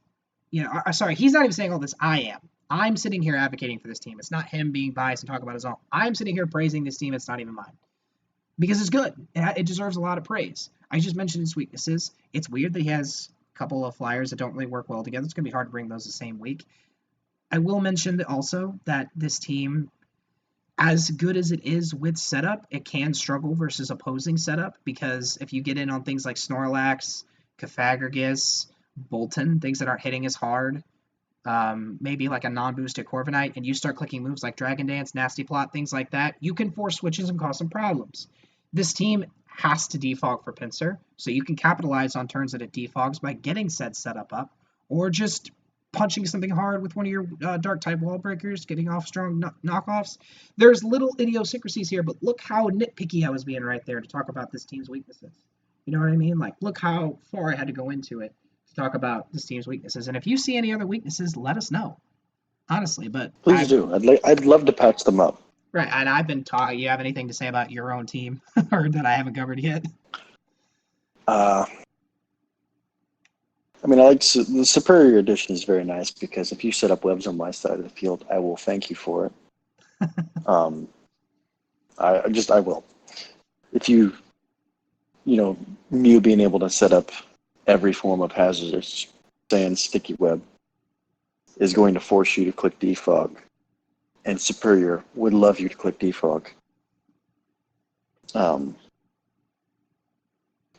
Speaker 1: Sorry, he's not even saying all this. I am. I'm sitting here advocating for this team. It's not him being biased and talking about his own. I'm sitting here praising this team. It's not even mine. Because it's good. It deserves a lot of praise. I just mentioned his weaknesses. It's weird that he has a couple of flyers that don't really work well together. It's going to be hard to bring those the same week. I will mention also that this team, as good as it is with setup, it can struggle versus opposing setup, because if you get in on things like Snorlax, Cofagrigus, Bolton, things that aren't hitting as hard, maybe like a non-boosted Corviknight, and you start clicking moves like Dragon Dance, Nasty Plot, things like that, you can force switches and cause some problems. This team has to defog for Pinsir, so you can capitalize on turns that it defogs by getting said setup up, or just punching something hard with one of your dark type wall breakers, getting off strong knockoffs. There's little idiosyncrasies here, but look how nitpicky I was being right there to talk about this team's weaknesses. You know what I mean? Like, look how far I had to go into it to talk about this team's weaknesses. And if you see any other weaknesses, let us know. Honestly, but
Speaker 2: please do. I'd love to patch them up.
Speaker 1: Right, and I've been talking. You have anything to say about your own team, or that I haven't covered yet?
Speaker 2: I mean, the Superior Edition is very nice, because if you set up webs on my side of the field, I will thank you for it. I will. If you Mew being able to set up every form of hazardous sand sticky web is going to force you to click defog, and Superior would love you to click defog.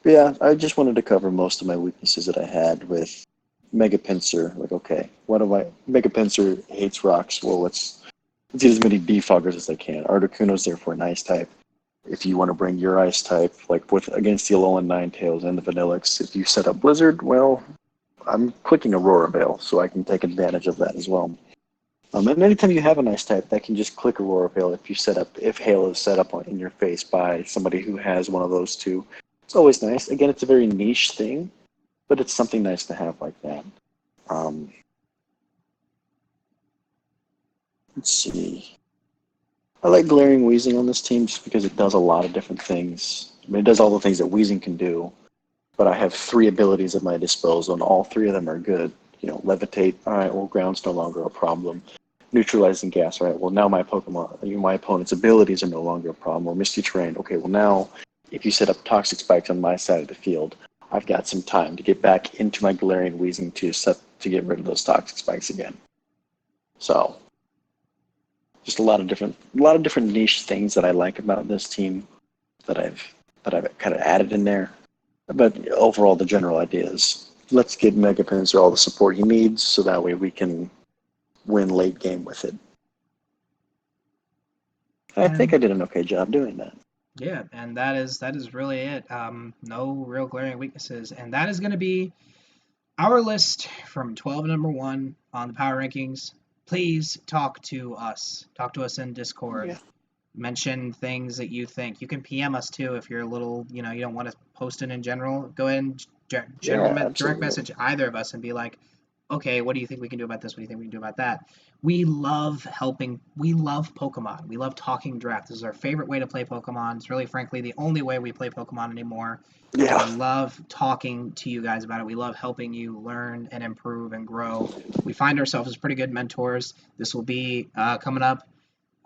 Speaker 2: But yeah, I just wanted to cover most of my weaknesses that I had with Mega Pinsir. Like, okay, Mega Pinsir hates rocks. Well, let's get as many defoggers as I can. Articuno's there for an ice type. If you want to bring your ice type, like against the Alolan Ninetales and the Vanillix, if you set up Blizzard, well, I'm clicking Aurora Veil, so I can take advantage of that as well. And anytime you have an ice type, that can just click Aurora Veil if Hail is set up in your face by somebody who has one of those two. It's always nice. Again, it's a very niche thing, but it's something nice to have like that. Let's see. I like Glaring Wheezing on this team just because it does a lot of different things. I mean, it does all the things that Wheezing can do, but I have 3 abilities at my disposal, and all 3 of them are good. Levitate, all right, well, ground's no longer a problem. Neutralizing gas, all right, well, now my opponent's abilities are no longer a problem. Or Misty Terrain, okay, well, now if you set up Toxic Spikes on my side of the field, I've got some time to get back into my Galarian Wheezing to get rid of those Toxic Spikes again. So, just a lot of different niche things that I like about this team that I've kind of added in there. But overall, the general idea is, let's give Mega Pinsir all the support he needs, so that way we can win late game with it. I think I did an okay job doing that.
Speaker 1: Yeah, and that is really it. No real glaring weaknesses, and that is going to be our list from 12 to number one on the power rankings. Please talk to us. Talk to us in Discord.
Speaker 2: Yeah.
Speaker 1: Mention things that you think. You can PM us too if you're a little, you don't want to post it in general. Go ahead and
Speaker 2: Yeah,
Speaker 1: direct
Speaker 2: absolutely.
Speaker 1: message either of us and be like, okay, what do you think we can do about this? What do you think we can do about that? We love helping. We love Pokemon. We love talking draft. This is our favorite way to play Pokemon. It's really, frankly, the only way we play Pokemon anymore. And
Speaker 2: Yeah.
Speaker 1: we love talking to you guys about it. We love helping you learn and improve and grow. We find ourselves as pretty good mentors. This will be coming up.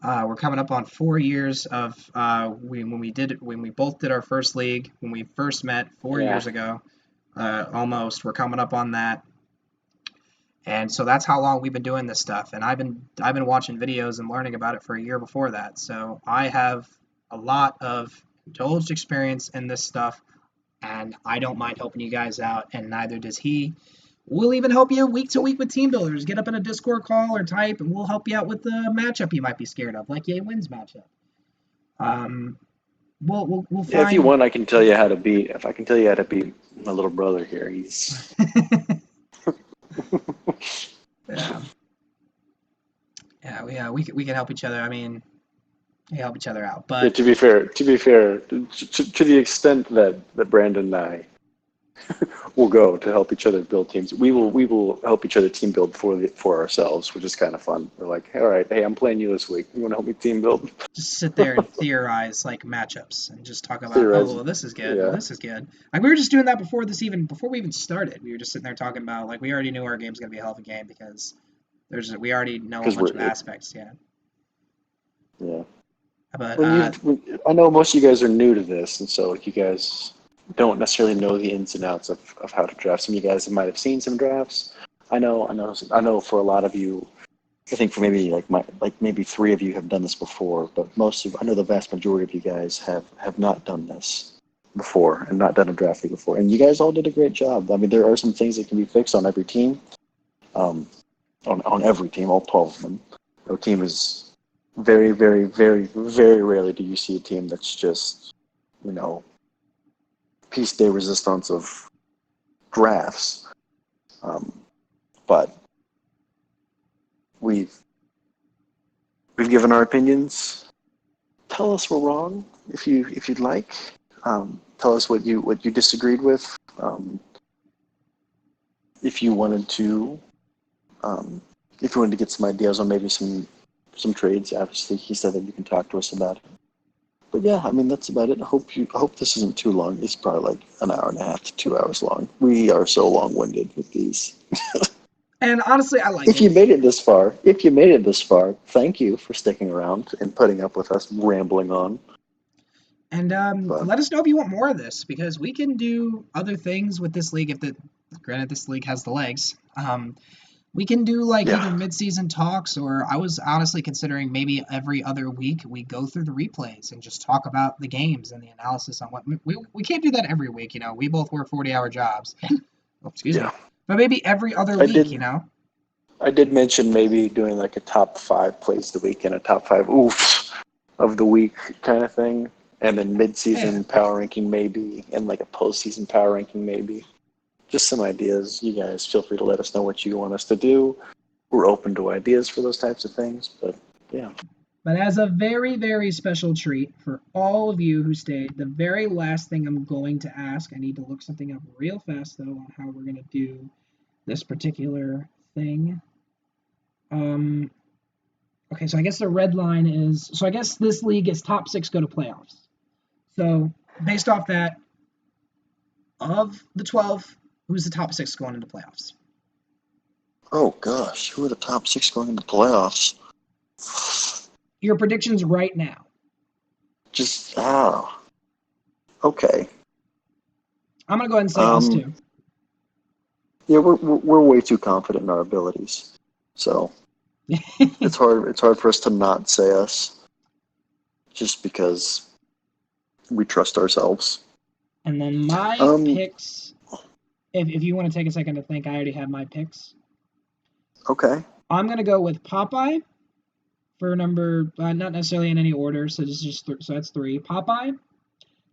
Speaker 1: We're coming up on 4 years of when we both did our first league when we first met 4 years
Speaker 2: Yeah.
Speaker 1: ago. Almost. We're coming up on that. And so that's how long we've been doing this stuff. And I've been watching videos and learning about it for a year before that. So I have a lot of indulged experience in this stuff, and I don't mind helping you guys out, and neither does he. We'll even help you week to week with team builders. Get up in a Discord call or type, and we'll help you out with the matchup you might be scared of, like Yay Wins matchup. Um, we'll
Speaker 2: Yeah, if you
Speaker 1: find.
Speaker 2: want, I can tell you how to beat. If I can tell you how to beat my little brother here, he's.
Speaker 1: Yeah, we can help each other. I mean, we help each other out,
Speaker 2: Yeah,
Speaker 1: but
Speaker 2: to the extent that Brandon and I will go to help each other build teams, we will help each other team build for ourselves, which is kind of fun. We're like, all right, hey, I'm playing you this week. You want to help me team build?
Speaker 1: just sit there and theorize like matchups and just talk about, oh,
Speaker 2: Theorize,
Speaker 1: well, this is good. Oh,
Speaker 2: yeah,
Speaker 1: this is good. Like we were just doing that before we even started. We were just sitting there talking about like we already knew our game's gonna be a hell of a game because we already know a
Speaker 2: because
Speaker 1: bunch
Speaker 2: we're
Speaker 1: of aspects. Yeah,
Speaker 2: yeah.
Speaker 1: but
Speaker 2: I know most of you guys are new to this, and so you guys don't necessarily know the ins and outs of how to draft. Some of you guys might have seen some drafts. I know. For a lot of you, I think for maybe maybe three of you have done this before, but I know the vast majority of you guys have not done this before and not done a draft league before, and you guys all did a great job. I mean, there are some things that can be fixed on every team, um, on every team, all 12 of them. No team is very, very, very, very rarely do you see a team that's just, you know, piece de resistance of drafts. Um, but we've we've given our opinions. Tell us we're wrong if you'd like. Tell us what you disagreed with. If you wanted to um, if you wanted to get some ideas on maybe some trades, obviously he said that you can talk to us about it. But yeah, I mean that's about it. I hope this isn't too long. It's probably like an hour and a half to 2 hours long. We are so long-winded with these.
Speaker 1: and honestly, I like
Speaker 2: If
Speaker 1: it.
Speaker 2: you made it this far, thank you for sticking around and putting up with us rambling on.
Speaker 1: And
Speaker 2: But
Speaker 1: let us know if you want more of this because we can do other things with this league. Granted, this league has the legs. We can do like
Speaker 2: yeah,
Speaker 1: either mid-season talks, or I was honestly considering maybe every other week we go through the replays and just talk about the games and the analysis on what we can't do that every week. We both work 40-hour jobs. Oh, excuse me.
Speaker 2: yeah.
Speaker 1: But maybe every other
Speaker 2: I
Speaker 1: week.
Speaker 2: did I did mention maybe doing like a top five plays of the week and a top five oofs of the week kind of thing, and then
Speaker 1: Yeah.
Speaker 2: mid-season power ranking maybe, and like a postseason power ranking maybe. Just some ideas. You guys feel free to let us know what you want us to do. We're open to ideas for those types of things, but yeah.
Speaker 1: But as a very, very special treat for all of you who stayed, the very last thing I'm going to ask, I need to look something up real fast though on how we're going to do this particular thing. Um, okay, so I guess the red line is so I guess this league is top six go to playoffs. So based off that, of the 12, who's the top six going into playoffs?
Speaker 2: Oh gosh, who are the top six going into playoffs?
Speaker 1: Your predictions right now.
Speaker 2: Just okay.
Speaker 1: I'm gonna go ahead and say us
Speaker 2: Um,
Speaker 1: too.
Speaker 2: yeah, we're way too confident in our abilities, so it's hard for us to not say us, just because we trust ourselves.
Speaker 1: And then my
Speaker 2: Um,
Speaker 1: picks, if you want to take a second to think, I already have my picks.
Speaker 2: okay.
Speaker 1: I'm gonna go with Popeye, for number, not necessarily in any order, so so that's 3. Popeye,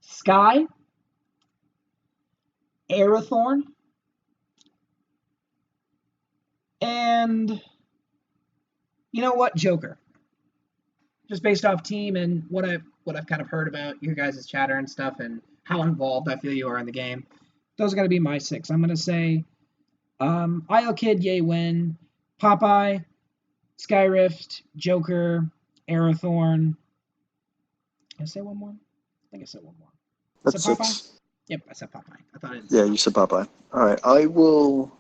Speaker 1: Sky, Arathorn, and you know what, Joker. Just based off team and what I've kind of heard about your guys' chatter and stuff, and how involved I feel you are in the game. Those are gonna be my 6. I'm gonna say IL Kid, Yay Win, Popeye, Skyrift, Joker, Arathorn. Did I say one more? I think I said one more.
Speaker 2: That's
Speaker 1: Popeye?
Speaker 2: 6.
Speaker 1: Yep, I said Popeye. I thought I didn't
Speaker 2: Yeah,
Speaker 1: say
Speaker 2: you said Popeye. All right, I will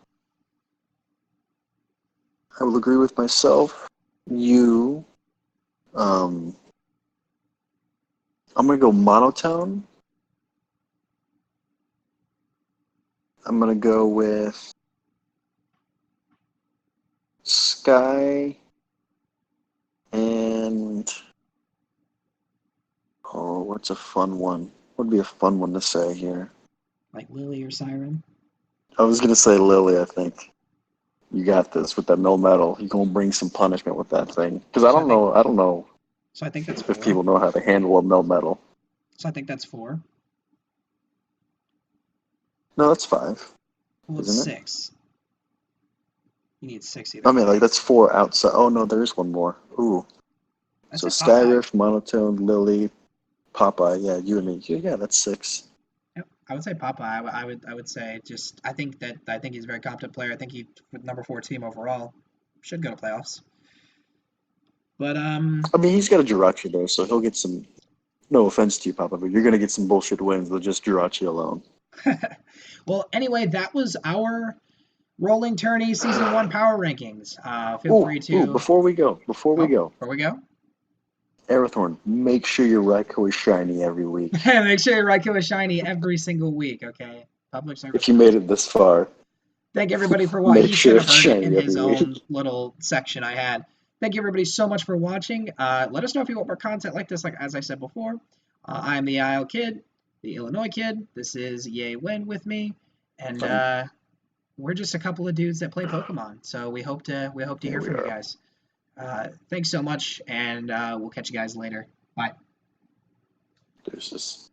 Speaker 2: agree with myself. You, I'm gonna go monotone. I'm gonna go with Sky and what's a fun one? What would be a fun one to say here?
Speaker 1: like Lily or Siren.
Speaker 2: I was gonna say Lily. I think you got this with that mill metal. You're gonna bring some punishment with that thing because I
Speaker 1: So I
Speaker 2: don't
Speaker 1: think
Speaker 2: know. I don't know
Speaker 1: so I think that's
Speaker 2: if
Speaker 1: 4.
Speaker 2: people know how to handle a mill metal.
Speaker 1: So I think that's 4.
Speaker 2: No, that's 5,
Speaker 1: Well, it's
Speaker 2: isn't it?
Speaker 1: 6. You need 6 either
Speaker 2: I mean, like
Speaker 1: way.
Speaker 2: that's 4 outside. Oh no, there is one more. Ooh.
Speaker 1: I
Speaker 2: So
Speaker 1: said Popeye.
Speaker 2: Skyrift, monotone, Lily, Popeye. Yeah, you and me. Yeah, that's 6.
Speaker 1: Yep. I would say Popeye. I would say just I think he's a very competent player. I think he with number 4 team overall should go to playoffs. But
Speaker 2: I mean, he's got a Jirachi though, so he'll get some. No offense to you, Papa, but you're gonna get some bullshit wins with just Jirachi alone.
Speaker 1: well, anyway, that was our Rolling Tourney Season 1 Power Rankings. Feel
Speaker 2: Ooh,
Speaker 1: free
Speaker 2: ooh!
Speaker 1: to...
Speaker 2: Before we go,
Speaker 1: Oh, before we go,
Speaker 2: Arathorn, make sure your Raikou is shiny every week.
Speaker 1: make sure your Raikou is shiny every single week, okay? Public service
Speaker 2: If you made it
Speaker 1: announcement.
Speaker 2: this far,
Speaker 1: Thank everybody for watching.
Speaker 2: make
Speaker 1: He should
Speaker 2: sure
Speaker 1: have
Speaker 2: it's
Speaker 1: heard it in
Speaker 2: shiny
Speaker 1: his
Speaker 2: every
Speaker 1: own
Speaker 2: week.
Speaker 1: little section I had. Thank you everybody so much for watching. Let us know if you want more content like this, like as I said before. I'm the IL Kid, the Illinois Kid. This is Yay Win with me, and
Speaker 2: Fine.
Speaker 1: we're just a couple of dudes that play Pokemon. So we hope to
Speaker 2: Yeah,
Speaker 1: hear
Speaker 2: we
Speaker 1: from you
Speaker 2: are.
Speaker 1: guys. Thanks so much, and we'll catch you guys later. Bye.
Speaker 2: There's this.